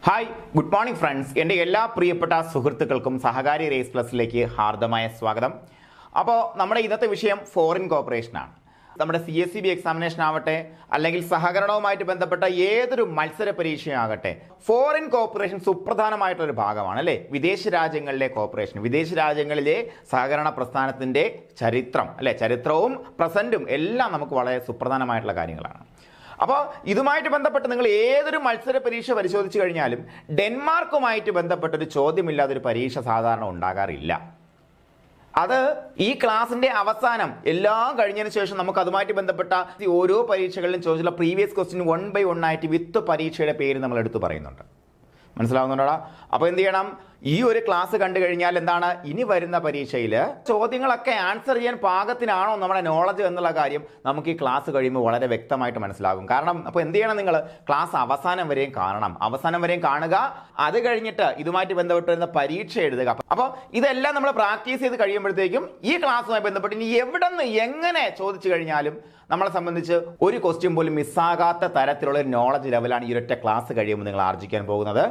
Hi good morning friends. എൻ്റെ എല്ലാ പ്രിയപ്പെട്ട സുഹൃത്തുക്കൾക്കും സഹകാരി റേസ് പ്ലസിലേക്ക് ഹാർദമായ സ്വാഗതം. അപ്പോൾ നമ്മുടെ ഇന്നത്തെ വിഷയം ഫോറിൻ കോപ്പറേഷനാണ്. നമ്മുടെ CSEB എക്സാമിനേഷൻ ആവട്ടെ, അല്ലെങ്കിൽ സഹകരണവുമായിട്ട് ബന്ധപ്പെട്ട ഏതൊരു മത്സര പരീക്ഷയാകട്ടെ, ഫോറിൻ കോപ്പറേഷൻ സുപ്രധാനമായിട്ടുള്ളൊരു ഭാഗമാണ് അല്ലേ. വിദേശ രാജ്യങ്ങളിലെ കോപ്പറേഷൻ, വിദേശ രാജ്യങ്ങളിലെ സഹകരണ പ്രസ്ഥാനത്തിൻ്റെ ചരിത്രം അല്ലേ, ചരിത്രവും പ്രസൻറ്റും എല്ലാം നമുക്ക് വളരെ സുപ്രധാനമായിട്ടുള്ള കാര്യങ്ങളാണ്. അപ്പോൾ ഇതുമായിട്ട് ബന്ധപ്പെട്ട് നിങ്ങൾ ഏതൊരു മത്സര പരീക്ഷ പരിശോധിച്ചു കഴിഞ്ഞാലും ഡെൻമാർക്കുമായിട്ട് ബന്ധപ്പെട്ടൊരു ചോദ്യമില്ലാതൊരു പരീക്ഷ സാധാരണ ഉണ്ടാകാറില്ല. അത് ഈ ക്ലാസിന്റെ അവസാനം എല്ലാം കഴിഞ്ഞതിന് ശേഷം നമുക്ക് അതുമായിട്ട് ബന്ധപ്പെട്ട ഓരോ പരീക്ഷകളിലും ചോദിച്ചുള്ള പ്രീവിയസ് ക്വസ്റ്റ്യൻ 1 by 1 ആയിട്ട് വിത്ത് പരീക്ഷയുടെ പേര് നമ്മൾ എടുത്തു പറയുന്നുണ്ട്. മനസ്സിലാവുന്നുണ്ടോ? അപ്പോൾ എന്ത് ചെയ്യണം, ഈ ഒരു ക്ലാസ് കണ്ടു കഴിഞ്ഞാൽ എന്താണ്, ഇനി വരുന്ന പരീക്ഷയിൽ ചോദ്യങ്ങളൊക്കെ ആൻസർ ചെയ്യാൻ പാകത്തിനാണോ നമ്മുടെ നോളജ് എന്നുള്ള കാര്യം നമുക്ക് ഈ ക്ലാസ് കഴിയുമ്പോൾ വളരെ വ്യക്തമായിട്ട് മനസ്സിലാകും. കാരണം അപ്പോൾ എന്ത് ചെയ്യണം, നിങ്ങൾ ക്ലാസ് അവസാനം വരെയും കാണണം, അവസാനം വരെയും കാണുക. അത് കഴിഞ്ഞിട്ട് ഇതുമായിട്ട് ബന്ധപ്പെട്ട് വരുന്ന പരീക്ഷ എഴുതുക. അപ്പോൾ ഇതെല്ലാം നമ്മൾ പ്രാക്ടീസ് ചെയ്ത് കഴിയുമ്പോഴത്തേക്കും ഈ ക്ലാസ്സുമായി ബന്ധപ്പെട്ട് ഇനി എവിടെ നിന്ന് എങ്ങനെ ചോദിച്ചു കഴിഞ്ഞാലും നമ്മളെ സംബന്ധിച്ച് ഒരു ക്വസ്റ്റ്യൻ പോലും മിസ്സാകാത്ത തരത്തിലുള്ള ഒരു നോളജ് ലെവലാണ് ഈ ഒരൊറ്റ ക്ലാസ് കഴിയുമ്പോൾ നിങ്ങൾ ആർജിക്കാൻ പോകുന്നത്.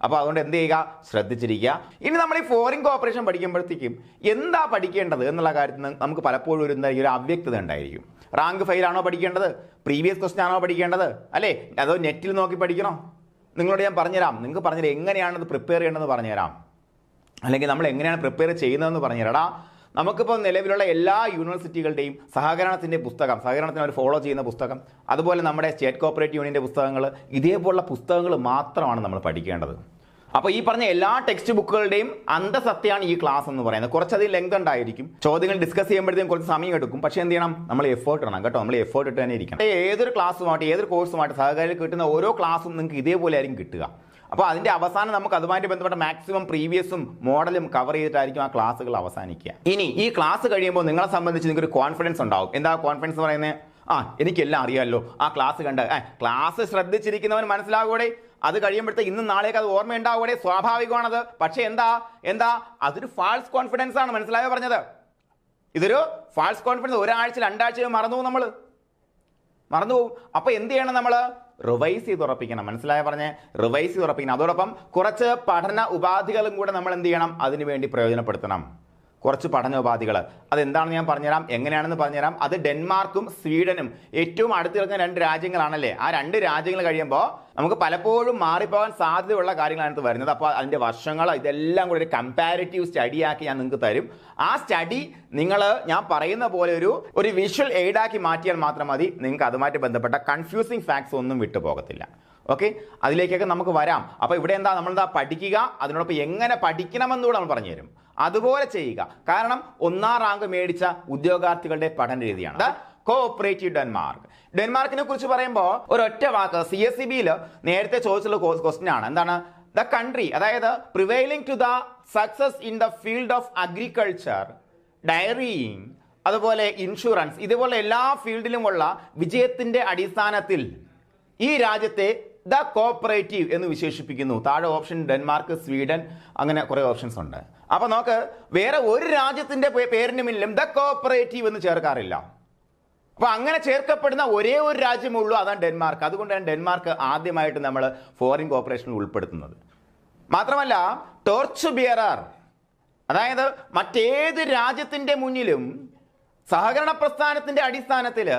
അപ്പോൾ അതുകൊണ്ട് എന്ത് ചെയ്യുക, ശ്രദ്ധിച്ചിരിക്കുക. ഇനി നമ്മൾ ഈ ഫോറിൻ കോപ്പറേഷൻ പഠിക്കുമ്പോഴത്തേക്കും എന്താ പഠിക്കേണ്ടത് എന്നുള്ള കാര്യത്തിൽ നമുക്ക് പലപ്പോഴും ഒരു അവ്യക്തത ഉണ്ടായിരിക്കും. റാങ്ക് ഫെയിലാണോ പഠിക്കേണ്ടത്, പ്രീവിയസ് ക്വസ്റ്റ്യൻ ആണോ പഠിക്കേണ്ടത് അല്ലേ, അതോ നെറ്റിൽ നോക്കി പഠിക്കണോ? നിങ്ങളോട് ഞാൻ പറഞ്ഞുതരാം, നിങ്ങൾക്ക് പറഞ്ഞുതരാം എങ്ങനെയാണത് പ്രിപ്പയർ ചെയ്യേണ്ടതെന്ന് പറഞ്ഞുതരാം, അല്ലെങ്കിൽ നമ്മൾ എങ്ങനെയാണ് പ്രിപ്പയർ ചെയ്യുന്നതെന്ന് പറഞ്ഞുതരാടാ. നമുക്കിപ്പോൾ നിലവിലുള്ള എല്ലാ യൂണിവേഴ്സിറ്റികളുടെയും സഹകരണത്തിൻ്റെ പുസ്തകം, സഹകരണത്തിന് അവർ ഫോളോ ചെയ്യുന്ന പുസ്തകം, അതുപോലെ നമ്മുടെ സ്റ്റേറ്റ് കോപ്പറേറ്റീവ് യൂണിയൻ്റെ പുസ്തകങ്ങൾ, ഇതേപോലുള്ള പുസ്തകങ്ങൾ മാത്രമാണ് നമ്മൾ പഠിക്കേണ്ടത്. അപ്പോൾ ഈ പറഞ്ഞ എല്ലാ ടെക്സ്റ്റ് ബുക്കുകളുടെയും അന്തസത്തയാണ് ഈ ക്ലാസ് എന്ന് പറയുന്നത്. കുറച്ചധികം ലെങ്ത് ഉണ്ടായിരിക്കും, ചോദ്യങ്ങൾ ഡിസ്കസ് ചെയ്യുമ്പോഴത്തേക്കും കുറച്ച് സമയം എടുക്കും. പക്ഷേ എന്ത് ചെയ്യണം, നമ്മൾ എഫേർട്ട് ഇടണം കേട്ടോ, നമ്മൾ എഫേർട്ട് ഇട്ട് തന്നെ ഇരിക്കണം. ഏതൊരു ക്ലാസ്സുമായിട്ട് ഏതൊരു കോഴ്സുമായിട്ട് സഹകാരിയിൽ കിട്ടുന്ന ഓരോ ക്ലാസ്സും നിങ്ങൾക്ക് ഇതേപോലെ ആയിരിക്കും കിട്ടുക. അപ്പോൾ അതിൻ്റെ അവസാനം നമുക്ക് അതുമായിട്ട് ബന്ധപ്പെട്ട മാക്സിമം പ്രീവിയസും മോഡലും കവർ ചെയ്തിട്ടായിരിക്കും ആ ക്ലാസ്സുകൾ അവസാനിക്കുക. ഇനി ഈ ക്ലാസ് കഴിയുമ്പോൾ നിങ്ങളെ സംബന്ധിച്ച് നിങ്ങൾക്കൊരു കോൺഫിഡൻസ് ഉണ്ടാവും. എന്താ കോൺഫിഡൻസ് പറയുന്നത്? എനിക്കെല്ലാം അറിയാമല്ലോ, ആ ക്ലാസ് കണ്ട് ക്ലാസ് ശ്രദ്ധിച്ചിരിക്കുന്നവൻ മനസ്സിലാകൂടെ, അത് കഴിയുമ്പോഴത്തേക്ക് ഇന്നും നാളേക്ക് അത് ഓർമ്മയുണ്ടാകൂടെ, സ്വാഭാവികമാണത്. പക്ഷേ എന്താ അതൊരു ഫാൾസ് കോൺഫിഡൻസ് ആണ്. മനസ്സിലായോ പറഞ്ഞത്? ഇതൊരു ഫാൾസ് കോൺഫിഡൻസ്. ഒരാഴ്ച 2 ആഴ്ച മറന്നുപോകും. അപ്പോൾ എന്ത് ചെയ്യണം, നമ്മൾ റിവൈസ് ചെയ്ത് ഉറപ്പിക്കണം. മനസ്സിലായ പറഞ്ഞ് റിവൈസ് ചെയ്ത് ഉറപ്പിക്കണം. അതോടൊപ്പം കുറച്ച് പഠന ഉപാധികളും കൂടെ നമ്മൾ എന്ത് ചെയ്യണം, അതിനുവേണ്ടി പ്രയോജനപ്പെടുത്തണം. കുറച്ച് പഠന ഉപാധികൾ അതെന്താണെന്ന് ഞാൻ പറഞ്ഞുതരാം, എങ്ങനെയാണെന്ന് പറഞ്ഞുതരാം. അത് ഡെൻമാർക്കും സ്വീഡനും ഏറ്റവും അടുത്ത് കിടക്കുന്ന 2 രാജ്യങ്ങളാണല്ലേ. ആ 2 രാജ്യങ്ങൾ കഴിയുമ്പോൾ നമുക്ക് പലപ്പോഴും മാറിപ്പോകാൻ സാധ്യതയുള്ള കാര്യങ്ങളാണ് വരുന്നത്. അപ്പോൾ അതിൻ്റെ വർഷങ്ങൾ ഇതെല്ലാം കൂടി ഒരു കമ്പാരിറ്റീവ് സ്റ്റഡിയാക്കി ഞാൻ നിങ്ങൾക്ക് തരും. ആ സ്റ്റഡി നിങ്ങൾ ഞാൻ പറയുന്ന പോലെ ഒരു വിഷ്വൽ എയ്ഡാക്കി മാറ്റിയാൽ മാത്രം മതി. നിങ്ങൾക്ക് അതുമായിട്ട് ബന്ധപ്പെട്ട കൺഫ്യൂസിങ് ഫാക്ട്സ് ഒന്നും വിട്ടുപോകത്തില്ല. ഓക്കെ, അതിലേക്കൊക്കെ നമുക്ക് വരാം. അപ്പോൾ ഇവിടെ നമ്മളെന്താ പഠിക്കുക, അതിനോടൊപ്പം എങ്ങനെ പഠിക്കണമെന്നുകൂടെ നമ്മൾ പറഞ്ഞു തരും. അതുപോലെ ചെയ്യുക. കാരണം 1ാം റാങ്ക് മേടിച്ച ഉദ്യോഗാർത്ഥികളുടെ പഠന രീതിയാണ് കോഓപ്പറേറ്റീവ് ഡെൻമാർക്ക്. ഡെൻമാർക്കിനെ കുറിച്ച് പറയുമ്പോൾ ഒരൊറ്റ വാക്ക് CSEB-യിൽ നേരത്തെ ചോദിച്ചുള്ള ക്വസ്റ്റ്യൻ ആണ്. എന്താണ്? ദ കൺട്രി, അതായത് prevailing to the success in the field of agriculture, dairying, അതുപോലെ ഇൻഷുറൻസ്, ഇതുപോലെ എല്ലാ ഫീൽഡിലുമുള്ള വിജയത്തിന്റെ അടിസ്ഥാനത്തിൽ ഈ രാജ്യത്തെ ദ കോപ്പറേറ്റീവ് എന്ന് വിശേഷിപ്പിക്കുന്നു. താഴെ ഓപ്ഷൻ ഡെൻമാർക്ക്, സ്വീഡൻ, അങ്ങനെ കുറേ ഓപ്ഷൻസ് ഉണ്ട്. അപ്പൊ നോക്ക്, വേറെ ഒരു രാജ്യത്തിന്റെ പേരിന് മുന്നിലും ദ കോപ്പറേറ്റീവ് എന്ന് ചേർക്കാറില്ല. അപ്പൊ അങ്ങനെ ചേർക്കപ്പെടുന്ന ഒരേ ഒരു രാജ്യമുള്ളൂ, അതാണ് ഡെൻമാർക്ക്. അതുകൊണ്ടാണ് ഡെൻമാർക്ക് ആദ്യമായിട്ട് നമ്മൾ ഫോറിൻ കോപ്പറേഷനിൽ ഉൾപ്പെടുത്തുന്നത്. മാത്രമല്ല ടോർച്ച് ബിയറർ, അതായത് മറ്റേത് രാജ്യത്തിന്റെ മുന്നിലും സഹകരണ പ്രസ്ഥാനത്തിന്റെ അടിസ്ഥാനത്തിൽ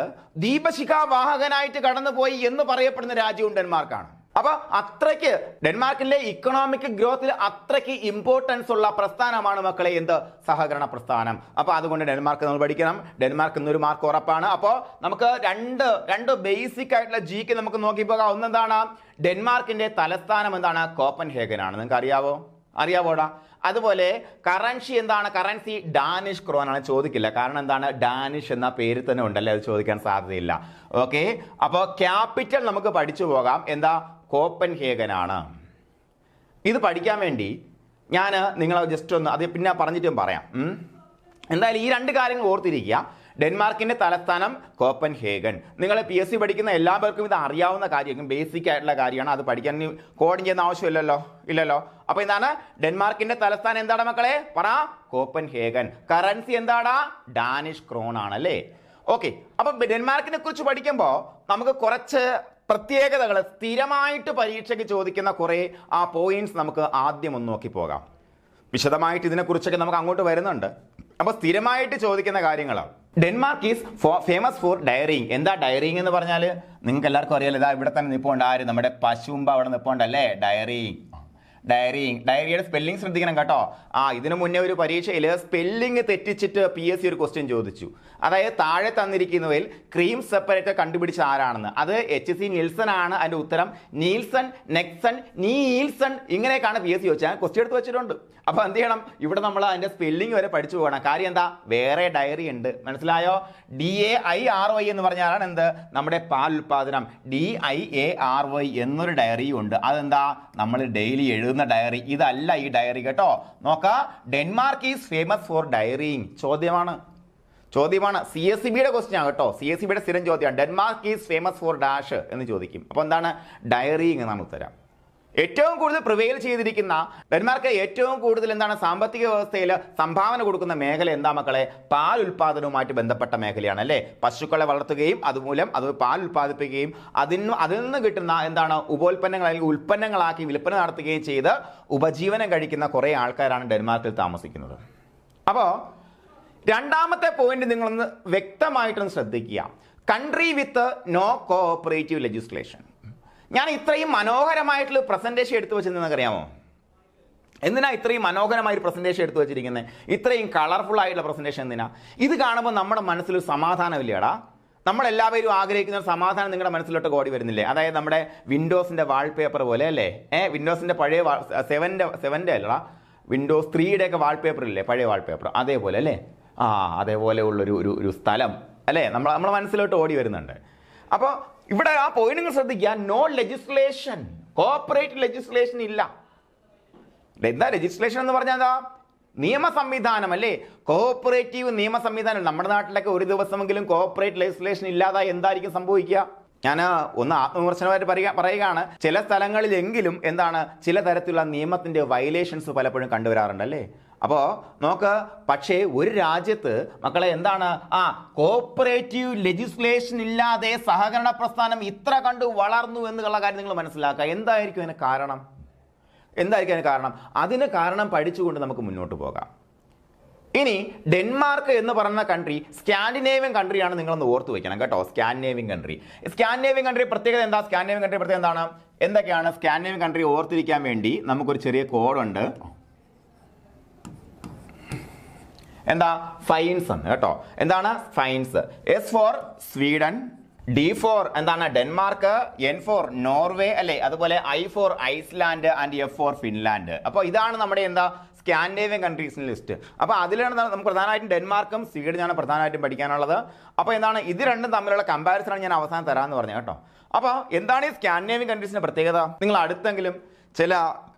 ദീപശിഖാവാഹകനായിട്ട് കടന്നുപോയി എന്ന് പറയപ്പെടുന്ന രാജ്യവും ഡെൻമാർക്കാണ്. അപ്പൊ അത്രയ്ക്ക് ഡെൻമാർക്കിന്റെ ഇക്കണോമിക് ഗ്രോത്തിൽ അത്രയ്ക്ക് ഇമ്പോർട്ടൻസ് ഉള്ള പ്രസ്ഥാനമാണ് മക്കളെ എന്ത്, സഹകരണ പ്രസ്ഥാനം. അപ്പൊ അതുകൊണ്ട് ഡെൻമാർക്ക് നമ്മൾ പഠിക്കണം. ഡെൻമാർക്ക് എന്നൊരു മാർക്ക് ഉറപ്പാണ്. അപ്പോൾ നമുക്ക് രണ്ട് ബേസിക് ആയിട്ടുള്ള ജിക്ക് നമുക്ക് നോക്കി പോകാം. ഒന്നെന്താണ്, ഡെൻമാർക്കിന്റെ തലസ്ഥാനം എന്താണ്, കോപ്പൻഹേഗൻ ആണ്. നിങ്ങൾക്ക് അറിയാവോടാ? അതുപോലെ കറൻസി എന്താണ്, കറൻസി ഡാനിഷ് ക്രോനാണ്. ചോദിക്കില്ല, കാരണം എന്താണ്, ഡാനിഷ് എന്ന പേര് തന്നെ ഉണ്ടല്ലേ, അത് ചോദിക്കാൻ സാധ്യതയില്ല. ഓക്കെ, അപ്പോൾ ക്യാപിറ്റൽ നമുക്ക് പഠിച്ചു പോകാം. എന്താ, കോപ്പൻഹേഗൻ ആണ്. ഇത് പഠിക്കാൻ വേണ്ടി ഞാൻ നിങ്ങളെ ജസ്റ്റ് ഒന്ന് അത് പിന്നെ പറഞ്ഞിട്ടും പറയാം. എന്തായാലും ഈ 2 കാര്യങ്ങൾ ഓർത്തിരിക്കുക. ഡെൻമാർക്കിന്റെ തലസ്ഥാനം കോപ്പൻഹേഗൻ. നിങ്ങൾ PSC പഠിക്കുന്ന എല്ലാ പേർക്കും ഇത് അറിയാവുന്ന കാര്യമായിരിക്കും, ബേസിക് ആയിട്ടുള്ള കാര്യമാണ്. അത് പഠിക്കാൻ കോഡിങ് ചെയ്യുന്ന ആവശ്യമില്ലല്ലോ. അപ്പൊ എന്താണ്, ഡെൻമാർക്കിന്റെ തലസ്ഥാനം എന്താണ് മക്കളെ, പറ, കോപ്പൻഹേഗൻ. കറൻസി എന്താടാ, ഡാനിഷ് ക്രോൺ ആണല്ലേ. ഓക്കെ, അപ്പൊ ഡെൻമാർക്കിനെ കുറിച്ച് പഠിക്കുമ്പോൾ നമുക്ക് കുറച്ച് പ്രത്യേകതകൾ സ്ഥിരമായിട്ട് പരീക്ഷയ്ക്ക് ചോദിക്കുന്ന കുറേ ആ പോയിന്റ്സ് നമുക്ക് ആദ്യം ഒന്ന് നോക്കി പോകാം. വിശദമായിട്ട് ഇതിനെക്കുറിച്ചൊക്കെ നമുക്ക് അങ്ങോട്ട് വരുന്നുണ്ട്. അപ്പോൾ സ്ഥിരമായിട്ട് ചോദിക്കുന്ന കാര്യങ്ങളാണ്. Denmark is famous four dairying. എന്താ ഡയറിങ് എന്ന് പറഞ്ഞാൽ നിങ്ങൾക്ക് എല്ലാവർക്കും അറിയാലോ. ഇതാ ഇവിടെ തന്നെ നിൽപ്പുണ്ട് ആര്, നമ്മുടെ പശുമ്പ അവിടെ നിൽപ്പുണ്ടല്ലേ, ഡയറിയുടെ സ്പെല്ലിംഗ് ശ്രദ്ധിക്കണം കേട്ടോ. ഇതിനു മുന്നേ ഒരു പരീക്ഷയിൽ സ്പെല്ലിംഗ് തെറ്റിച്ചിട്ട് PSC ഒരു ക്വസ്റ്റ്യൻ ചോദിച്ചു. അതായത് താഴെ തന്നിരിക്കുന്നവയിൽ ക്രീം സെപ്പറേറ്റർ കണ്ടുപിടിച്ച ആരാണെന്ന്. അത് HC നിൽസൺ ആണ്. അതിന്റെ ഉത്തരം നീൽസൺ, നെക്സൺ, നീൽസൺ ഇങ്ങനെയൊക്കെയാണ് PSC ചോദിച്ചാൽ ക്വസ്റ്റ്യൻ എടുത്ത് വെച്ചിട്ടുണ്ട്. അപ്പൊ എന്ത് ചെയ്യണം, ഇവിടെ നമ്മൾ അതിന്റെ സ്പെല്ലിംഗ് വരെ പഠിച്ചു പോകണം. കാര്യം എന്താ, വേറെ ഡയറി ഉണ്ട്, മനസ്സിലായോ? DAIRY എന്ന് പറഞ്ഞാലാണ് എന്ത്, നമ്മുടെ പാൽ ഉൽപാദനം. DIARY എന്നൊരു ഡയറിയും ഉണ്ട്. അതെന്താ, നമ്മൾ ഡെയിലി എഴുതുന്ന ഡയറി. ഇതല്ല ഈ ഡയറി കേട്ടോ. നോക്കാം, Denmark is famous four dairying. ചോദ്യമാണ്. CSCBയുടെ ക്വസ്റ്റ്യൻ ആണ് കേട്ടോ. CSCBയുടെ സ്ഥിരം ചോദ്യമാണ്. Denmark is famous for dash എന്ന് ചോദിക്കും. അപ്പോൾ എന്താണ്, ഡയറിങ് എന്നാണ് ഉത്തരം. ഏറ്റവും കൂടുതൽ പ്രിവെയിൽ ചെയ്തിരിക്കുന്ന ഡെൻമാർക്ക് ഏറ്റവും കൂടുതൽ എന്താണ് സാമ്പത്തിക വ്യവസ്ഥയിൽ സംഭാവന കൊടുക്കുന്ന മേഖല എന്താ മക്കളെ? പാൽ ഉൽപാദനവുമായിട്ട് ബന്ധപ്പെട്ട മേഖലയാണ് അല്ലേ. പശുക്കളെ വളർത്തുകയും അതുമൂലം അത് പാൽ ഉൽപ്പാദിപ്പിക്കുകയും അതിൽ നിന്ന് കിട്ടുന്ന എന്താണ് ഉപോൽപ്പന്നങ്ങൾ അല്ലെങ്കിൽ ഉൽപ്പന്നങ്ങളാക്കി വിൽപ്പന നടത്തുകയും ചെയ്ത് ഉപജീവനം കഴിക്കുന്ന കുറേ ആൾക്കാരാണ് ഡെൻമാർക്കിൽ താമസിക്കുന്നത്. അപ്പോൾ രണ്ടാമത്തെ പോയിന്റ് നിങ്ങളൊന്ന് വ്യക്തമായിട്ടൊന്ന് ശ്രദ്ധിക്കുക. Country with no cooperative legislation. ഞാൻ ഇത്രയും മനോഹരമായിട്ടുള്ള പ്രസന്റേഷൻ എടുത്തു വെച്ചിരുന്നതെന്ന് അറിയാമോ? എന്തിനാ ഇത്രയും മനോഹരമായ ഒരു പ്രസന്റേഷൻ എടുത്തു വെച്ചിരിക്കുന്നത്? ഇത്രയും കളർഫുൾ ആയിട്ടുള്ള പ്രസന്റേഷൻ എന്തിനാ? ഇത് കാണുമ്പോൾ നമ്മുടെ മനസ്സിലൊരു സമാധാനമില്ലേടാ? നമ്മളെല്ലാവരും ആഗ്രഹിക്കുന്ന ഒരു സമാധാനം നിങ്ങളുടെ മനസ്സിലോട്ട് ഓടി വരുന്നില്ലേ? അതായത് നമ്മുടെ വിൻഡോസിന്റെ വാൾപേപ്പർ പോലെ അല്ലേ? വിൻഡോസിന്റെ പഴയ 7ന്റെ അല്ലടാ, വിൻഡോസ് 3യുടെ ഒക്കെ വാൾപേപ്പർ ഇല്ലേ, പഴയ വാൾപേപ്പർ, അതേപോലെ അല്ലേ? അതേപോലെ ഉള്ളൊരു ഒരു സ്ഥലം അല്ലേ നമ്മുടെ മനസ്സിലോട്ട് ഓടി വരുന്നുണ്ട്. അപ്പോൾ ഇവിടെ ആ പോയിന്റ് നിങ്ങൾ ശ്രദ്ധിക്കുക. നോ ലെജിസ്ലേഷൻ, കോഓപ്പറേറ്റീവ് ലെജിസ്ലേഷൻ ഇല്ല. എന്താ ലെജിസ്ലേഷൻ എന്ന് പറഞ്ഞാൽ എന്താ? നിയമ സംവിധാനം അല്ലേ? കോഓപ്പറേറ്റീവ് നിയമ സംവിധാനം. നമ്മുടെ നാട്ടിലൊക്കെ ഒരു ദിവസമെങ്കിലും കോഓപ്പറേറ്റീവ് ലെജിസ്ലേഷൻ ഇല്ലാതെ എന്തായിരിക്കും സംഭവിക്കുക? ഞാൻ ഒന്ന് ആത്മവിമർശനമായിട്ട് പറയുകയാണ്. ചില സ്ഥലങ്ങളിലെങ്കിലും എന്താണ് ചില തരത്തിലുള്ള നിയമത്തിന്റെ വയലേഷൻസ് പലപ്പോഴും കണ്ടുവരാറുണ്ട് അല്ലേ? അപ്പോൾ നോക്ക്, പക്ഷേ ഒരു രാജ്യത്ത് മക്കളെ എന്താണ് കോഓപ്പറേറ്റീവ് ലെജിസ്ലേഷൻ ഇല്ലാതെ സഹകരണ പ്രസ്ഥാനം ഇത്ര കണ്ട് വളർന്നു എന്നുള്ള കാര്യം നിങ്ങൾ മനസ്സിലാക്കുക. എന്തായിരിക്കും അതിന് കാരണം? അതിന് കാരണം പഠിച്ചുകൊണ്ട് നമുക്ക് മുന്നോട്ട് പോകാം. ഇനി ഡെൻമാർക്ക് എന്ന് പറയുന്ന കൺട്രി സ്കാൻഡിനേവിയൻ കൺട്രിയാണ്, നിങ്ങളൊന്ന് ഓർത്ത് വെക്കണം കേട്ടോ. സ്കാൻഡിനേവിയൻ കൺട്രി പ്രത്യേകത എന്താ? സ്കാൻഡിനേവിയൻ കൺട്രി പ്രത്യേകത എന്താണ്? എന്തൊക്കെയാണ് സ്കാൻഡിനേവിയൻ കൺട്രി ഓർത്തിരിക്കാൻ വേണ്ടി നമുക്കൊരു ചെറിയ കോഡുണ്ട്. എന്താ? ഫൈൻസ് ആണ് കേട്ടോ. എന്താണ് fines? S for Sweden, D for എന്താണ് ഡെൻമാർക്ക്, N ഫോർ നോർവേ അല്ലേ, അതുപോലെ I for Iceland and F for Finland. അപ്പോൾ ഇതാണ് നമ്മുടെ എന്താ സ്കാൻഡിനേവിയൻ കൺട്രീസിന്റെ ലിസ്റ്റ്. അപ്പോൾ അതിലാണ് നമുക്ക് പ്രധാനമായിട്ടും ഡെൻമാർക്കും സ്വീഡനാണ് പ്രധാനമായിട്ടും പഠിക്കാനുള്ളത്. അപ്പോൾ എന്താണ് ഇത് രണ്ടും തമ്മിലുള്ള കമ്പാരിസൺ ആണ് ഞാൻ അവസാനം തരാമെന്ന് പറഞ്ഞു കേട്ടോ. അപ്പോൾ എന്താണ് ഈ സ്കാൻഡിനേവിയൻ കൺട്രീസിന്റെ പ്രത്യേകത? നിങ്ങൾ അടുത്തെങ്കിലും ചില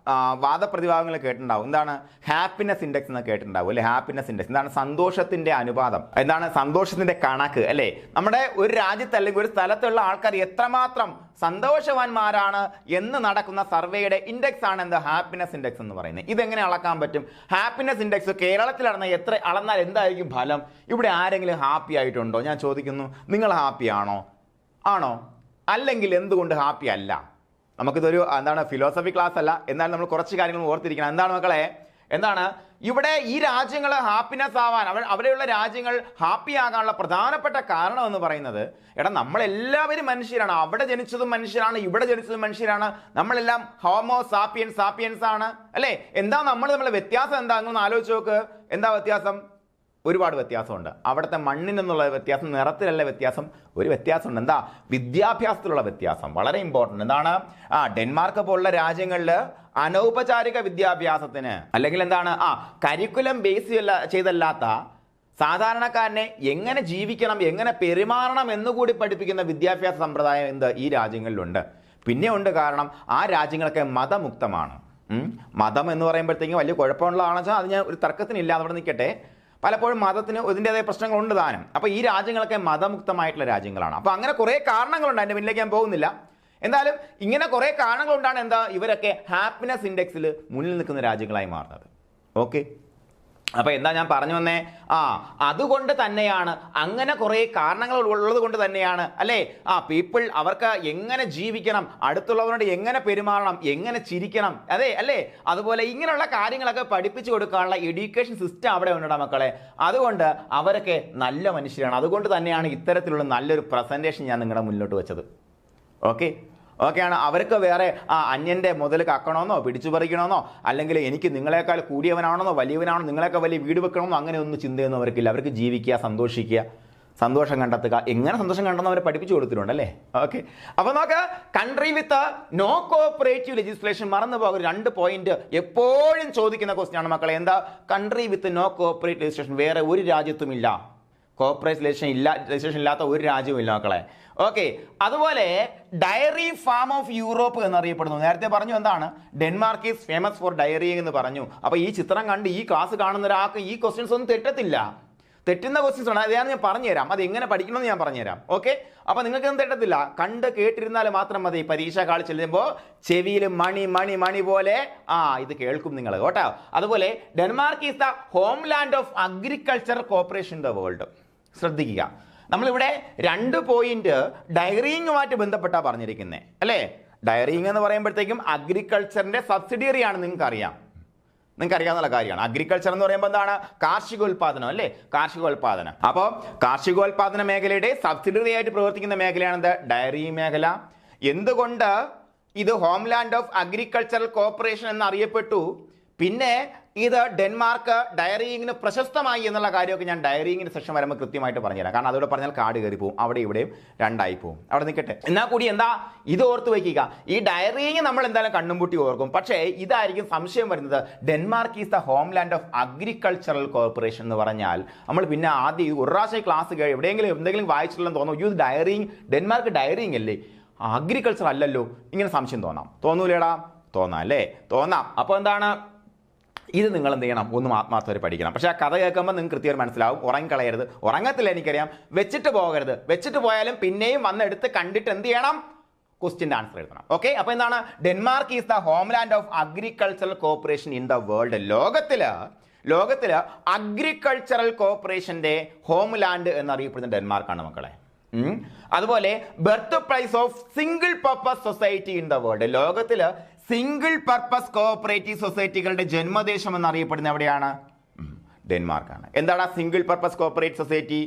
വാദപ്രതിവാദങ്ങൾ കേട്ടിട്ടുണ്ടാവും. എന്താണ് ഹാപ്പിനെസ് ഇൻഡെക്സ് എന്ന് കേട്ടിട്ടുണ്ടാവും അല്ലെ? ഹാപ്പിനെസ് ഇൻഡെക്സ് എന്താണ്? സന്തോഷത്തിന്റെ അനുപാതം, എന്താണ് സന്തോഷത്തിന്റെ കണക്ക് അല്ലെ? നമ്മുടെ ഒരു രാജ്യത്ത് അല്ലെങ്കിൽ ഒരു സ്ഥലത്തുള്ള ആൾക്കാർ എത്രമാത്രം സന്തോഷവാന്മാരാണ് എന്ന് നടക്കുന്ന സർവേയുടെ ഇൻഡെക്സ് ആണ് എന്ത്? ഹാപ്പിനെസ് ഇൻഡെക്സ് എന്ന് പറയുന്നത്. ഇതെങ്ങനെ അളക്കാൻ പറ്റും? ഹാപ്പിനെസ് ഇൻഡെക്സ് കേരളത്തിൽ അളന്നാൽ എന്തായിരിക്കും ഫലം? ഇവിടെ ആരെങ്കിലും ഹാപ്പി ആയിട്ടുണ്ടോ? ഞാൻ ചോദിക്കുന്നു, നിങ്ങൾ ഹാപ്പി ആണോ? അല്ലെങ്കിൽ എന്തുകൊണ്ട് ഹാപ്പി അല്ല? നമുക്കിതൊരു എന്താണ് ഫിലോസഫി ക്ലാസ് അല്ല, എന്നാൽ നമ്മൾ കുറച്ച് കാര്യങ്ങൾ ഓർത്തിരിക്കണം. എന്താണ് മക്കളെ? എന്താണ് ഇവിടെ ഈ രാജ്യങ്ങൾ ഹാപ്പിനെസ് ആവാൻ, അവിടെയുള്ള രാജ്യങ്ങൾ ഹാപ്പി ആകാനുള്ള പ്രധാനപ്പെട്ട കാരണം എന്ന് പറയുന്നത്, നമ്മളെല്ലാവരും മനുഷ്യരാണ്. അവിടെ ജനിച്ചതും മനുഷ്യരാണ്, ഇവിടെ ജനിച്ചതും മനുഷ്യരാണ്. നമ്മളെല്ലാം ഹോമോ സാപ്പിയൻസ് ആണ് അല്ലേ? എന്താ നമ്മളെ വ്യത്യാസം എന്താ? ഒന്ന് ആലോചിച്ച് നോക്ക്. എന്താ വ്യത്യാസം? ഒരുപാട് വ്യത്യാസമുണ്ട്. അവിടുത്തെ മണ്ണിനെന്നുള്ള വ്യത്യാസം, നിറത്തിലല്ല വ്യത്യാസം, ഒരു വ്യത്യാസമുണ്ട്. എന്താ? വിദ്യാഭ്യാസത്തിലുള്ള വ്യത്യാസം വളരെ ഇമ്പോർട്ടൻ്റ്. എന്താണ്? ഡെൻമാർക്ക് പോലുള്ള രാജ്യങ്ങളിൽ അനൗപചാരിക വിദ്യാഭ്യാസത്തിന് അല്ലെങ്കിൽ എന്താണ് കരിക്കുലം ബേസ് ചെയ്തല്ലാത്ത സാധാരണക്കാരനെ എങ്ങനെ ജീവിക്കണം, എങ്ങനെ പെരുമാറണം എന്നുകൂടി പഠിപ്പിക്കുന്ന വിദ്യാഭ്യാസ സമ്പ്രദായം ഈ രാജ്യങ്ങളിലുണ്ട്. പിന്നെ ഉണ്ട്, കാരണം ആ രാജ്യങ്ങളൊക്കെ മതമുക്തമാണ്. മതം എന്ന് പറയുമ്പോഴത്തേക്കും വലിയ കുഴപ്പമുള്ളതാണെന്ന് വെച്ചാൽ അത് ഞാൻ ഒരു തർക്കത്തിനില്ല, അവിടെ നിൽക്കട്ടെ. പലപ്പോഴും മതത്തിന് ഇതിൻ്റെതായ പ്രശ്നങ്ങളുണ്ട് താനും. അപ്പോൾ ഈ രാജ്യങ്ങളൊക്കെ മതമുക്തമായിട്ടുള്ള രാജ്യങ്ങളാണ്. അപ്പോൾ അങ്ങനെ കുറേ കാരണങ്ങളുണ്ട്, അതിൻ്റെ മുന്നിലേക്ക് ഞാൻ പോകുന്നില്ല. എന്തായാലും ഇങ്ങനെ കുറേ കാരണങ്ങളുണ്ടാണ് ഇവരൊക്കെ ഹാപ്പിനെസ് ഇൻഡെക്സിൽ മുന്നിൽ നിൽക്കുന്ന രാജ്യങ്ങളായി മാറുന്നത്. ഓക്കെ, അപ്പൊ എന്താ ഞാൻ പറഞ്ഞു വന്നേ, അതുകൊണ്ട് തന്നെയാണ്, അങ്ങനെ കുറെ കാരണങ്ങൾ ഉള്ളത് കൊണ്ട് തന്നെയാണ് അല്ലേ, പീപ്പിൾ അവർക്ക് എങ്ങനെ ജീവിക്കണം, അടുത്തുള്ളവരോട് എങ്ങനെ പെരുമാറണം, എങ്ങനെ ചിരിക്കണം, അതെ അല്ലേ, അതുപോലെ ഇങ്ങനെയുള്ള കാര്യങ്ങളൊക്കെ പഠിപ്പിച്ചു കൊടുക്കാനുള്ള എഡ്യൂക്കേഷൻ സിസ്റ്റം അവിടെ ഉണ്ടോ മക്കളെ. അതുകൊണ്ട് അവരൊക്കെ നല്ല മനുഷ്യരാണ്. അതുകൊണ്ട് തന്നെയാണ് ഇത്തരത്തിലുള്ള നല്ലൊരു പ്രസന്റേഷൻ ഞാൻ നിങ്ങളുടെ മുന്നിലോട്ട് വെച്ചത്. ഓക്കെയാണ്. അവർക്ക് വേറെ അന്യൻ്റെ മുതൽ കക്കണമെന്നോ പിടിച്ചു പറിക്കണമെന്നോ അല്ലെങ്കിൽ എനിക്ക് നിങ്ങളെക്കാൾ കൂടിയവനാണെന്നോ വലിയവനാണോ നിങ്ങളെക്കാൾ വലിയ വീട് വെക്കണമെന്നോ അങ്ങനെ ഒന്നും ചിന്തയൊന്നും അവർക്കില്ല. അവർക്ക് ജീവിക്കുക, സന്തോഷിക്കുക, സന്തോഷം കണ്ടെത്തുക. എങ്ങനെ സന്തോഷം കണ്ടെന്ന് അവരെ പഠിപ്പിച്ചു കൊടുത്തിട്ടുണ്ട് അല്ലേ. ഓക്കെ, അപ്പോൾ നോക്ക്, country with no cooperative legislation. മറന്നു പോകരുത്, 2 പോയിന്റ് എപ്പോഴും ചോദിക്കുന്ന ക്വസ്റ്റ്യൻ ആണ് മക്കളെ. എന്താ country with no cooperative legislation? വേറെ ഒരു രാജ്യത്തും ഇല്ല, കോർപ്പറേറ്റ് രജിസ്ട്രേഷൻ ഇല്ലാത്ത ഒരു രാജ്യവും ഇല്ല മക്കളെ. ഓക്കെ, അതുപോലെ ഡയറി ഫാം ഓഫ് യൂറോപ്പ് എന്നറിയപ്പെടുന്നു. നേരത്തെ പറഞ്ഞു എന്താണ്, Denmark is famous for dairy എന്ന് പറഞ്ഞു. അപ്പോൾ ഈ ചിത്രം കണ്ട് ഈ ക്ലാസ് കാണുന്ന ഒരാൾക്ക് ഈ ക്വസ്റ്റ്യൻസ് ഒന്നും തെറ്റത്തില്ല. തെറ്റുന്ന ക്വസ്റ്റ്യൻസ് ആണ്, അതാണ് ഞാൻ പറഞ്ഞുതരാം. അത് എങ്ങനെ പഠിക്കണമെന്ന് ഞാൻ പറഞ്ഞുതരാം. ഓക്കെ, അപ്പോൾ നിങ്ങൾക്കൊന്നും തെറ്റത്തില്ല, കണ്ട് കേട്ടിരുന്നാൽ മാത്രം മതി. പരീക്ഷ കാളി ചെല്ലുമ്പോൾ ചെവിയിൽ മണി മണി മണി പോലെ ഇത് കേൾക്കും നിങ്ങൾ കേട്ടോ. അതുപോലെ Denmark is the home land of agriculture corporation in the world. ശ്രദ്ധിക്കുക, നമ്മളിവിടെ 2 പോയിന്റ് ഡയറിയുമായിട്ട് ബന്ധപ്പെട്ടാ പറഞ്ഞിരിക്കുന്നത് അല്ലേ. ഡയറിങ് എന്ന് പറയുമ്പോഴത്തേക്കും അഗ്രികൾച്ചറിന്റെ സബ്സിഡിയറി ആണ്, നിങ്ങൾക്ക് അറിയാവുന്ന കാര്യമാണ്. അഗ്രികൾച്ചർ എന്ന് പറയുമ്പോൾ എന്താണ്, കാർഷികോൽപാദനം അല്ലേ, കാർഷികോൽപാദനം. അപ്പോൾ കാർഷികോൽപാദന മേഖലയുടെ സബ്സിഡിയറി ആയിട്ട് പ്രവർത്തിക്കുന്ന മേഖലയാണ് ഇത് ഡയറി മേഖല. എന്തുകൊണ്ട് ഇത് ഹോംലാൻഡ് ഓഫ് അഗ്രികൾച്ചറൽ കോർപ്പറേഷൻ എന്നറിയപ്പെട്ടു? പിന്നെ ഇത് ഡെൻമാർക്ക് ഡയറിയിങ്ങിന് പ്രശസ്തമായി എന്നുള്ള കാര്യമൊക്കെ ഞാൻ ഡയറിയിങ്ങിന് സെഷൻ വരുമ്പോൾ കൃത്യമായിട്ട് പറഞ്ഞുതരാം. കാരണം അതോടെ പറഞ്ഞാൽ കാട് കയറി പോകും, അവിടെ ഇവിടെയും 2 ആയി പോകും. അവിടെ നിൽക്കട്ടെ. എന്നാൽ കൂടി എന്താ ഇത് ഓർത്ത് വയ്ക്കുക, ഈ ഡയറിയിങ് നമ്മൾ എന്തായാലും കണ്ണുംപൂട്ടി ഓർക്കും. പക്ഷേ ഇതായിരിക്കും സംശയം വരുന്നത്, Denmark is the homeland of agricultural corporation എന്ന് പറഞ്ഞാൽ നമ്മൾ പിന്നെ ആദ്യം ഒരു പ്രാവശ്യം ക്ലാസ് എവിടെയെങ്കിലും എന്തെങ്കിലും വായിച്ചിട്ടുണ്ടെന്ന് തോന്നുന്നു, ഇത് ഡയറിയിങ്, ഡെൻമാർക്ക് ഡയറിയിങ് അല്ലേ, അഗ്രികൾച്ചർ അല്ലല്ലോ, ഇങ്ങനെ സംശയം തോന്നൂലേടാ? തോന്നാം അല്ലേ, തോന്നാം. അപ്പോൾ എന്താണ്, ഇത് നിങ്ങൾ എന്ത് ചെയ്യണം, ഒന്നും ആത്മാർത്ഥമായി പഠിക്കണം. പക്ഷേ ആ കഥ കേൾക്കുമ്പോൾ നിങ്ങൾക്ക് കൃത്യമായി മനസ്സിലാവും. ഉറങ്ങിക്കളയരുത്, ഉറങ്ങത്തില്ല എനിക്കറിയാം, വെച്ചിട്ട് പോകരുത്. വെച്ചിട്ട് പോയാലും പിന്നെയും വന്നെടുത്ത് കണ്ടിട്ട് എന്ത് ചെയ്യണം, ക്വസ്റ്റ്യൻ്റെ ആൻസർ എഴുതണം. ഓക്കെ, അപ്പോൾ എന്താണ്, Denmark is the homeland of agricultural corporation in the world. ലോകത്തില് അഗ്രികൾച്ചറൽ കോർപ്പറേഷന്റെ ഹോംലാൻഡ് എന്നറിയപ്പെടുന്ന ഡെൻമാർക്കാണ് മക്കളെ. അതുപോലെ birth place of single purpose society in the world. ലോകത്തില് സിംഗിൾ പർപ്പസ് കോഓപ്പറേറ്റീവ് സൊസൈറ്റികളുടെ ജന്മദേശം എന്നറിയപ്പെടുന്ന എവിടെയാണ്? ഡെൻമാർക്കാണ്. എന്താണ് സിംഗിൾ പർപ്പസ് കോഓപ്പറേറ്റീവ് സൊസൈറ്റി?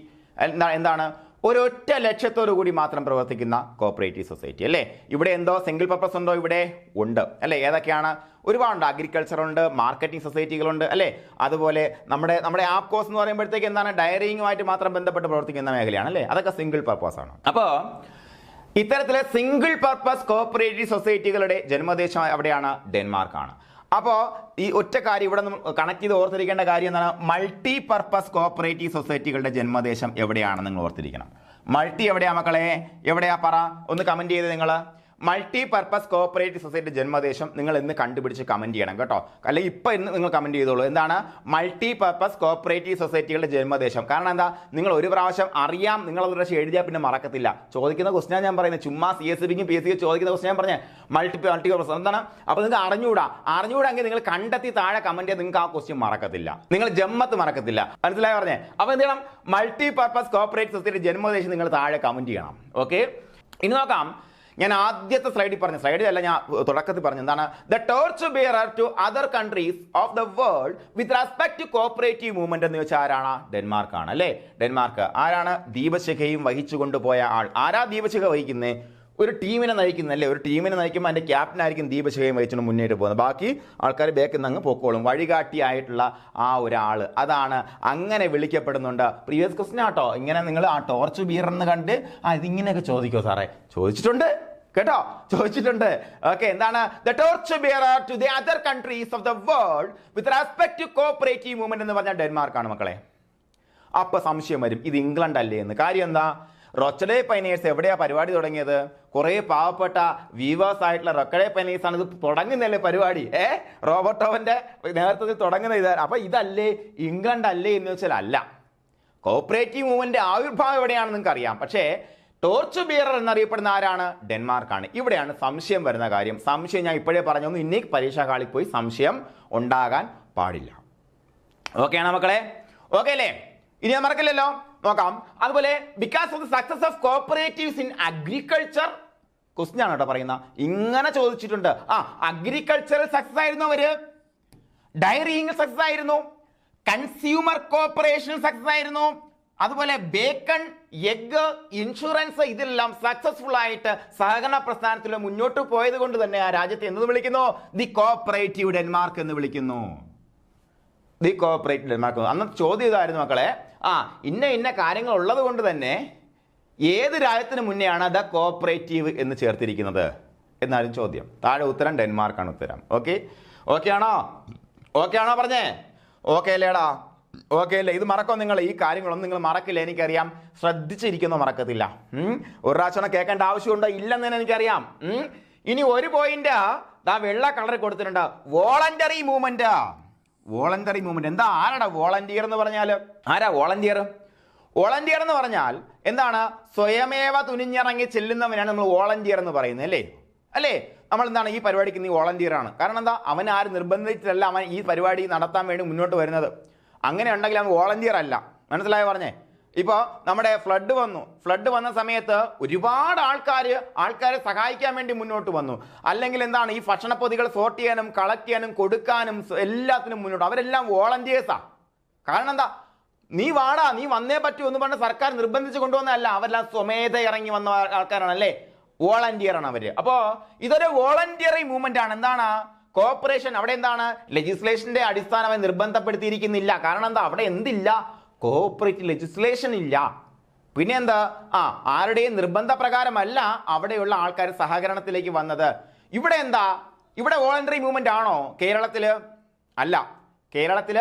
എന്താണ്, ഒരൊറ്റ ലക്ഷ്യത്തോടു കൂടി മാത്രം പ്രവർത്തിക്കുന്ന കോഓപ്പറേറ്റീവ് സൊസൈറ്റി അല്ലേ. ഇവിടെ എന്തോ സിംഗിൾ പർപ്പസ് ഉണ്ടോ? ഇവിടെ ഉണ്ട് അല്ലേ. ഏതൊക്കെയാണ്? ഒരുപാടുണ്ട്. അഗ്രികൾച്ചർ ഉണ്ട്, മാർക്കറ്റിംഗ് സൊസൈറ്റികളുണ്ട് അല്ലേ. അതുപോലെ നമ്മുടെ ആപ്കോസ് എന്ന് പറയുമ്പോഴത്തേക്ക് എന്താണ്, ഡയറിയുമായിട്ട് മാത്രം ബന്ധപ്പെട്ട് പ്രവർത്തിക്കുന്ന മേഖലയാണ് അല്ലേ. അതൊക്കെ സിംഗിൾ പർപ്പസ് ആണ്. അപ്പോൾ ഇത്തരത്തിലെ സിംഗിൾ പർപ്പസ് കോഓപ്പറേറ്റീവ് സൊസൈറ്റികളുടെ ജന്മദേശം എവിടെയാണ്? ഡെൻമാർക്കാണ്. അപ്പോൾ ഈ ഒറ്റ കാര്യം ഇവിടെ കണക്ട് ചെയ്ത് ഓർത്തിരിക്കേണ്ട കാര്യം എന്താണ്, മൾട്ടി പർപ്പസ് കോഓപ്പറേറ്റീവ് സൊസൈറ്റികളുടെ ജന്മദേശം എവിടെയാണെന്ന് നിങ്ങൾ ഓർത്തിരിക്കണം. മൾട്ടി എവിടെയാ മക്കളെ? എവിടെയാ പറ, ഒന്ന് കമന്റ് ചെയ്ത് നിങ്ങൾ. മൾട്ടി പർപ്പസ് കോഓപ്പറേറ്റീവ് സൊസൈറ്റി ജന്മദേശം നിങ്ങൾ ഇന്ന് കണ്ടുപിടിച്ച് കമന്റ് ചെയ്യണം കേട്ടോ. അല്ലെങ്കിൽ ഇപ്പം ഇന്ന് നിങ്ങൾ കമന്റ് ചെയ്തോളൂ. എന്താണ് മൾട്ടി പർപ്പസ് കോഓപ്പറേറ്റീവ് സൊസൈറ്റികളുടെ ജന്മദേശം? കാരണം എന്താ, നിങ്ങൾ ഒരു പ്രാവശ്യം അറിയാം, നിങ്ങൾ ഒരു പ്രാവശ്യം എഴുതിയാൽ പിന്നെ മറക്കത്തില്ല. ചോദിക്കുന്ന ക്വസ്റ്റ്യൻ ഞാൻ പറയുന്നത്, ചുമ്മാ CSBക്കും PSC ചോദിക്കുന്ന ക്വസ്റ്റ്യൻ ഞാൻ പറഞ്ഞേ മൾട്ടി പർപ്പസ് എന്താണ്. അപ്പോൾ നിങ്ങൾക്ക് അറിഞ്ഞുകൂടാങ്കിൽ നിങ്ങൾ കണ്ടെത്തി താഴെ കമന്റ് ചെയ്ത് നിങ്ങൾക്ക് ആ ക്വസ്റ്റ്യൻ മറക്കത്തില്ല, നിങ്ങൾ ജമ്മത്ത് മറക്കത്തില്ല. മനസ്സിലായി പറഞ്ഞേ? അപ്പോൾ എന്ത് ചെയ്യണം, മൾട്ടി പർപ്പസ് കോഓപ്പറേറ്റീവ് സൊസൈറ്റി ജന്മദേശം നിങ്ങൾ താഴെ കമന്റ് ചെയ്യണം. ഓക്കെ, ഇനി നോക്കാം. ഞാൻ ആദ്യത്തെ സ്ലൈഡിലല്ല ഞാൻ തുടക്കത്തിൽ പറഞ്ഞു എന്താണ്, the torch bearer to other countries of the world with respect to cooperative movement എന്ന് വെച്ചാൽ ആരാണ്? ഡെൻമാർക്കാണ് അല്ലേ. ഡെൻമാർക്ക് ആരാണ്? ദീപശിഖയും വഹിച്ചു കൊണ്ടുപോയ ആൾ. ആരാ ദീപശിഖ വഹിക്കുന്നത്? ഒരു ടീമിനെ നയിക്കുന്നല്ലേ. ഒരു ടീമിനെ നയിക്കുമ്പോൾ അതിൻ്റെ ക്യാപ്റ്റൻ ആയിരിക്കും ദീപശിഖയും വഹിച്ചുകൊണ്ട് മുന്നേറ്റ് പോകുന്നത്. ബാക്കി ആൾക്കാർ ബാക്കിൽ നിന്ന് അങ്ങ് പൊക്കോളും. വഴികാട്ടിയായിട്ടുള്ള ആ ഒരാൾ, അതാണ് അങ്ങനെ വിളിക്കപ്പെടുന്നുണ്ട്. പ്രീവിയസ് ക്വസ്റ്റ്യൻ ആട്ടോ. ഇങ്ങനെ നിങ്ങൾ ആ ടോർച്ച് ബിയർ എന്ന് കണ്ട് ഇതിങ്ങനെയൊക്കെ ചോദിക്കോ സാറേ? ചോദിച്ചിട്ടുണ്ട് കേട്ടോ, ചോദിച്ചിട്ടുണ്ട്. ഓക്കെ, എന്താണ് the torch bearer to the other countries of the world with respect to cooperative movement എന്ന് പറഞ്ഞാൽ ഡെൻമാർക്കാണ് മക്കളെ. അപ്പൊ സംശയം വരും, ഇത് ഇംഗ്ലണ്ട് അല്ലേ എന്ന്. കാര്യം എന്താ, റൊച്ചഡേ പൈനേഴ്സ് എവിടെയാ പരിപാടി തുടങ്ങിയത്? കുറെ പാവപ്പെട്ട വീവേഴ്സ് ആയിട്ടുള്ള റൊച്ചഡേ പൈനേഴ്സ് ആണ് ഇത് തുടങ്ങുന്നല്ലേ പരിപാടി. റോബർട്ടോവന്റെ നേതൃത്വത്തിൽ തുടങ്ങുന്ന ഇത്. അപ്പൊ ഇതല്ലേ ഇംഗ്ലണ്ട് അല്ലേ എന്ന് വെച്ചാൽ അല്ല. കോഓപ്പറേറ്റീവ് മൂവ്മെന്റ് ആവിർഭാവം എവിടെയാണെന്ന് നിങ്ങൾക്ക് അറിയാം. പക്ഷേ ടോർച്ച് ബിയറർ എന്നറിയപ്പെടുന്ന ആരാണ്? ഡെൻമാർക്കാണ്. ഇവിടെയാണ് സംശയം വരുന്ന കാര്യം. സംശയം ഞാൻ ഇപ്പോഴേ പറഞ്ഞു, ഇനി പരീക്ഷാ ഹാളിൽ പോയി സംശയം ഉണ്ടാകാൻ പാടില്ല. ഓക്കെ ആണോ മക്കളെ? ഓക്കെ അല്ലേ? ഇനി ഞാൻ മറക്കില്ലല്ലോ, നോക്കാം. അതുപോലെ because of the success of cooperatives in agriculture, question ആണ് കേട്ടോ പറയുന്ന, ഇങ്ങനെ ചോദിച്ചിട്ടുണ്ട്. അഗ്രികൾച്ചറൽ സക്സസ് ആയിരുന്നു അവര്, ഡയറിയിൽ സക്സസ് ആയിരുന്നു, കൺസ്യൂമർ കോർപ്പറേഷൻ സക്സസ് ആയിരുന്നു, അതുപോലെ ബേക്കൺ, എഗ്, ഇൻഷുറൻസ്, ഇതെല്ലാം സക്സസ്ഫുൾ ആയിട്ട് സഹകരണ പ്രസ്ഥാനത്തിൽ മുന്നോട്ട് പോയത് കൊണ്ട് തന്നെ ആ രാജ്യത്തെ എന്ത് വിളിക്കുന്നു? ദി കോഓപ്പറേറ്റീവ് ഡെൻമാർക്ക് എന്ന് വിളിക്കുന്നു. The cooperative Denmark. അന്നത്തെ ചോദ്യം ഇതായിരുന്നു മക്കളെ, ഇന്ന കാര്യങ്ങൾ ഉള്ളത് കൊണ്ട് തന്നെ ഏത് രാജ്യത്തിന് മുന്നെയാണ് ദ കോഓപ്പറേറ്റീവ് എന്ന് ചേർത്തിരിക്കുന്നത് എന്നാലും ചോദ്യം. താഴെ ഉത്തരം ഡെൻമാർക്കാണ് ഉത്തരം. ഓക്കെ ആണോ? പറഞ്ഞേ ഓക്കെ അല്ലേടാ? ഓക്കെ അല്ലേ? ഇത് മറക്കോ നിങ്ങൾ? ഈ കാര്യങ്ങളൊന്നും നിങ്ങൾ മറക്കില്ല, എനിക്കറിയാം. ശ്രദ്ധിച്ചിരിക്കുന്നോ മറക്കത്തില്ല. ഒരു പ്രാവശ്യം കേൾക്കേണ്ട ആവശ്യമുണ്ടോ? ഇല്ലെന്ന് തന്നെ എനിക്കറിയാം. ഇനി ഒരു പോയിന്റ് വെള്ള കളറിൽ കൊടുത്തിട്ടുണ്ട്, വോളണ്ടറി മൂവ്മെന്റ്. വോളണ്ടറി മൂവ്മെന്റ് എന്താ? ആരാടാ വോളണ്ടിയർ എന്ന് പറഞ്ഞാൽ? ആരാ വോളണ്ടിയർ? വോളണ്ടിയർ എന്ന് പറഞ്ഞാൽ എന്താണ്? സ്വയമേവ തുനിഞ്ഞിറങ്ങി ചെല്ലുന്നവനാണ് നമ്മൾ വോളണ്ടിയർ എന്ന് പറയുന്നത്, അല്ലേ? നമ്മൾ എന്താണ് ഈ പരിപാടിക്ക് നീ വോളണ്ടിയർ ആണ്. കാരണം എന്താ? അവൻ ആരും നിർബന്ധിച്ചിട്ടല്ല അവൻ ഈ പരിപാടി നടത്താൻ വേണ്ടി മുന്നോട്ട് വരുന്നത്. അങ്ങനെ ഉണ്ടെങ്കിൽ അവൻ വോളണ്ടിയർ അല്ല. മനസ്സിലായോ പറഞ്ഞേ? ഇപ്പോൾ നമ്മുടെ ഫ്ലഡ് വന്ന സമയത്ത് ഒരുപാട് ആൾക്കാരെ സഹായിക്കാൻ വേണ്ടി മുന്നോട്ട് വന്നു. അല്ലെങ്കിൽ എന്താണ് ഈ ഭക്ഷണപ്പൊതികൾ സോർട്ട് ചെയ്യാനും കളക്ട് ചെയ്യാനും കൊടുക്കാനും എല്ലാത്തിനും മുന്നോട്ട് അവരെല്ലാം വോളണ്ടിയേഴ്സാ. കാരണം എന്താ? നീ വന്നേ പറ്റൂ എന്ന് പറഞ്ഞ് സർക്കാർ നിർബന്ധിച്ച് കൊണ്ടുവന്നതല്ല, അവരെല്ലാം സ്വമേധ ഇറങ്ങി വന്ന ആൾക്കാരാണല്ലേ, വോളണ്ടിയർ ആണ് അവര്. അപ്പോ ഇതൊരു വോളണ്ടിയറി മൂവ്മെന്റ് ആണ്. എന്താണ്? കോർപ്പറേഷൻ അവിടെ എന്താണ്? ലെജിസ്ലേഷന്റെ അടിസ്ഥാനമായി നിർബന്ധപ്പെടുത്തിയിരിക്കുന്നില്ല. കാരണം എന്താ? അവിടെ എന്തില്ല? കോഓപ്പറേറ്റീവ് ലെജിസ്ലേഷൻ ഇല്ല. പിന്നെ എന്താ? ആരുടെയും നിർബന്ധ പ്രകാരമല്ല അവിടെയുള്ള ആൾക്കാർ സഹകരണത്തിലേക്ക് വന്നത്. ഇവിടെ എന്താ? ഇവിടെ വോളണ്ടറി മൂവ്മെന്റ് ആണോ കേരളത്തില്? അല്ല. കേരളത്തിൽ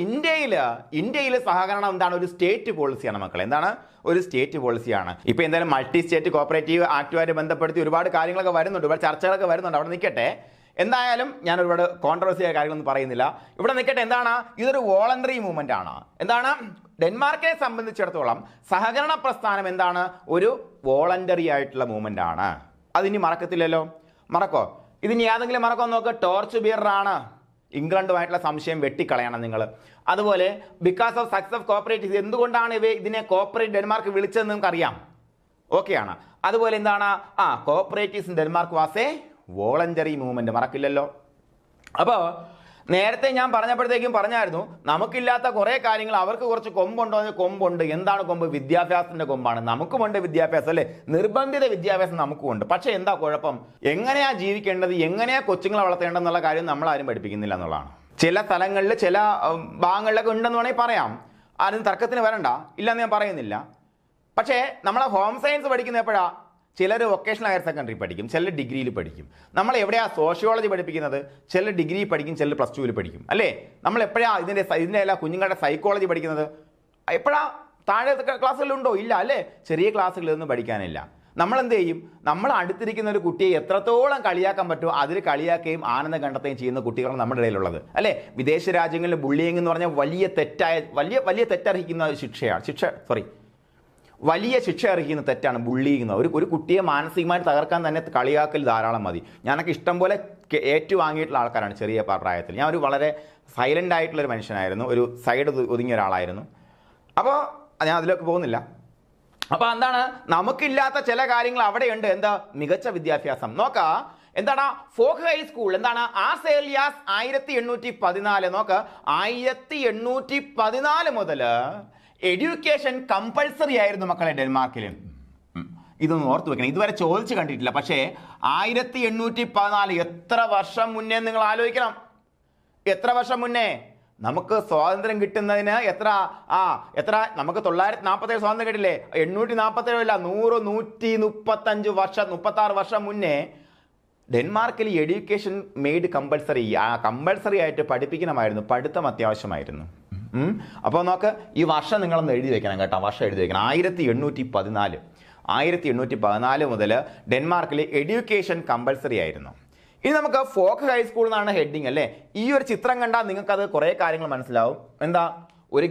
ഇന്ത്യയില് സഹകരണം എന്താണ്? ഒരു സ്റ്റേറ്റ് പോളിസിയാണ് മക്കളെ. എന്താണ്? ഒരു സ്റ്റേറ്റ് പോളിസിയാണ്. ഇപ്പൊ എന്തായാലും മൾട്ടി സ്റ്റേറ്റ് കോപ്പറേറ്റീവ് ആക്ടുമായിട്ട് ബന്ധപ്പെടുത്തി ഒരുപാട് കാര്യങ്ങളൊക്കെ വരുന്നുണ്ട്, ഒരുപാട് ചർച്ചകളൊക്കെ വരുന്നുണ്ട്. അവിടെ നിൽക്കട്ടെ, എന്തായാലും ഞാൻ ഒരുപാട് കോൺട്രവേഴ്സിയായ കാര്യങ്ങളൊന്നും പറയുന്നില്ല. ഇവിടെ നിൽക്കട്ടെ. എന്താണ്? ഇതൊരു വോളണ്ടറി മൂവ്മെന്റ് ആണ്. എന്താണ്? ഡെൻമാർക്കിനെ സംബന്ധിച്ചിടത്തോളം സഹകരണ പ്രസ്ഥാനം എന്താണ്? ഒരു വോളണ്ടറി ആയിട്ടുള്ള മൂവ്മെന്റ് ആണ്. അതിനി മറക്കത്തില്ലല്ലോ. മറക്കോ? ഇതിനി ഏതെങ്കിലും മറക്കോ നോക്ക്. ടോർച്ച് ബിയർ ആണ്. ഇംഗ്ലണ്ടുമായിട്ടുള്ള സംശയം വെട്ടിക്കളയണം നിങ്ങൾ. അതുപോലെ because of success of cooperative, എന്തുകൊണ്ടാണ് ഇതിനെ കോപ്പറേറ്റ് ഡെൻമാർക്ക് വിളിച്ചതെന്ന് നമുക്കറിയാം. ഓക്കെയാണ്. അതുപോലെ എന്താണ്? Cooperatives in Denmark was a voluntary movement. മറക്കില്ലല്ലോ. അപ്പോൾ നേരത്തെ ഞാൻ പറഞ്ഞപ്പോഴത്തേക്കും പറഞ്ഞായിരുന്നു, നമുക്കില്ലാത്ത കുറേ കാര്യങ്ങൾ അവർക്ക് കുറച്ച് കൊമ്പുണ്ടോ? കൊമ്പുണ്ട്. എന്താണ് കൊമ്പ്? വിദ്യാഭ്യാസത്തിന്റെ കൊമ്പാണ്. നമുക്കുമുണ്ട് വിദ്യാഭ്യാസം, അല്ലേ? നിർബന്ധിത വിദ്യാഭ്യാസം നമുക്കുമുണ്ട്. പക്ഷെ എന്താ കുഴപ്പം? എങ്ങനെയാ ജീവിക്കേണ്ടത്, എങ്ങനെയാ കൊച്ചുങ്ങളെ വളർത്തേണ്ടതെന്നുള്ള കാര്യം നമ്മളാരും പഠിപ്പിക്കുന്നില്ല എന്നുള്ളതാണ്. ചില സ്ഥലങ്ങളിൽ ചില ഭാഗങ്ങളിലൊക്കെ ഉണ്ടെന്ന് വേണമെങ്കിൽ പറയാം, ആരും തർക്കത്തിന് വരണ്ട, ഇല്ലെന്ന് ഞാൻ പറയുന്നില്ല. പക്ഷേ നമ്മളെ ഹോം സയൻസ് പഠിക്കുന്ന എപ്പോഴാ? ചിലർ വൊക്കേഷണൽ ഹയർ സെക്കൻഡറി പഠിക്കും, ചിലർ ഡിഗ്രിയിൽ പഠിക്കും. നമ്മൾ എവിടെയാണ് സോഷ്യോളജി പഠിപ്പിക്കുന്നത്? ചിലർ ഡിഗ്രി പഠിക്കും, ചിലർ പ്ലസ് ടുവിൽ പഠിക്കും, അല്ലേ? നമ്മൾ എപ്പോഴാണ് ഇതിൻ്റെ എല്ലാ കുഞ്ഞുങ്ങളുടെ സൈക്കോളജി പഠിക്കുന്നത്? എപ്പോഴാ? താഴെ ക്ലാസ്സുകളിലുണ്ടോ? ഇല്ല, അല്ലേ? ചെറിയ ക്ലാസ്സുകളിൽ ഒന്നും പഠിക്കാനില്ല. നമ്മൾ എന്ത് ചെയ്യും? നമ്മൾ അടുത്തിരിക്കുന്ന ഒരു കുട്ടിയെ എത്രത്തോളം കളിയാക്കാൻ പറ്റുമോ അതിൽ കളിയാക്കുകയും ആനന്ദം കണ്ടെത്തുകയും ചെയ്യുന്ന കുട്ടികളാണ് നമ്മുടെ ഇടയിലുള്ളത്, അല്ലേ? വിദേശ രാജ്യങ്ങളിൽ ബുള്ളിയിങ് എന്ന് പറഞ്ഞാൽ വലിയ തെറ്റർഹിക്കുന്ന വലിയ ശിക്ഷ അർഹിക്കുന്ന തെറ്റാണ് ബുള്ളിയിങ്. ഒരു കുട്ടിയെ മാനസികമായിട്ട് തകർക്കാൻ തന്നെ കളിയാക്കൽ ധാരാളം മതി. ഞാനൊക്കെ ഇഷ്ടം പോലെ ഏറ്റുവാങ്ങിയിട്ടുള്ള ആൾക്കാരാണ് ചെറിയ പ്രായത്തിൽ. ഞാൻ ഒരു വളരെ സൈലൻ്റ് ആയിട്ടുള്ളൊരു മനുഷ്യനായിരുന്നു, ഒരു സൈഡ് ഒതുങ്ങിയ ഒരാളായിരുന്നു. അപ്പോൾ ഞാൻ അതിലേക്ക് പോകുന്നില്ല. അപ്പോൾ എന്താണ്? നമുക്കില്ലാത്ത ചില കാര്യങ്ങൾ അവിടെയുണ്ട്. എന്താ? മികച്ച വിദ്യാഭ്യാസം. നോക്കാം. എന്താണ്? ഫോക്ക് ഹൈസ്കൂൾ എന്താണ്? ആർസേലിയാസ് 1814. നോക്ക്, 1814 മുതൽ എഡ്യൂക്കേഷൻ കമ്പൾസറി ആയിരുന്നു മക്കളെ ഡെൻമാർക്കിൽ. ഇതൊന്നും ഓർത്ത് വെക്കണം, ഇതുവരെ ചോദിച്ചു കണ്ടിട്ടില്ല. പക്ഷേ 1814 എത്ര വർഷം മുന്നേ നിങ്ങൾ ആലോചിക്കണം. എത്ര വർഷം മുന്നേ? നമുക്ക് സ്വാതന്ത്ര്യം കിട്ടുന്നതിന് എത്ര നമുക്ക് 947 സ്വാതന്ത്ര്യം കിട്ടില്ലേ? 847 അല്ല, 100, 135 വർഷം, 36 വർഷം മുന്നേ ഡെൻമാർക്കിൽ എഡ്യൂക്കേഷൻ മെയ്ഡ് കമ്പൾസറി. കമ്പൾസറി ആയിട്ട് പഠിപ്പിക്കണമായിരുന്നു, പഠിത്തം അത്യാവശ്യമായിരുന്നു. അപ്പോൾ നോക്ക്, ഈ വർഷം നിങ്ങളൊന്ന് എഴുതി വെക്കണം കേട്ടോ. വർഷം എഴുതി വെക്കണം. 1814 മുതൽ ഡെൻമാർക്കിൽ എഡ്യൂക്കേഷൻ കമ്പൾസറി ആയിരുന്നു. ഇനി നമുക്ക് ഫോക്ക് ഹൈസ്കൂൾ എന്നാണ് ഹെഡിങ്, അല്ലേ? ഈ ഒരു ചിത്രം കണ്ടാൽ നിങ്ങൾക്കത് കുറേ കാര്യങ്ങൾ മനസ്സിലാവും. എന്താ? ഒരു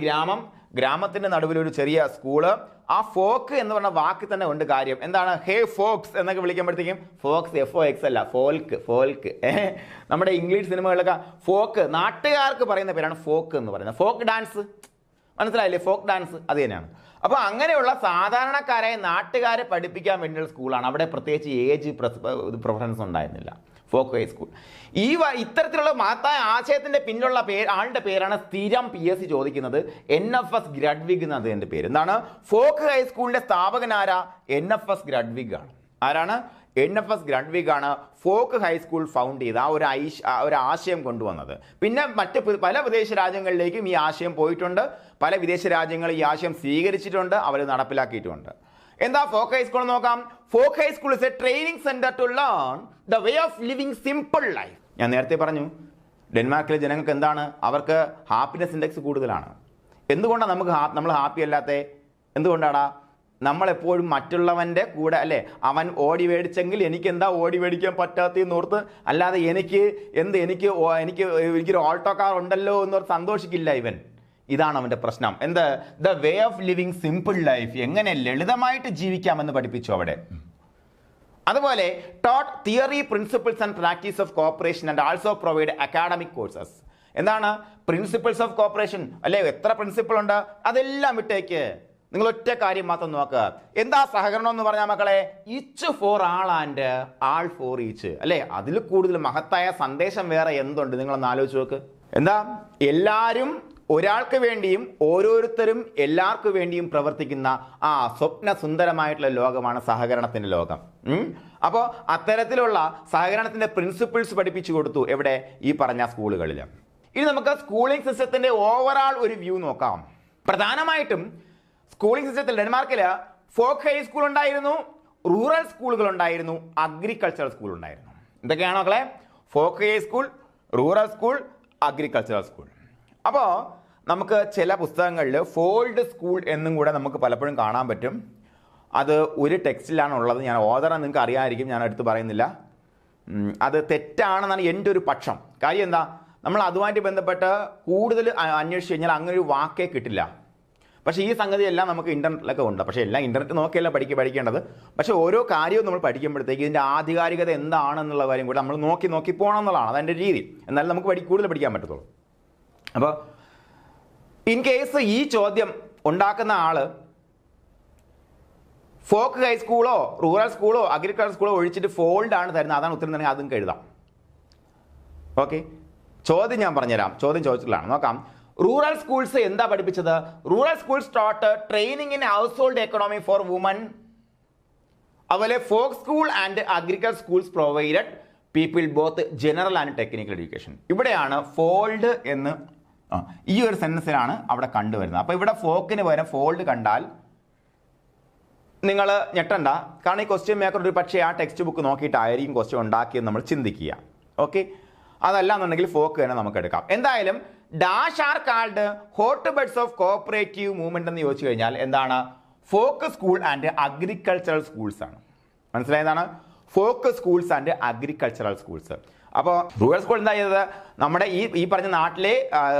ഗ്രാമത്തിന്റെ നടുവിൽ ഒരു ചെറിയ സ്കൂള്. ആ ഫോക്ക് എന്ന് പറഞ്ഞ വാക്ക് തന്നെ ഉണ്ട് കാര്യം. എന്താണ്? ഹേ ഫോക്സ് എന്നൊക്കെ വിളിക്കുമ്പോഴത്തേക്കും ഫോക്സ് FOX അല്ല, ഫോൾക്ക്. നമ്മുടെ ഇംഗ്ലീഷ് സിനിമകളിലൊക്കെ ഫോക്ക് നാട്ടുകാർക്ക് പറയുന്ന പേരാണ് ഫോക്ക് എന്ന് പറയുന്നത്. ഫോക്ക് ഡാൻസ് മനസ്സിലായില്ലേ? ഫോക്ക് ഡാൻസ് അത് തന്നെയാണ്. അപ്പോൾ അങ്ങനെയുള്ള സാധാരണക്കാരായ നാട്ടുകാരെ പഠിപ്പിക്കാൻ വേണ്ടിയുള്ള സ്കൂളാണ്. അവിടെ പ്രത്യേകിച്ച് ഏജ് പ്രിഫറൻസ് ഉണ്ടായിരുന്നില്ല. Folk high school. ഇത്തരത്തിലുള്ള മഹത്തായ ആശയത്തിന്റെ പിന്നിലുള്ള ആളുടെ പേരാണ് സ്ഥിരം PSC ചോദിക്കുന്നത്. NFS ഗ്രഡ്വിഗ് എന്നത് എൻ്റെ പേര്. എന്താണ്? ഫോക്ക് ഹൈസ്കൂളിന്റെ സ്ഥാപകനാരാ? NFS ഗ്രഡ്വിഗ് ആണ്. ആരാണ്? NFS ഗ്രഡ്വിഗ് ആണ് ഫോക്ക് ഹൈസ്കൂൾ ഫൗണ്ട് ചെയ്ത് ആ ഒരു ആശയം കൊണ്ടുവന്നത്. പിന്നെ മറ്റ് പല വിദേശ രാജ്യങ്ങളിലേക്കും ഈ ആശയം പോയിട്ടുണ്ട്. പല വിദേശ രാജ്യങ്ങൾ ഈ ആശയം സ്വീകരിച്ചിട്ടുണ്ട്, അവർ നടപ്പിലാക്കിയിട്ടുമുണ്ട്. എന്താ ഫോക്ക് ഹൈസ്കൂൾ നോക്കാം. Folk high school is a training centre to learn the way of living simple life. ഞാൻ നേരത്തെ പറഞ്ഞു, ഡെൻമാർക്കിലെ ജനങ്ങൾക്ക് എന്താണ്? അവർക്ക് ഹാപ്പിനെസ് ഇൻഡെക്സ് കൂടുതലാണ്. എന്തുകൊണ്ടാണ് നമ്മൾ ഹാപ്പി അല്ലാത്ത? എന്തുകൊണ്ടാടാ? നമ്മളെപ്പോഴും മറ്റുള്ളവൻ്റെ കൂടെ അല്ലേ, അവൻ ഓടി മേടിച്ചെങ്കിൽ എനിക്ക് എന്താ ഓടി മേടിക്കാൻ പറ്റാത്തതെന്ന് ഓർത്ത്, അല്ലാതെ എനിക്കൊരു ഓൾട്ടോ കാർ ഉണ്ടല്ലോ എന്നോർത്ത് സന്തോഷിക്കില്ല ഇവൻ. ഇതാണ് അവൻ്റെ പ്രശ്നം. എന്ത്? The way of living simple life, എങ്ങനെ ലളിതമായിട്ട് ജീവിക്കാമെന്ന് പഠിപ്പിച്ചു അവിടെ. അതുപോലെ taught theory, principles and practice of cooperation and also provide academic courses. എന്താണ് പ്രിൻസിപ്പിൾസ് ഓഫ് കോപ്പറേഷൻ? അല്ലേ, എത്ര പ്രിൻസിപ്പിൾ ഉണ്ട്? അതെല്ലാം വിട്ടേക്ക്, നിങ്ങൾ ഒറ്റ കാര്യം മാത്രം നോക്കുക. എന്താ സഹകരണം എന്ന് പറഞ്ഞാൽ മക്കളെ? Each for all and all for each. അല്ലേ, അതിൽ കൂടുതൽ മഹത്തായ സന്ദേശം വേറെ എന്തുണ്ട്? നിങ്ങളൊന്ന് ആലോചിച്ച് നോക്ക്. എന്താ? എല്ലാവരും ഒരാൾക്ക് വേണ്ടിയും ഓരോരുത്തരും എല്ലാവർക്കും വേണ്ടിയും പ്രവർത്തിക്കുന്ന ആ സ്വപ്ന സുന്ദരമായിട്ടുള്ള ലോകമാണ് സഹകരണത്തിന്റെ ലോകം. അപ്പോൾ അത്തരത്തിലുള്ള സഹകരണത്തിന്റെ പ്രിൻസിപ്പിൾസ് പഠിപ്പിച്ചു കൊടുത്തു. എവിടെ? ഈ പറഞ്ഞ സ്കൂളുകളിൽ. ഇനി നമുക്ക് സ്കൂളിംഗ് സിസ്റ്റത്തിന്റെ ഓവറാൾ ഒരു വ്യൂ നോക്കാം. പ്രധാനമായിട്ടും സ്കൂളിംഗ് സിസ്റ്റത്തിൽ ഡെൻമാർക്കിൽ ഫോക്ക് ഹൈ സ്കൂൾ ഉണ്ടായിരുന്നു, റൂറൽ സ്കൂളുകൾ ഉണ്ടായിരുന്നു, അഗ്രികൾച്ചറൽ സ്കൂൾ ഉണ്ടായിരുന്നു. എന്തൊക്കെയാണോ മക്കളെ? Folk high school, rural school, agricultural school. അപ്പോൾ നമുക്ക് ചില പുസ്തകങ്ങളിൽ ഫോൾഡ് സ്കൂൾ എന്നും കൂടെ നമുക്ക് പലപ്പോഴും കാണാൻ പറ്റും. അത് ഒരു ടെക്സ്റ്റിലാണ് ഉള്ളത്. ഞാൻ ഓതറ നിങ്ങൾക്ക് അറിയാമായിരിക്കും, ഞാൻ എടുത്ത് പറയുന്നില്ല. അത് തെറ്റാണെന്നാണ് എൻ്റെ ഒരു പക്ഷം. കാര്യം എന്താ? നമ്മൾ അതുമായിട്ട് ബന്ധപ്പെട്ട് കൂടുതൽ അന്വേഷിച്ച് കഴിഞ്ഞാൽ അങ്ങനെ ഒരു വാക്കേ കിട്ടില്ല. പക്ഷേ ഈ സംഗതി എല്ലാം നമുക്ക് ഇൻ്റർനെറ്റിലൊക്കെ ഉണ്ട്. പക്ഷേ എല്ലാം ഇൻ്റർനെറ്റ് നോക്കിയല്ല പഠിക്കേണ്ടത്. പക്ഷേ ഓരോ കാര്യവും നമ്മൾ പഠിക്കുമ്പോഴത്തേക്ക് ഇതിൻ്റെ ആധികാരികത എന്താണെന്നുള്ള കാര്യം കൂടെ നമ്മൾ നോക്കി പോകണം എന്നുള്ളതാണ് അതെൻ്റെ രീതി. എന്നാലും നമുക്ക് കൂടുതൽ പഠിക്കാൻ പറ്റത്തുള്ളൂ. അപ്പോൾ ഇൻ കേസ് ഈ ചോദ്യം ഉണ്ടാക്കുന്ന ആള് ഫോക്ക് ഹൈസ്കൂളോ റൂറൽ സ്കൂളോ അഗ്രികൾച്ചർ സ്കൂളോ ഒഴിച്ചിട്ട് ഫോൾഡ് ആണ് തരുന്നത്, അതാണ് ഉത്തരം തന്നെ, അതും എഴുതാം. ഓക്കെ, ചോദ്യം ഞാൻ പറഞ്ഞുതരാം. ചോദ്യം ചോദിച്ചിട്ടുള്ളതാണ്, നോക്കാം. റൂറൽ സ്കൂൾസ് എന്താ പഠിപ്പിച്ചത്? Rural schools taught training in household economy for women. അതുപോലെ folk school and agriculture schools provided people both general and technical education. ഇവിടെയാണ് ഫോൾഡ് എന്ന് ഈ ഒരു സെൻറ്റൻസിലാണ് അവിടെ കണ്ടുവരുന്നത്. അപ്പോൾ ഇവിടെ ഫോക്കിന് പകരം ഫോൾഡ് കണ്ടാൽ നിങ്ങൾ ഞെട്ടണ്ട. കാരണം ഈ ക്വസ്റ്റ്യൻ മേക്കർ ഒരു പക്ഷേ ആ ടെക്സ്റ്റ് ബുക്ക് നോക്കിയിട്ടായിരിക്കും ക്വസ്റ്റ്യൻ ഉണ്ടാക്കിയെന്ന് നമ്മൾ ചിന്തിക്കുക. ഓക്കെ, അതല്ല എന്നുണ്ടെങ്കിൽ ഫോക്ക് തന്നെ നമുക്ക് എടുക്കാം. എന്തായാലും dash are called hotbeds of cooperative movement എന്ന് ചോദിച്ചു കഴിഞ്ഞാൽ എന്താണ്? Folk school and agricultural schools ആണ്. മനസ്സിലായതാണ്? Folk schools and agricultural schools. അപ്പോൾ റൂറൽ സ്കൂൾ എന്താ ചെയ്തത്? നമ്മുടെ ഈ പറഞ്ഞ നാട്ടിലെ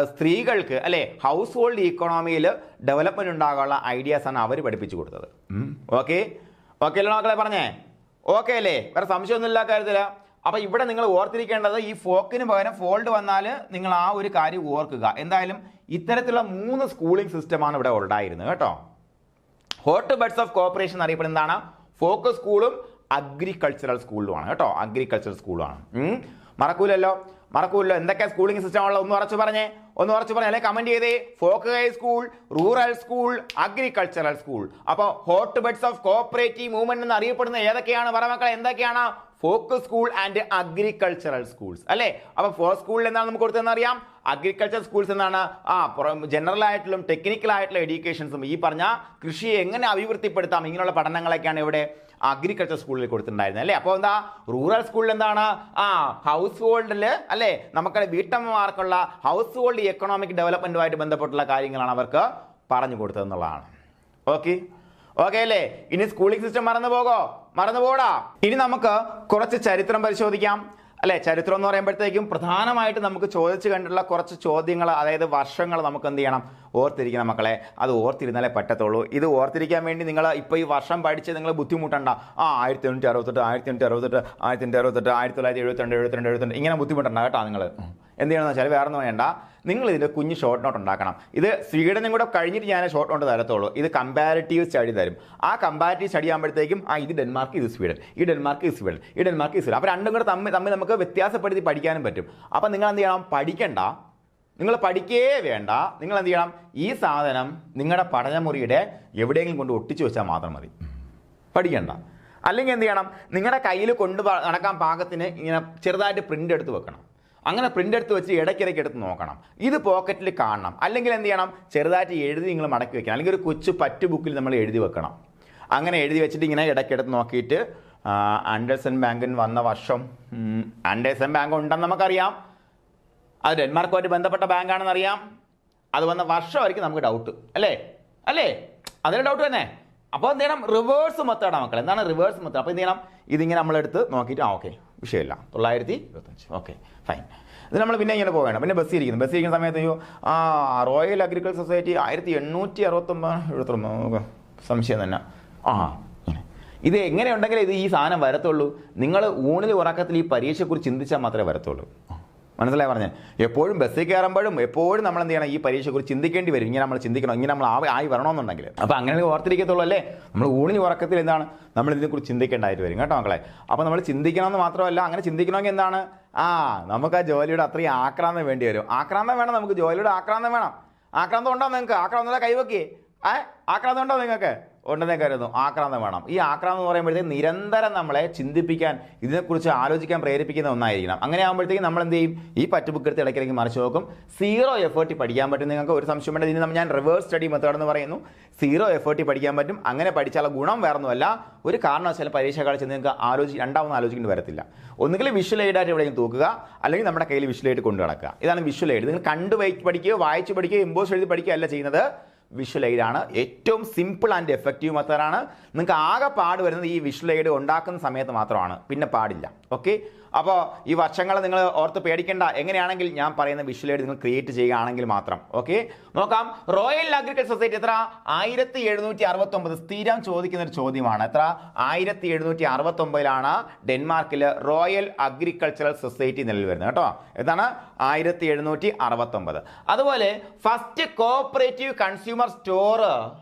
സ്ത്രീകൾക്ക് അല്ലെ ഹൗസ് ഹോൾഡ് ഇക്കോണമിയിൽ ഡെവലപ്മെന്റ് ഉണ്ടാകാനുള്ള ഐഡിയാസ് ആണ് അവർ പഠിപ്പിച്ചു കൊടുത്തത്. ഓക്കെ അല്ലേ മക്കളെ? പറഞ്ഞേ ഓക്കെ അല്ലേ? വേറെ സംശയമൊന്നുമില്ല കാര്യത്തില്ല. അപ്പോൾ ഇവിടെ നിങ്ങൾ ഓർത്തിരിക്കേണ്ടത്, ഈ ഫോക്കിന് പകരം ഫോൾഡ് വന്നാൽ നിങ്ങൾ ആ ഒരു കാര്യം ഓർക്കുക. എന്തായാലും ഇത്തരത്തിലുള്ള 3 സ്കൂളിംഗ് സിസ്റ്റമാണ് ഇവിടെ ഉണ്ടായിരുന്നത് കേട്ടോ. ഹോട്ട് ബെഡ്സ് ഓഫ് കോപ്പറേഷൻ അറിയപ്പെടുന്ന എന്താണ്? ഫോക്ക് സ്കൂളും അഗ്രികൾച്ചറൽ സ്കൂളുമാണ് കേട്ടോ. അഗ്രികൾച്ചറൽ സ്കൂളാണ്. മറക്കൂലല്ലോ. എന്തൊക്കെ സ്കൂളിംഗ് സിസ്റ്റം ഉള്ളത് ഒന്ന് ഉറച്ചു പറഞ്ഞേ അല്ലെ കമന്റ് ചെയ്തേ. Folk high school, rural school, agricultural school. അപ്പോൾ hotbeds of cooperative movement എന്ന് അറിയപ്പെടുന്ന ഏതൊക്കെയാണ്? പറ മക്കളെ, എന്തൊക്കെയാണ്? Folk school and agricultural schools അല്ലേ. അപ്പോൾ ഫോക്ക് സ്കൂളിൽ എന്താണ് നമുക്ക് കൊടുത്തതെന്ന് അറിയാം. അഗ്രികൾച്ചർ സ്കൂൾസ് എന്നാണ് ജനറൽ ആയിട്ടുള്ള ടെക്നിക്കൽ ആയിട്ടുള്ള എഡ്യൂക്കേഷൻസും ഈ പറഞ്ഞ കൃഷിയെ എങ്ങനെ അഭിവൃദ്ധിപ്പെടുത്താം ഇങ്ങനെയുള്ള പഠനങ്ങളൊക്കെയാണ് ഇവിടെ അഗ്രികൾച്ചർ സ്കൂളിൽ കൊടുത്തിട്ടുണ്ടായിരുന്നത് അല്ലേ. അപ്പോൾ എന്താ റൂറൽ സ്കൂളിൽ എന്താണ്? ഹൗസ് ഹോൾഡിൽ അല്ലേ നമുക്കുടെ വീട്ടമ്മമാർക്കുള്ള ഹൗസ് ഹോൾഡ് എക്കണോമിക് ഡെവലപ്മെന്റുമായിട്ട് ബന്ധപ്പെട്ടുള്ള കാര്യങ്ങളാണ് അവർക്ക് പറഞ്ഞു കൊടുത്തതെന്നുള്ളതാണ്. ഓക്കെ അല്ലേ? ഇനി സ്കൂളിംഗ് സിസ്റ്റം മറന്നുപോടാ. ഇനി നമുക്ക് കുറച്ച് ചരിത്രം പരിശോധിക്കാം. അല്ലേ? ചരിത്രം എന്ന് പറയുമ്പോഴത്തേക്കും പ്രധാനമായിട്ട് നമുക്ക് ചോദിച്ചു കണ്ടിട്ടുള്ള കുറച്ച് ചോദ്യങ്ങൾ, അതായത് വർഷങ്ങൾ നമുക്ക് എന്ത് ചെയ്യണം, ഓർത്തിരിക്കണം മക്കളെ. അത് ഓർത്തിരുന്നാലേ പറ്റത്തുള്ളൂ. ഇത് ഓർത്തിരിക്കാൻ വേണ്ടി നിങ്ങൾ ഇപ്പോൾ ഈ വർഷം പഠിച്ച് നിങ്ങൾ ബുദ്ധിമുട്ടണ്ട. 1868, 1868, 1868, 1972, 72, 72 ഇങ്ങനെ ബുദ്ധിമുട്ടണ്ട കേട്ടോ. നിങ്ങൾ എന്ത് ചെയ്യണമെന്ന് വെച്ചാൽ വേറെ ഒന്നും വേണ്ട, നിങ്ങൾ ഇതിൻ്റെ കുഞ്ഞ് ഷോർട്ട് നോട്ട് ഉണ്ടാക്കണം. ഇത് സ്വീഡനും കൂടെ കഴിഞ്ഞിട്ട് ഞാൻ ഷോർട്ട് നോട്ട് തരത്തുള്ളൂ. ഇത് കമ്പാരിറ്റീവ് സ്റ്റഡി തരും. ആ കമ്പാരിറ്റീവ് സ്റ്റഡി ആകുമ്പോഴത്തേക്കും ഇത് ഡെൻമാർക്ക്, ഇത് സ്വീഡൻ, ഈ ഡെൻമാർക്ക്, ഇത് സ്വീഡൻ, ഈ ഡെൻമാർക്ക്, ഇത് സ്വീഡൻ. അപ്പോൾ രണ്ടും കൂടെ തമ്മിൽ നമുക്ക് വ്യത്യാസപ്പെടുത്തി പഠിക്കാനും പറ്റും. അപ്പോൾ നിങ്ങൾ എന്ത് ചെയ്യണം, പഠിക്കണ്ട, നിങ്ങൾ പഠിക്കേ വേണ്ട. നിങ്ങൾ എന്ത് ചെയ്യണം, ഈ സാധനം നിങ്ങളുടെ പഠനമുറിയുടെ എവിടെയെങ്കിലും കൊണ്ട് ഒട്ടിച്ചു വെച്ചാൽ മാത്രം മതി, പഠിക്കണ്ട. അല്ലെങ്കിൽ എന്ത് ചെയ്യണം, നിങ്ങളുടെ കയ്യിൽ കൊണ്ട് നടക്കാൻ പാകത്തിന് ഇങ്ങനെ ചെറുതായിട്ട് പ്രിൻ്റ് എടുത്ത് വെക്കണം. അങ്ങനെ പ്രിൻ്റ് എടുത്ത് വെച്ച് ഇടയ്ക്കിടയ്ക്ക് എടുത്ത് നോക്കണം. ഇത് പോക്കറ്റിൽ കാണണം. അല്ലെങ്കിൽ എന്ത് ചെയ്യണം, ചെറുതായിട്ട് എഴുതി നിങ്ങൾ മടക്കി വെക്കണം. അല്ലെങ്കിൽ ഒരു കൊച്ചു പറ്റ് ബുക്കിൽ നമ്മൾ എഴുതി വെക്കണം. അങ്ങനെ എഴുതി വെച്ചിട്ട് ഇങ്ങനെ ഇടയ്ക്കെടുത്ത് നോക്കിയിട്ട് ആൻഡേഴ്സൺ ബാങ്കിന് വന്ന വർഷം, ആൻഡേഴ്സൺ ബാങ്ക് ഉണ്ടെന്ന് നമുക്കറിയാം, അത് ഡെൻമാർക്കുമായിട്ട് ബന്ധപ്പെട്ട ബാങ്കാണെന്ന് അറിയാം. അത് വന്ന വർഷമായിരിക്കും നമുക്ക് ഡൗട്ട്, അല്ലേ? അതിന് ഡൗട്ട് തന്നെ. അപ്പോൾ എന്ത് ചെയ്യണം, റിവേഴ്സ് മെത്തേഡാണ് മക്കളെ. എന്താണ് റിവേഴ്സ് മെത്തേഡ്? അപ്പോൾ എന്ത് ചെയ്യണം, ഇതിങ്ങനെ നമ്മളെടുത്ത് നോക്കിയിട്ട് ഓക്കെ വിഷയമില്ല, 925, ഓക്കെ ഫൈൻ. ഇത് നമ്മൾ പിന്നെ ഇങ്ങനെ പോകണം. പിന്നെ ബസ്സിരിക്കുന്ന സമയത്ത് റോയൽ അഗ്രികൾച്ചർ സൊസൈറ്റി 1869 സംശയം തന്നെ. ഇത് എങ്ങനെയുണ്ടെങ്കിൽ ഇത് ഈ സാധനം വരത്തുള്ളൂ. നിങ്ങൾ ഊണിൽ ഉറക്കത്തിൽ ഈ പരീക്ഷയെക്കുറിച്ച് ചിന്തിച്ചാൽ മാത്രമേ വരത്തുള്ളൂ. മനസ്സിലായി പറഞ്ഞത്? എപ്പോഴും ബസ്സിൽ കയറുമ്പോഴും എപ്പോഴും നമ്മൾ എന്ത് ചെയ്യണം, ഈ പരീക്ഷയെക്കുറിച്ച് ചിന്തിക്കേണ്ടി വരും. ഇങ്ങനെ നമ്മൾ ചിന്തിക്കണം, ഇങ്ങനെ നമ്മൾ ആയി വരണമെന്നുണ്ടെങ്കിൽ. അപ്പോൾ അങ്ങനെ ഓർത്തിരിക്കത്തുള്ളൂ, അല്ലേ? നമ്മൾ ഊണിന് ഉറക്കത്തിൽ എന്താണ് നമ്മൾ ഇതിനെക്കുറിച്ച് ചിന്തിക്കേണ്ടതായിട്ട് വരും കേട്ടോ മക്കളെ. അപ്പോൾ നമ്മൾ ചിന്തിക്കണമെന്ന് മാത്രമല്ല, അങ്ങനെ ചിന്തിക്കണമെങ്കിൽ എന്താണ്, നമുക്ക് ആ ജോലിയുടെ അത്രയും ആക്രാന്തം വേണ്ടി വരും. ആക്രാന്തം വേണം നമുക്ക്, ജോലിയുടെ ആക്രാന്തം വേണം. ആക്രാന്തം ഉണ്ടോ നിങ്ങൾക്ക്? ആക്രാന്തം കൈവയ്ക്കേ. ആക്രാന്തം ഉണ്ടോ നിങ്ങൾക്ക്? ഉണ്ടെന്നേ കരുതുന്നു. ആക്രാന്തം വേണം. ഈ ആക്രാന്തം എന്ന് പറയുമ്പോഴത്തേക്ക് നിരന്തരം നമ്മളെ ചിന്തിപ്പിക്കാൻ, ഇതിനെക്കുറിച്ച് ആലോചിക്കാൻ പ്രേരിപ്പിക്കുന്ന ഒന്നായിരിക്കണം. അങ്ങനെ ആകുമ്പോഴത്തേക്കും നമ്മൾ എന്ത് ചെയ്യും, ഈ പറ്റുബുക്ക് എടുത്ത് ഇടയ്ക്കിടയ്ക്ക് മറിച്ച് നോക്കും. 0 എഫേർട്ടിൽ പഠിക്കാൻ പറ്റും. നിങ്ങൾക്ക് ഒരു സംശയം വേണ്ട. ഇതിന് ഞാൻ റിവേഴ്സ് സ്റ്റഡി മെത്തേഡ് എന്ന് പറയുന്നു. 0 എഫേർട്ടിൽ പഠിക്കാൻ പറ്റും. അങ്ങനെ പഠിച്ചാൽ ഗുണം വേറൊന്നുമല്ല, ഒരു കാരണവശാലും പരീക്ഷ കാലത്ത് നിങ്ങൾക്ക് രണ്ടാമത് ആലോചിക്കേണ്ടി വരത്തില്ല. ഒന്നുകിൽ വിഷ്വൽ എയ്ഡായിട്ട് എവിടെയെങ്കിലും തൂക്കുക, അല്ലെങ്കിൽ നമ്മുടെ കയ്യിൽ വിഷ്വൽ എയ്ഡ് കൊണ്ടു നടക്കുക. ഇതാണ് വിഷ്വൽ എയ്ഡ്. നിങ്ങൾ കണ്ടു പഠിക്കുകയോ വായിച്ച് പഠിക്കുകയോ എംബോസ് എഴുതി പഠിക്കുകയോ അല്ല ചെയ്യുന്നത്. വിഷ്വൽ എയ്ഡാണ് ഏറ്റവും സിമ്പിൾ ആൻഡ് എഫക്റ്റീവ് മെത്തേഡാണ്. നിങ്ങൾക്ക് ആകെ പാട് വരുന്നത് ഈ വിഷ്വൽ എയ്ഡ് ഉണ്ടാക്കുന്ന സമയത്ത് മാത്രമാണ്, പിന്നെ പാടില്ല. ഓക്കെ, അപ്പോൾ ഈ വർഷങ്ങൾ നിങ്ങൾ ഓർത്ത് പേടിക്കേണ്ട. എങ്ങനെയാണെങ്കിൽ ഞാൻ പറയുന്ന വിഷ്വൽ എയ്ഡ് നിങ്ങൾ ക്രിയേറ്റ് ചെയ്യുകയാണെങ്കിൽ മാത്രം. ഓക്കെ, നോക്കാം. റോയൽ അഗ്രികൾച്ചർ സൊസൈറ്റി എത്ര? 1769. സ്ഥിരം ചോദിക്കുന്ന ഒരു ചോദ്യമാണ്. എത്ര? 1769 ഡെൻമാർക്കിൽ റോയൽ അഗ്രികൾച്ചറൽ സൊസൈറ്റി നിലവിൽ വരുന്നത് കേട്ടോ. എന്താണ്? 1769. അതുപോലെ ഫസ്റ്റ് കോഓപ്പറേറ്റീവ് കൺസ്യൂമർ സ്റ്റോർ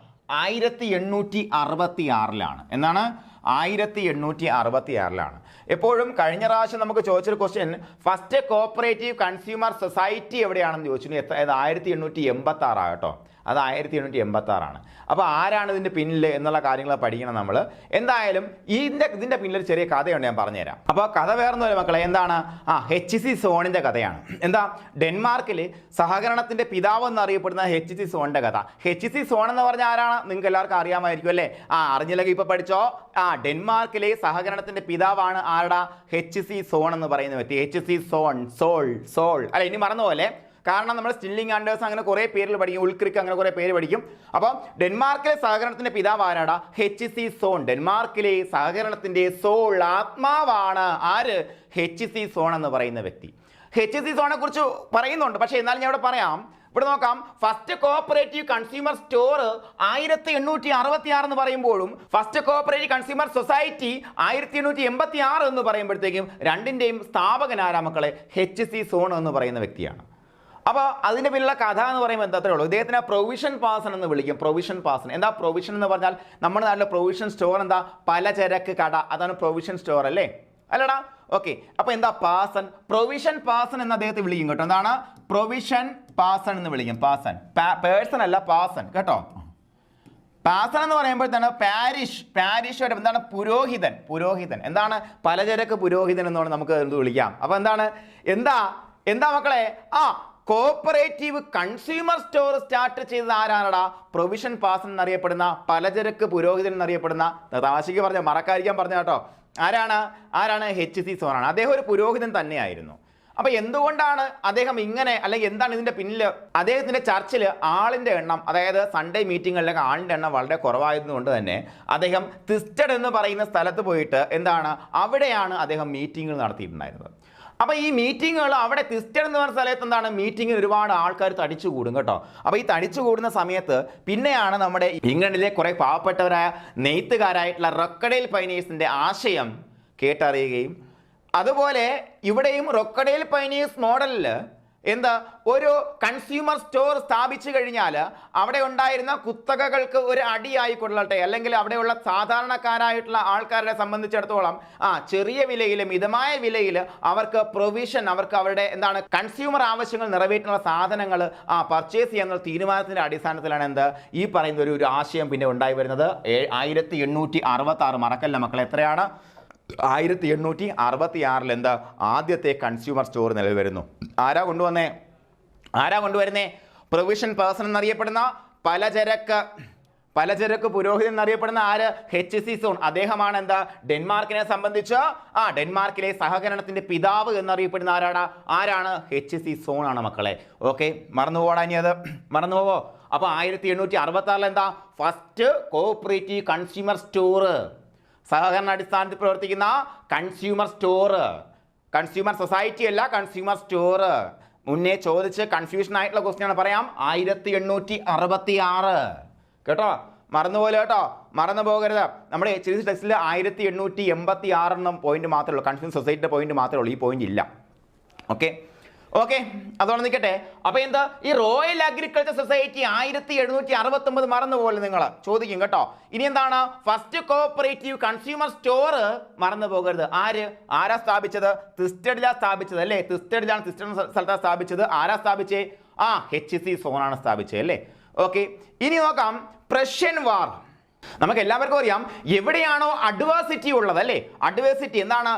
1866 എന്നാണ്? 1866. എപ്പോഴും കഴിഞ്ഞ പ്രാവശ്യം നമുക്ക് ചോദിച്ചൊരു question, first cooperative consumer society എവിടെയാണെന്ന് ചോദിച്ചു. 1886 കേട്ടോ. അത് 1886. അപ്പോൾ ആരാണ് ഇതിൻ്റെ പിന്നിൽ എന്നുള്ള കാര്യങ്ങൾ പഠിക്കണം നമ്മൾ. എന്തായാലും ഇതിൻ്റെ പിന്നിൽ ഒരു ചെറിയ കഥയുണ്ട്, ഞാൻ പറഞ്ഞുതരാം. അപ്പോൾ കഥ വേറൊന്നുമില്ല മക്കളെ. എന്താണ്? HC സോണിൻ്റെ കഥയാണ്. എന്താ? ഡെൻമാർക്കിൽ സഹകരണത്തിൻ്റെ പിതാവ് എന്നറിയപ്പെടുന്ന HC സോണിൻ്റെ കഥ. HC സോൺ എന്ന് പറഞ്ഞാൽ ആരാണ്? നിങ്ങൾക്ക് എല്ലാവർക്കും അറിയാമായിരിക്കും അല്ലേ? അറിഞ്ഞില്ലെങ്കിൽ ഇപ്പോൾ പഠിച്ചോ. ഡെൻമാർക്കിലെ സഹകരണത്തിൻ്റെ പിതാവാണ് ആരുടെ? HC സോൺ എന്ന് പറയുന്ന വ്യക്തി. HC സോൾ അല്ല, ഇനി മറന്നുപോലെ. കാരണം നമ്മൾ സ്റ്റില്ലിംഗ് ആൻഡേഴ്സ് അങ്ങനെ കുറേ പേരിൽ പഠിക്കും, ഉൾക്രിക്ക് അങ്ങനെ കുറേ പേര് പഠിക്കും. അപ്പം ഡെൻമാർക്കിലെ സഹകരണത്തിൻ്റെ പിതാവ് ആരാടാ? HC Sonne. ഡെൻമാർക്കിലെ സഹകരണത്തിൻ്റെ സോൾ, ആത്മാവാണ് ആര്? HC സോൺ എന്ന് പറയുന്ന വ്യക്തി. HC സോണിനെ കുറിച്ച് പറയുന്നുണ്ട്, പക്ഷേ എന്നാലും ഞാൻ ഇവിടെ പറയാം. ഇവിടെ നോക്കാം. ഫസ്റ്റ് കോഓപ്പറേറ്റീവ് കൺസ്യൂമർ സ്റ്റോർ 1866 എന്ന് പറയുമ്പോഴും ഫസ്റ്റ് കോഓപ്പറേറ്റീവ് കൺസ്യൂമർ സൊസൈറ്റി 1886 എന്ന് പറയുമ്പോഴത്തേക്കും രണ്ടിൻ്റെയും സ്ഥാപകനാരാ മക്കളെ? HC സോൺ എന്ന് പറയുന്ന വ്യക്തിയാണ്. അപ്പോൾ അതിൻ്റെ പിന്നിലുള്ള കഥ എന്ന് പറയുമ്പോൾ എന്താ? അത്രേ ഉള്ളൂ. ഇദ്ദേഹത്തിനെ പ്രൊവിഷൻ പാസൺ എന്ന് വിളിക്കും. പ്രൊവിഷൻ പാസൺ. എന്താ പ്രൊവിഷൻ എന്ന് പറഞ്ഞാൽ? നമ്മുടെ നാട്ടിലെ പ്രൊവിഷൻ സ്റ്റോർ എന്താ? പലചരക്ക് കട. അതാണ് പ്രൊവിഷൻ സ്റ്റോർ അല്ലേ? അല്ലടാ? ഓക്കെ, അപ്പോൾ എന്താ പാസൺ? പ്രൊവിഷൻ പാസൺ എന്ന് അദ്ദേഹത്തെ വിളിക്കും കേട്ടോ. എന്താണ്? പ്രൊവിഷൻ പാസൺ എന്ന് വിളിക്കും. പാസൺ, പേഴ്സൺ അല്ല, പാസൺ കേട്ടോ. പാസൺ എന്ന് പറയുമ്പോൾ എന്താണ്? പാരിഷ് എന്താണ്? പുരോഹിതൻ. എന്താണ്? പലചരക്ക് പുരോഹിതൻ എന്നാണ് നമുക്ക് എന്ത് വിളിക്കാം. അപ്പോൾ എന്താ മക്കളെ? കോഓപ്പറേറ്റീവ് കൺസ്യൂമർ സ്റ്റോർ സ്റ്റാർട്ട് ചെയ്തത് ആരാണടാ? പ്രൊവിഷൻ പാസൺ എന്നറിയപ്പെടുന്ന, പലചരക്ക് പുരോഹിതൻ എന്നറിയപ്പെടുന്ന, തമാശയ്ക്ക് പറഞ്ഞ, മറക്കാതിരിക്കാൻ പറഞ്ഞ കേട്ടോ. ആരാണ്? HC സോണാണ്. അദ്ദേഹം ഒരു പുരോഹിതൻ തന്നെയായിരുന്നു. അപ്പോൾ എന്തുകൊണ്ടാണ് അദ്ദേഹം ഇങ്ങനെ, അല്ലെങ്കിൽ എന്താണ് ഇതിൻ്റെ പിന്നിൽ? അദ്ദേഹത്തിൻ്റെ ചർച്ചിൽ ആളിൻ്റെ എണ്ണം, അതായത് സൺഡേ മീറ്റിങ്ങുകളിലൊക്കെ ആളിൻ്റെ എണ്ണം വളരെ കുറവായതുകൊണ്ട് തന്നെ അദ്ദേഹം തിസ്റ്റഡ് എന്ന് പറയുന്ന സ്ഥലത്ത് പോയിട്ട് എന്താണ്, അവിടെയാണ് അദ്ദേഹം മീറ്റിങ്ങുകൾ നടത്തിയിട്ടുണ്ടായിരുന്നത്. അപ്പോൾ ഈ മീറ്റിങ്ങുകൾ അവിടെ തിസ്റ്റഡ് എന്ന് പറഞ്ഞ സ്ഥലത്ത് എന്താണ് മീറ്റിങ്ങിന് ഒരുപാട് ആൾക്കാർ തടിച്ചു കൂടും കേട്ടോ. അപ്പോൾ ഈ തടിച്ചു കൂടുന്ന സമയത്ത് പിന്നെയാണ് നമ്മുടെ ഇംഗ്ലണ്ടിലെ കുറേ പാവപ്പെട്ടവരായ നെയ്ത്തുകാരായിട്ടുള്ള റൊക്കഡേൽ പൈനീഴ്സിൻ്റെ ആശയം കേട്ടറിയുകയും അതുപോലെ ഇവിടെയും റൊക്കഡേൽ പൈനീഴ്സ് മോഡലിൽ എന്താ ഒരു കൺസ്യൂമർ സ്റ്റോർ സ്ഥാപിച്ചു കഴിഞ്ഞാൽ അവിടെ ഉണ്ടായിരുന്ന കുത്തകകൾക്ക് ഒരു അടിയായി കൊള്ളട്ടെ, അല്ലെങ്കിൽ അവിടെയുള്ള സാധാരണക്കാരായിട്ടുള്ള ആൾക്കാരെ സംബന്ധിച്ചിടത്തോളം ചെറിയ വിലയിൽ മിതമായ വിലയിൽ അവർക്ക് പ്രൊവിഷൻ, അവർക്ക് അവരുടെ എന്താണ് കൺസ്യൂമർ ആവശ്യങ്ങൾ നിറവേറ്റുന്ന സാധനങ്ങൾ പർച്ചേസ് ചെയ്യാനുള്ള തീരുമാനത്തിൻ്റെ അടിസ്ഥാനത്തിലാണ് എന്ത് ഈ പറയുന്ന ഒരു ആശയം പിന്നെ ഉണ്ടായി വരുന്നത്. 1866 മറക്കല്ല മക്കളെ, എത്രയാണ് 1866 എന്താ ആദ്യത്തെ കൺസ്യൂമർ സ്റ്റോർ നിലവിൽ വരുന്നു. ആരാ കൊണ്ടുവരുന്നേ? പ്രൊവിഷൻ പേഴ്സൺ എന്നറിയപ്പെടുന്ന പലചരക്ക് പുരോഹിതൻ എന്നറിയപ്പെടുന്ന ആര്? HC zone. അദ്ദേഹമാണ് എന്താ ഡെൻമാർക്കിനെ സംബന്ധിച്ച് ഡെൻമാർക്കിലെ സഹകരണത്തിന്റെ പിതാവ് എന്നറിയപ്പെടുന്ന ആരാണ്? HC സോൺ ആണ് മക്കളെ. ഓക്കെ, മറന്നുപോടാ ഇനി, അത് മറന്നുപോവോ? അപ്പൊ 1866 എന്താ ഫസ്റ്റ് കോഓപ്പറേറ്റീവ് കൺസ്യൂമർ സ്റ്റോർ, സഹകരണ അടിസ്ഥാനത്തിൽ പ്രവർത്തിക്കുന്ന കൺസ്യൂമർ സ്റ്റോർ, കൺസ്യൂമർ സൊസൈറ്റി അല്ല, കൺസ്യൂമർ സ്റ്റോർ. മുന്നേ ചോദിച്ച് കൺഫ്യൂഷൻ ആയിട്ടുള്ള ക്വസ്റ്റ്യൻ ആണ്, പറയാം. 1866 കേട്ടോ, മറന്നുപോലെ കേട്ടോ, മറന്നു പോകരുത്. നമ്മുടെ HSC ടെക്സ്റ്റിൽ 1886 പോയിന്റ് മാത്രമേ ഉള്ളൂ, കൺസ്യൂമർ സൊസൈറ്റിയുടെ പോയിന്റ് മാത്രമേ ഉള്ളൂ, ഈ പോയിന്റ് ഇല്ല. ഓക്കെ, അതോടെ നിൽക്കട്ടെ. അപ്പൊ എന്താ ഈ റോയൽ അഗ്രികൾച്ചർ സൊസൈറ്റി 1769 മറന്നു പോലെ നിങ്ങൾ ചോദിക്കും കേട്ടോ. ഇനി എന്താണ് ഫസ്റ്റ് കോഓപ്പറേറ്റീവ് കൺസ്യൂമർ സ്റ്റോർ? മറന്നു പോകരുത്. ആരാ സ്ഥാപിച്ചത്? തിസ്റ്റഡിലാ സ്ഥാപിച്ചത് അല്ലേ? തിസ്റ്റഡ് സ്ഥലത്താണ് സ്ഥാപിച്ചത്. ആരാ സ്ഥാപിച്ചേ? HC സോണാണ് സ്ഥാപിച്ചത് അല്ലേ? ഓക്കെ, ഇനി നോക്കാം പ്രഷ്യൻ വാർ. നമുക്ക് എല്ലാവർക്കും അറിയാം എവിടെയാണോ അഡ്വേഴ്സിറ്റി ഉള്ളത് അല്ലേ, അഡ്വേഴ്സിറ്റി എന്താണ്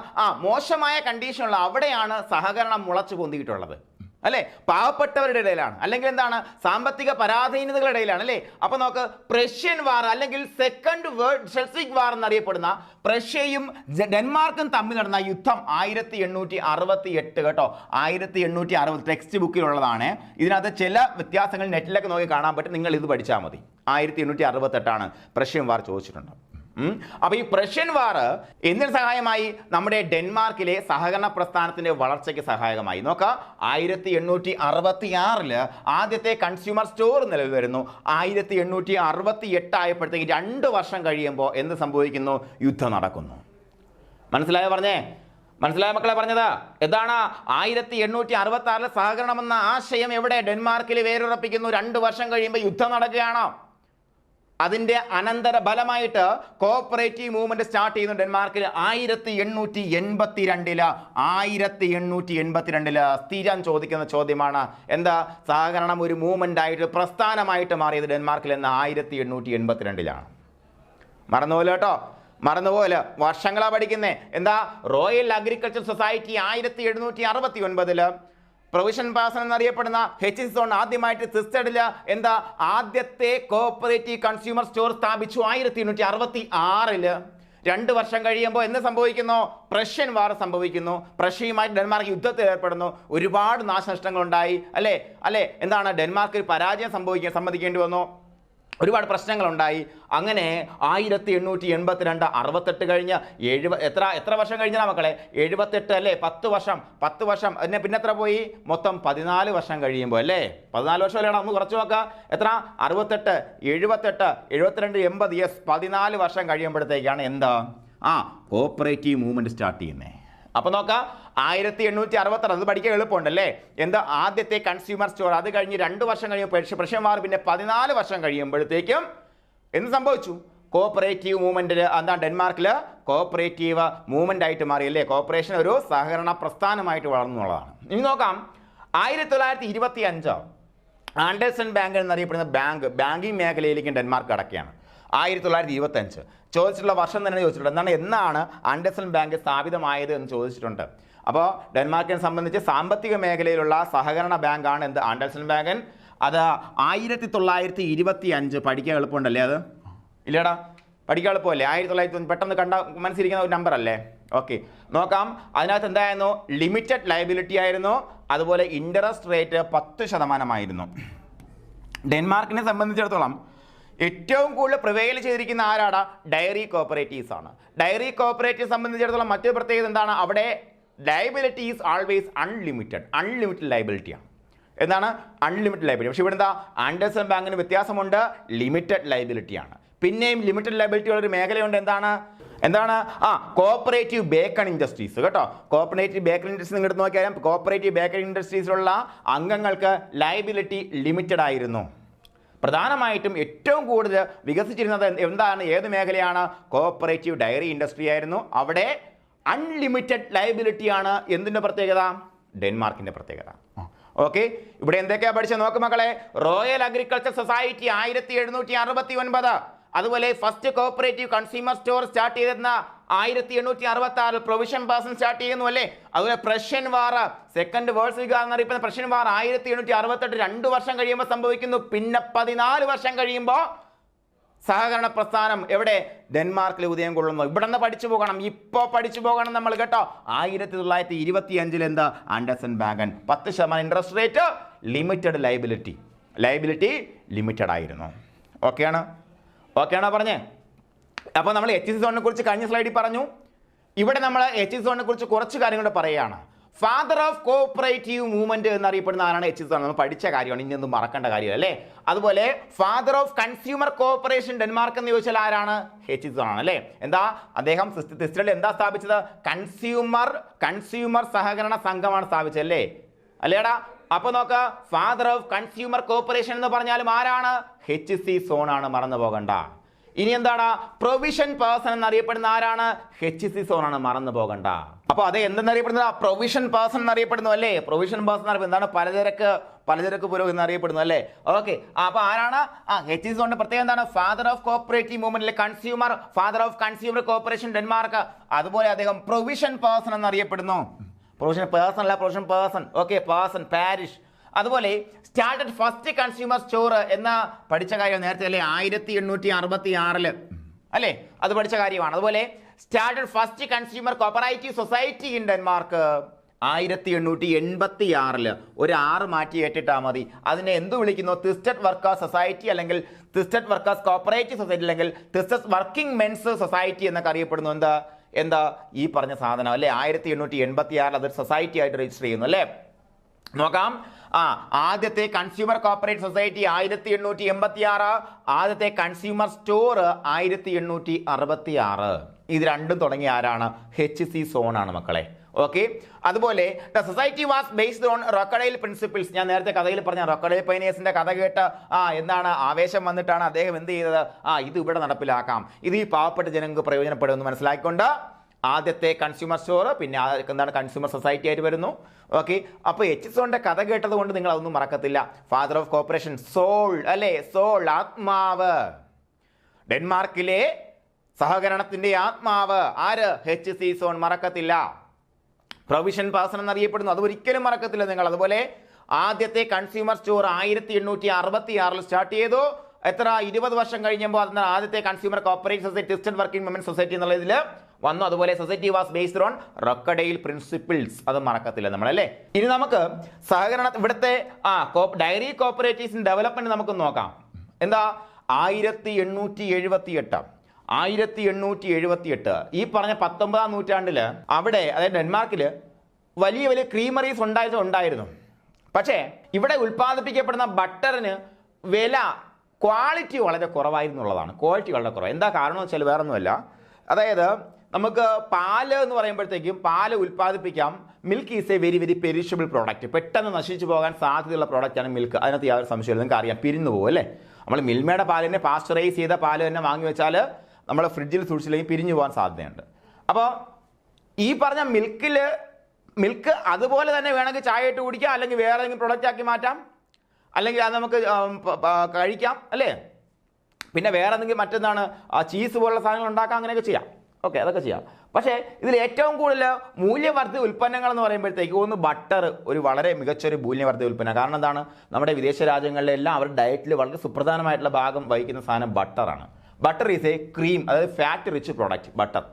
മോശമായ കണ്ടീഷൻ ഉള്ള അവിടെയാണ് സഹകരണം മുളച്ചു പൊന്തിയിട്ടുള്ളത് അല്ലേ, പാവപ്പെട്ടവരുടെ ഇടയിലാണ്, അല്ലെങ്കിൽ എന്താണ് സാമ്പത്തിക പരാധീനതകളുടെ ഇടയിലാണ് അല്ലേ. അപ്പൊ നോക്ക്, പ്രഷ്യൻ വാർ അല്ലെങ്കിൽ സെക്കൻഡ് വേൾഡ് ഷെൽസിക് വാർ എന്നറിയപ്പെടുന്ന പ്രഷ്യയും ഡെൻമാർക്കും തമ്മിൽ നടന്ന യുദ്ധം 1868 കേട്ടോ. 1860 ടെക്സ്റ്റ് ബുക്കിലുള്ളതാണ്. ഇതിനകത്ത് ചില വ്യത്യാസങ്ങൾ നെറ്റിലൊക്കെ നോക്കി കാണാൻ പറ്റും, നിങ്ങൾ ഇത് പഠിച്ചാൽ മതി. 1868 പ്രഷ്യൻ വാർ ചോദിച്ചിട്ടുണ്ട്. അപ്പൊ ഈ പ്രഷ്യൻ വാർ എന്തിന് സഹായമായി? നമ്മുടെ ഡെൻമാർക്കിലെ സഹകരണ പ്രസ്ഥാനത്തിന്റെ വളർച്ചയ്ക്ക് സഹായകമായി. നോക്കാം, 1866 ആദ്യത്തെ കൺസ്യൂമർ സ്റ്റോർ നിലവിൽ വരുന്നു. 1868 ആയപ്പോഴത്തേക്ക് 2 വർഷം കഴിയുമ്പോൾ എന്ത് സംഭവിക്കുന്നു? യുദ്ധം നടക്കുന്നു. മനസ്സിലായോ മക്കളെ പറഞ്ഞത് എന്താണ്? 1866 സഹകരണം എന്ന ആശയം എവിടെ? ഡെൻമാർക്കിൽ വേരുറപ്പിക്കുന്നു. 2 വർഷം കഴിയുമ്പോൾ യുദ്ധം നടക്കുകയാണ്. അതിന്റെ അനന്തര ഫലമായിട്ട് കോഓപ്പറേറ്റീവ് മൂവ്മെന്റ് സ്റ്റാർട്ട് ചെയ്യുന്നു ഡെൻമാർക്കിൽ 1882 സ്ഥിരം ചോദിക്കുന്ന ചോദ്യമാണ്. എന്താ സഹകരണം ഒരു മൂവ്മെന്റ് ആയിട്ട് പ്രസ്ഥാനമായിട്ട് മാറിയത് ഡെൻമാർക്കിൽ എന്ന് 1882 മറന്നുപോലെ കേട്ടോ, മറന്നുപോലെ. വർഷങ്ങളാ പഠിക്കുന്നേ. എന്താ royal agriculture society 1769 provision person എന്നറിയപ്പെടുന്ന HC സോൺ ആദ്യമായിട്ട് സിസ്റ്റഡില് എന്താ ആദ്യത്തെ കോഓപ്പറേറ്റീവ് കൺസ്യൂമർ സ്റ്റോർ സ്ഥാപിച്ചു 1866. 2 വർഷം കഴിയുമ്പോൾ എന്ത് സംഭവിക്കുന്നു? പ്രഷ്യൻ വാർ സംഭവിക്കുന്നു. പ്രഷ്യയുമായിട്ട് ഡെൻമാർക്ക് യുദ്ധത്തിൽ ഏർപ്പെടുന്നു. ഒരുപാട് നാശനഷ്ടങ്ങൾ ഉണ്ടായി അല്ലേ. എന്താണ് ഡെൻമാർക്ക് പരാജയം സമ്മതിക്കേണ്ടി വന്നു. ഒരുപാട് പ്രശ്നങ്ങളുണ്ടായി. അങ്ങനെ 1882 68 കഴിഞ്ഞ് എത്ര വർഷം കഴിഞ്ഞാൽ മക്കളെ? 78 അല്ലേ? 10 വർഷം അതിനെ പിന്നെ എത്ര പോയി? മൊത്തം 14 വർഷം കഴിയുമ്പോൾ അല്ലേ? 14 വർഷം അല്ലേടാ, ഒന്ന് കുറച്ച് നോക്കാം. എത്ര? 68 78 72 80 യെസ്, 14 വർഷം കഴിയുമ്പോഴത്തേക്കാണ് എന്താ കോഓപ്പറേറ്റീവ് മൂവ്മെന്റ് സ്റ്റാർട്ട് ചെയ്യുന്നത്. അപ്പൊ നോക്കാം, 1866 അത് പഠിക്കാൻ എളുപ്പമുണ്ടല്ലേ. എന്താ ആദ്യത്തെ കൺസ്യൂമർ സ്റ്റോർ, അത് കഴിഞ്ഞ് 2 വർഷം കഴിയുമ്പോൾ പ്രഷ്യൻ വാർ, പിന്നെ 14 വർഷം കഴിയുമ്പോഴത്തേക്കും എന്ത് സംഭവിച്ചു? കോഓപ്പറേറ്റീവ് മൂവ്മെന്റ് എന്താ ഡെൻമാർക്കിൽ കോഓപ്പറേറ്റീവ് മൂവ്മെന്റ് ആയിട്ട് മാറി അല്ലേ. കോഓപ്പറേഷൻ ഒരു സഹകരണ പ്രസ്ഥാനമായിട്ട് വളർന്നുള്ളതാണ്. ഇനി നോക്കാം, 1925 ആൻഡേഴ്സൺ ബാങ്ക് എന്നറിയപ്പെടുന്ന ബാങ്കിങ് മേഖലയിലേക്ക് ഡെൻമാർക്ക് കടക്കുകയാണ്. 1925 ചോദിച്ചിട്ടുള്ള വർഷം തന്നെ ചോദിച്ചിട്ടുണ്ട്. എന്നാണ് ആൻഡേഴ്സൺ ബാങ്ക് സ്ഥാപിതമായത് എന്ന് ചോദിച്ചിട്ടുണ്ട്. അപ്പോൾ ഡെൻമാർക്കിനെ സംബന്ധിച്ച് സാമ്പത്തിക മേഖലയിലുള്ള സഹകരണ ബാങ്കാണ് എന്ത് ആൻഡേഴ്സൺ ബാങ്ക്. അത് 1925 പഠിക്കാൻ എളുപ്പമുണ്ടല്ലേ? അത് ഇല്ലേടാ, പഠിക്കാൻ എളുപ്പമല്ലേ? 1925 പെട്ടെന്ന് കണ്ട മനസ്സിരിക്കുന്ന ഒരു നമ്പർ അല്ലേ? ഓക്കെ, നോക്കാം. അതിനകത്ത് എന്തായിരുന്നു? ലിമിറ്റഡ് ലയബിലിറ്റി ആയിരുന്നു. അതുപോലെ ഇൻട്രസ്റ്റ് റേറ്റ് 10% ഡെൻമാർക്കിനെ സംബന്ധിച്ചിടത്തോളം ഏറ്റവും കൂടുതൽ പ്രിവെയിൽ ചെയ്തിരിക്കുന്ന ആരാടാ? ഡയറി കോഓപ്പറേറ്റീവ്സ് ആണ്. ഡയറി കോഓപ്പറേറ്റീവ് സംബന്ധിച്ചിടത്തോളം മറ്റൊരു പ്രത്യേകത എന്താണ്? അവിടെ ലയബിലിറ്റി ഈസ് ആൾവേസ് അൺലിമിറ്റഡ് ലയബിലിറ്റിയാണ്. എന്താണ് അൺലിമിറ്റഡ് ലയബിലിറ്റി? പക്ഷേ ഇവിടെ എന്താ, ആൻഡേഴ്സൺ ബാങ്കിന് വ്യത്യാസമുണ്ട്, ലിമിറ്റഡ് ലയബിലിറ്റിയാണ്. പിന്നെയും ലിമിറ്റഡ് ലയബിലിറ്റി ഉള്ളൊരു മേഖലയുണ്ട്, എന്താണ് കോപ്പറേറ്റീവ് ബേക്കൺ ഇൻഡസ്ട്രീസ് കേട്ടോ. കോപ്പറേറ്റീവ് ബേക്കൺ ഇൻഡസ്ട്രീസ് നിങ്ങൾ എടുത്ത് നോക്കിയാൽ കോപ്പറേറ്റീവ് ബേക്കൺ ഇൻഡസ്ട്രീസിലുള്ള അംഗങ്ങൾക്ക് ലയബിലിറ്റി ലിമിറ്റഡ് ആയിരുന്നു. പ്രധാനമായിട്ടും ഏറ്റവും കൂടുതൽ വികസിച്ചിരുന്നത് ഏത് മേഖലയാണ്? കോപ്പറേറ്റീവ് ഡയറി ഇൻഡസ്ട്രി ആയിരുന്നു. അവിടെ അൺലിമിറ്റഡ് ലയബിലിറ്റിയാണ്. എന്തിൻ്റെ പ്രത്യേകത? ഡെൻമാർക്കിൻ്റെ പ്രത്യേകത. ഓക്കെ, ഇവിടെ എന്തൊക്കെയാണ് പഠിച്ചത് നോക്ക് മക്കളെ. റോയൽ അഗ്രികൾച്ചർ സൊസൈറ്റി 1769, അതുപോലെ first cooperative consumer store start ചെയ്തിരുന്ന 1866 പ്രൊവിഷൻ പേഴ്സൺ സ്റ്റാർട്ട് ചെയ്യുന്നു അല്ലേ. അതുപോലെ പ്രഷ്യൻ വാർ, സെക്കൻഡ് വേൾഡ് വാർ എന്നറിയപ്പെടുന്ന പ്രഷ്യൻ വാർ 1868, 2 വർഷം കഴിയുമ്പോൾ സംഭവിക്കുന്നു. പിന്നെ 14 വർഷം കഴിയുമ്പോൾ സഹകരണ പ്രസ്ഥാനം എവിടെ? ഡെൻമാർക്കിൽ ഉദയം കൊള്ളുന്നു. ഇവിടെ നിന്ന് പഠിച്ചു പോകണം, ഇപ്പോൾ പഠിച്ചു പോകണം നമ്മൾ കേട്ടോ. 1925 എന്താ? Andelsbanken 10% interest rate, limited liability limited ആയിരുന്നു. ഓക്കെയാണോ പറഞ്ഞേ? അപ്പോൾ നമ്മൾ HC സോണിനെ കുറിച്ച് കഴിഞ്ഞ സ്ലൈഡിൽ പറഞ്ഞു. ഇവിടെ നമ്മൾ HC സോണിനെ കുറിച്ച് കുറച്ച് കാര്യങ്ങൾ പറയുകയാണ്. ഫാദർ ഓഫ് കോഓപ്പറേറ്റീവ് മൂവ്മെന്റ് എന്നറിയപ്പെടുന്ന ആരാണ്? HC zone. നമ്മൾ പഠിച്ച കാര്യമാണ്, ഇനി ഒന്നും മറക്കേണ്ട കാര്യമല്ല അല്ലേ. അതുപോലെ father of consumer cooperation Denmark എന്ന് ചോദിച്ചാൽ ആരാണ്? HC സോൺ ആണ് അല്ലേ. എന്താ അദ്ദേഹം തിസ്റ്റിൽ എന്താ സ്ഥാപിച്ചത്? കൺസ്യൂമർ സഹകരണ സംഘമാണ് സ്ഥാപിച്ചത് അല്ലേടാ. അപ്പൊ നോക്ക, ഫാദർ ഓഫ് കൺസ്യൂമർ കോഓപ്പറേഷൻ എന്ന് പറഞ്ഞാലും ആരാണ്? HC സോൺ ആണ്, മറന്നു പോകണ്ട. ഇനി എന്താണ്? പ്രൊവിഷൻ പേഴ്സൺ എന്നറിയപ്പെടുന്ന ആരാണ്? HC സോൺ ആണ്, മറന്നു പോകണ്ട. അപ്പൊ അത് എന്തെന്നറിയപ്പെടുന്നത്? പ്രൊവിഷൻ പേഴ്സൺ എന്നറിയപ്പെടുന്നു അല്ലേ. പ്രൊവിഷൻ പേഴ്സൺ എന്താണ്? പലചരക്ക് പുരോഗതി എന്നറിയപ്പെടുന്നു അല്ലേ. ഓക്കെ, അപ്പൊ ആരാണ്? HC സോണിന്റെ പ്രത്യേകം എന്താണ്? ഫാദർ ഓഫ് കോഓപ്പറേറ്റീവ് മൂവ്മെന്റിലെ father of consumer cooperation Denmark. അതുപോലെ അദ്ദേഹം പ്രൊവിഷൻ പേഴ്സൺ എന്നറിയപ്പെടുന്നു. Provision person okay, parish. അതുപോലെ സ്റ്റാർട്ടഡ് ഫസ്റ്റ് കൺസ്യൂമർ സ്റ്റോർ എന്ന പഠിച്ച കാര്യം നേരത്തെ അല്ലേ, 1866 അല്ലേ, അത് പഠിച്ച കാര്യമാണ്. അതുപോലെ started first consumer cooperative society in Denmark 1886. ഒരു 6 മാറ്റി ഏറ്റിട്ടാൽ മതി. അതിനെ എന്ത് വിളിക്കുന്നു? തിസ്റ്റഡ് വർക്കേഴ്സ് സൊസൈറ്റി, അല്ലെങ്കിൽ തിസ്റ്റഡ് വർക്കേഴ്സ് കോപ്പറേറ്റീവ് സൊസൈറ്റി, അല്ലെങ്കിൽ തിസ്റ്റഡ് വർക്കിംഗ് മെൻസ് സൊസൈറ്റി എന്നൊക്കെ അറിയപ്പെടുന്നു. എന്താ ഈ പറഞ്ഞ സാധനം അല്ലേ. 1886 അതൊരു സൊസൈറ്റി ആയിട്ട് രജിസ്റ്റർ ചെയ്യുന്നു അല്ലേ. നോക്കാം. ആദ്യത്തെ കൺസ്യൂമർ കോപ്പറേറ്റീവ് സൊസൈറ്റി 1886, ആദ്യത്തെ കൺസ്യൂമർ സ്റ്റോർ 1866. ഇത് രണ്ടും തുടങ്ങിയ ആരാണ്? HC സോൺ ആണ് മക്കളെ. ഓക്കെ, അതുപോലെ the society was based on Rochdale principles. ഞാൻ നേരത്തെ കഥയിൽ പറഞ്ഞ റോക്കഡൈൽ പൈനിയേഴ്സിന്റെ കഥ കേട്ട് എന്താണ് ആവേശം വന്നിട്ടാണ് അദ്ദേഹം എന്ത് ചെയ്തത്? ഇത് ഇവിടെ നടപ്പിലാക്കാം, ഇത് ഈ പാവപ്പെട്ട ജനങ്ങൾക്ക് പ്രയോജനപ്പെടുമെന്ന് മനസ്സിലാക്കിക്കൊണ്ട് ആദ്യത്തെ കൺസ്യൂമർ സ്റ്റോർ, പിന്നെ എന്താണ് കൺസ്യൂമർ സൊസൈറ്റി ആയിട്ട് വരുന്നു. ഓക്കെ, അപ്പോൾ HC സോണിന്റെ കഥ കേട്ടത് കൊണ്ട് നിങ്ങൾ അതൊന്നും മറക്കത്തില്ല. ഫാദർ ഓഫ് കോപ്പറേഷൻ, സോൾ അല്ലേ, ആത്മാവ്. ഡെൻമാർക്കിലെ സഹകരണത്തിന്റെ ആത്മാവ് ആര്? HC സോൺ, മറക്കത്തില്ല. പ്രൊവിഷൻ പേഴ്സൺ എന്നറിയപ്പെടുന്നു, അത് ഒരിക്കലും മറക്കത്തില്ല നിങ്ങൾ. അതുപോലെ ആദ്യത്തെ കൺസ്യൂമർ സ്റ്റോർ 1866 സ്റ്റാർട്ട് ചെയ്തു. എത്ര? 20 വർഷം കഴിഞ്ഞപ്പോൾ അതിന് ആദ്യത്തെ consumer cooperative society, Thisted working women society എന്നുള്ള ഇതിൽ വന്നു. അതുപോലെ society was based on Rochdale principles, അത് മറക്കത്തില്ല നമ്മളല്ലേ. ഇനി നമുക്ക് സഹകരണ ഇവിടുത്തെ ഡയറി കോപ്പറേറ്റീവ്സിന്റെ ഡെവലപ്മെന്റ് നമുക്ക് നോക്കാം. എന്താ? 1878 ഈ പറഞ്ഞ 19-ാം നൂറ്റാണ്ടിൽ അവിടെ, അതായത് ഡെൻമാർക്കിൽ വലിയ ക്രീമറീസ് ഉണ്ടായിരുന്നു. പക്ഷേ ഇവിടെ ഉൽപ്പാദിപ്പിക്കപ്പെടുന്ന ബട്ടറിന് ക്വാളിറ്റി വളരെ കുറവായിരുന്നുള്ളതാണ്. ക്വാളിറ്റി വളരെ കുറവ്. എന്താ കാരണം വെച്ചാൽ വേറൊന്നുമല്ല, അതായത് നമുക്ക് പാല് എന്ന് പറയുമ്പോഴത്തേക്കും പാല് ഉൽപ്പാദിപ്പിക്കാം. Milk is a very perishable product. പെട്ടെന്ന് നശിച്ചു പോകാൻ സാധ്യതയുള്ള പ്രോഡക്റ്റാണ് മിൽക്ക്. അതിനകത്ത് യാതൊരു സംശയമില്ല, നിങ്ങൾക്ക് അറിയാം, പിരിഞ്ഞു പോകും അല്ലേ. നമ്മൾ മിൽമയുടെ പാലിനെ പാസ്ചറൈസ് ചെയ്ത പാല് തന്നെ വാങ്ങി വെച്ചാൽ നമ്മൾ ഫ്രിഡ്ജിൽ സൂക്ഷിച്ചില്ലെങ്കിൽ പിരിഞ്ഞു പോകാൻ സാധ്യതയുണ്ട്. അപ്പോൾ ഈ പറഞ്ഞ മിൽക്ക് അതുപോലെ തന്നെ വേണമെങ്കിൽ ചായ ഇട്ട് കുടിക്കാം, അല്ലെങ്കിൽ വേറെ ഏതെങ്കിലും പ്രൊഡക്റ്റ് ആക്കി മാറ്റാം, അല്ലെങ്കിൽ അത് നമുക്ക് കഴിക്കാം അല്ലേ. പിന്നെ വേറെ എന്തെങ്കിലും മറ്റെന്താണ് ചീസ് പോലുള്ള സാധനങ്ങൾ ഉണ്ടാക്കാം, അങ്ങനെയൊക്കെ ചെയ്യാം. ഓക്കെ, അതൊക്കെ ചെയ്യാം. പക്ഷേ ഇതിൽ ഏറ്റവും കൂടുതൽ മൂല്യവർദ്ധിത ഉൽപ്പന്നങ്ങൾ എന്ന് പറയുമ്പോഴത്തേക്ക് ഒന്ന് ബട്ടർ ഒരു വളരെ മികച്ചൊരു മൂല്യവർദ്ധിത ഉൽപ്പന്നം. കാരണം എന്താണ്? നമ്മുടെ വിദേശ രാജ്യങ്ങളിലെല്ലാം അവരുടെ ഡയറ്റിൽ വളരെ സുപ്രധാനമായിട്ടുള്ള ഭാഗം വഹിക്കുന്ന സാധനം ബട്ടറാണ്. ബട്ടർ ഈസ് എ ക്രീം, അതായത് ഫാറ്റ് റിച്ച് പ്രോഡക്റ്റ് ബട്ടർ.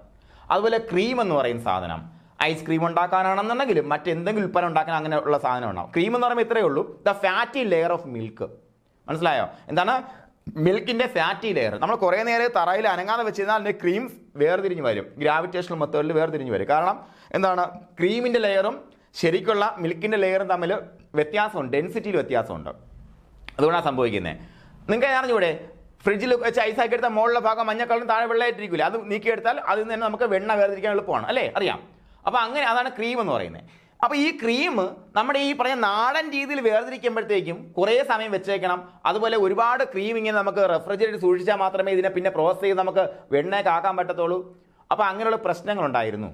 അതുപോലെ ക്രീം എന്ന് പറയുന്ന സാധനം ഐസ്ക്രീം ഉണ്ടാക്കാനാണെന്നുണ്ടെങ്കിലും മറ്റെന്തെങ്കിലും ഉൽപ്പന്നം ഉണ്ടാക്കാൻ അങ്ങനെയുള്ള സാധനം ഉണ്ടാവും. ക്രീം എന്ന് പറയുമ്പോൾ ഇത്രയേ ഉള്ളൂ, the fatty layer of milk. മനസ്സിലായോ? എന്താണ്? മിൽക്കിൻ്റെ ഫാറ്റി ലെയർ നമ്മൾ കുറേ നേരം തറയിൽ അനങ്ങാതെ വെച്ചിരുന്നാൽ അതിൻ്റെ ക്രീം വേർതിരിഞ്ഞ് വരും, ഗ്രാവിറ്റേഷണൽ മെത്തേഡിൽ വേർതിരിഞ്ഞ് വരും. കാരണം എന്താണ്, ക്രീമിൻ്റെ ലെയറും ശരിക്കുള്ള മിൽക്കിൻ്റെ ലെയറും തമ്മിൽ വ്യത്യാസമുണ്ട്, ഡെൻസിറ്റിയിൽ വ്യത്യാസമുണ്ട്. അതുകൊണ്ടാണ് സംഭവിക്കുന്നത്. നിങ്ങൾക്ക് അറിഞ്ഞൂടെ, ഫ്രിഡ്ജിൽ വെച്ച് ഐസാക്കി എടുത്താൽ മുകളിലെ ഭാഗം മഞ്ഞ കളറും താഴെ വെള്ളമായിട്ടിരിക്കില്ല, അത് നീക്കിയെടുത്താൽ അതിൽ നിന്ന് തന്നെ നമുക്ക് വെണ്ണ വേർതിരിക്കാൻ എളുപ്പമാണ് അല്ലേ, അറിയാം. അപ്പോൾ അങ്ങനെ അതാണ് ക്രീം എന്ന് പറയുന്നത്. അപ്പോൾ ഈ ക്രീം നമ്മുടെ ഈ പറഞ്ഞ നാടൻ രീതിയിൽ വേർതിരിക്കുമ്പോഴത്തേക്കും കുറേ സമയം വെച്ചേക്കണം. അതുപോലെ ഒരുപാട് ക്രീം ഇങ്ങനെ നമുക്ക് റെഫ്രിജറേറ്റർ സൂക്ഷിച്ചാൽ മാത്രമേ ഇതിനെ പിന്നെ പ്രോസസ് ചെയ്ത് നമുക്ക് വെണ്ണയൊക്കെ ആക്കാൻ പറ്റത്തുള്ളൂ. അപ്പോൾ അങ്ങനെയുള്ള പ്രശ്നങ്ങളുണ്ടായിരുന്നു.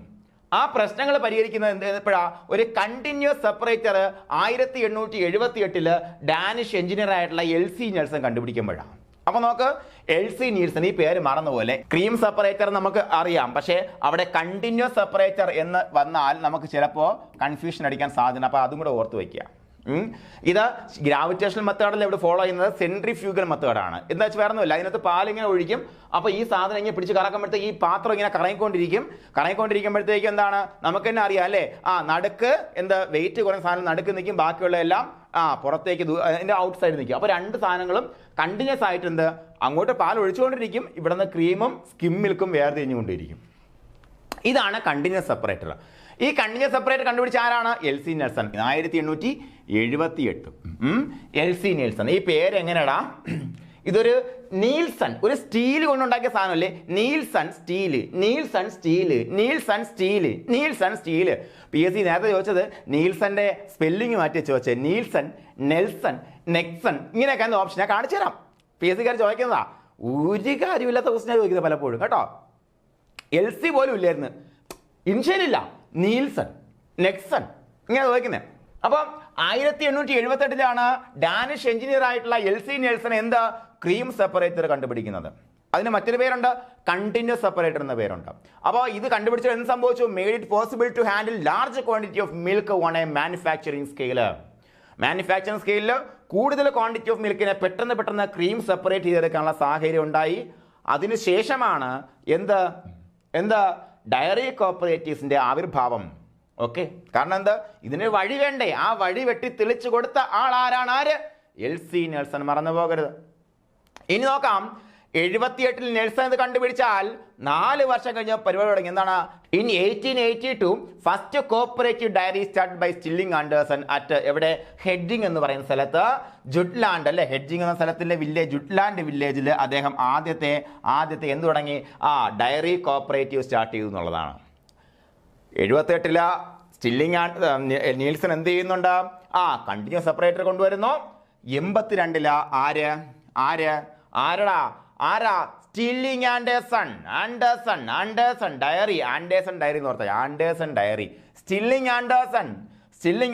ആ പ്രശ്നങ്ങൾ പരിഹരിക്കുന്നത് എപ്പോഴാണ്, ഒരു കണ്ടിന്യൂസ് സെപ്പറേറ്റർ 1878 ഡാനിഷ് എഞ്ചിനീയർ ആയിട്ടുള്ള LC നീൽസൺ കണ്ടുപിടിക്കുമ്പോഴാണ്. അപ്പോൾ നോക്ക്, LC നീൽസൺ, ഈ പേര് മറന്നുപോലെ, ക്രീം സെപ്പറേറ്റർ നമുക്ക് അറിയാം, പക്ഷേ അവിടെ കണ്ടിന്യൂസ് സെപ്പറേറ്റർ എന്ന് വന്നാൽ നമുക്ക് ചിലപ്പോൾ കൺഫ്യൂഷൻ അടിക്കാൻ സാധ്യത. അപ്പോൾ അതും കൂടെ ഓർത്ത് വയ്ക്കുക. ഇത് ഗ്രാവിറ്റേഷണൽ മെത്തേഡിൽ ഇവിടെ ഫോളോ ചെയ്യുന്നത് സെൻട്രിഫ്യൂഗൽ മെത്തേഡാണ്. എന്താ വെച്ചാൽ വേറെ ഒന്നുമില്ല, അതിനകത്ത് പാലിങ്ങനെ ഒഴിക്കും. അപ്പോൾ ഈ സാധനം ഇങ്ങനെ പിടിച്ച് കറക്കുമ്പോഴത്തേക്ക് ഈ പാത്രം ഇങ്ങനെ കറങ്ങിക്കൊണ്ടിരിക്കുമ്പോഴത്തേക്ക് എന്താണ്, നമുക്ക് തന്നെ അറിയാം അല്ലേ, നടുക്ക് വെയിറ്റ് കുറഞ്ഞ സാധനം നടുക്ക് നിൽക്കും, ബാക്കിയുള്ള എല്ലാം പുറത്തേക്ക് അതിൻ്റെ ഔട്ട് സൈഡ് നിൽക്കും. അപ്പോൾ രണ്ട് സാധനങ്ങളും കണ്ടിന്യൂസ് ആയിട്ട് അങ്ങോട്ട് പാൽ ഒഴിച്ചുകൊണ്ടിരിക്കും, ഇവിടെ നിന്ന് ക്രീമും സ്കിം മിൽക്കും വേർതിരിഞ്ഞുകൊണ്ടിരിക്കും. ഇതാണ് കണ്ടിന്യൂസ് സെപ്പറേറ്റർ. ഈ കണ്ടിന്യൂസ് സെപ്പറേറ്റർ കണ്ടുപിടിച്ച ആരാണ്? LC Nielsen, 1878. LC Nielsen. ഈ പേര് എങ്ങനെയാടാ, ഇതൊരു നീൽസൺ, ഒരു സ്റ്റീൽ കൊണ്ടുണ്ടാക്കിയ സാധനമല്ലേ, നീൽസൺ സ്റ്റീല്. PSC നേരത്തെ ചോദിച്ചത് നീൽസന്റെ സ്പെല്ലിംഗ് മാറ്റി ചോദിച്ചത്, നീൽസൺ, നെൽസൺ, നെക്സൺ, ഇങ്ങനെയൊക്കെ ഓപ്ഷൻ ഞാൻ കാണിച്ചു തരാം. PSCക്കാർ ചോദിക്കുന്നതാ, ഒരു കാര്യമില്ലാത്ത ക്വസ്റ്റ്യൻ ചോദിക്കുന്നത് പലപ്പോഴും കേട്ടോ. LC പോലും ഇല്ലായിരുന്നു, ഇൻഷ്യലില്ല, നീൽസൺ, നെക്സൺ, ഇങ്ങനെ ചോദിക്കുന്നത്. അപ്പം 1878 ഡാനിഷ് എഞ്ചിനീയർ ആയിട്ടുള്ള LC നീൽസൺ ക്രീം സെപ്പറേറ്റർ കണ്ടുപിടിക്കുന്നത്. അതിന് മറ്റൊരു പേരുണ്ട്, കണ്ടിന്യൂസ് സെപ്പറേറ്റർ എന്ന പേരുണ്ട്. അപ്പോൾ ഇത് കണ്ടുപിടിച്ചത് എന്ത് സംഭവിച്ചു? Made it possible to handle large quantity of milk on a manufacturing സ്കെയിലിൽ കൂടുതൽ ക്വാണ്ടിറ്റി ഓഫ് മിൽക്കിനെ പെട്ടെന്ന് ക്രീം സെപ്പറേറ്റ് ചെയ്തെടുക്കാനുള്ള സാഹചര്യം ഉണ്ടായി. അതിനുശേഷമാണ് ഡയറി കോപ്പറേറ്റീവ്സിന്റെ ആവിർഭാവം. ഓക്കെ, കാരണം ഇതിന് വഴി വേണ്ടേ, ആ വഴി വെട്ടി തെളിച്ചു കൊടുത്ത ആളാരാണ്? LC നീൽസൺ, മറന്നു പോകരുത്. ഇനി നോക്കാം, 78 നീൽസൺ ഇത് കണ്ടുപിടിച്ചാൽ 4 വർഷം കഴിഞ്ഞ പരിപാടി തുടങ്ങി. എന്താണ്? In 1882 first cooperative dairy start by Stilling Andersen at എവിടെ, ഹെഡ്ജിങ് എന്ന് പറയുന്ന സ്ഥലത്ത്, ജുട്ട്ലാൻഡ് അല്ലെ, ഹെഡ്ജിങ് എന്ന സ്ഥലത്തിന്റെ ജുട്ട്ലാൻഡ് വില്ലേജിൽ അദ്ദേഹം ആദ്യത്തെ എന്ത് തുടങ്ങി? ഡയറി കോപ്പറേറ്റീവ് സ്റ്റാർട്ട് ചെയ്തു എന്നുള്ളതാണ്. 78 സ്റ്റില്ലിംഗ് നീൽസൺ എന്ത് ചെയ്യുന്നുണ്ട്? കണ്ടിന്യൂസ് സെപ്പറേറ്റർ കൊണ്ടുവരുന്നു. 82 ആരാ? സ്റ്റില്ലിംഗ് ആൻഡേഴ്സൺ ഡയറി എന്ന് ഓർത്താ, സ്റ്റില്ലിംഗ്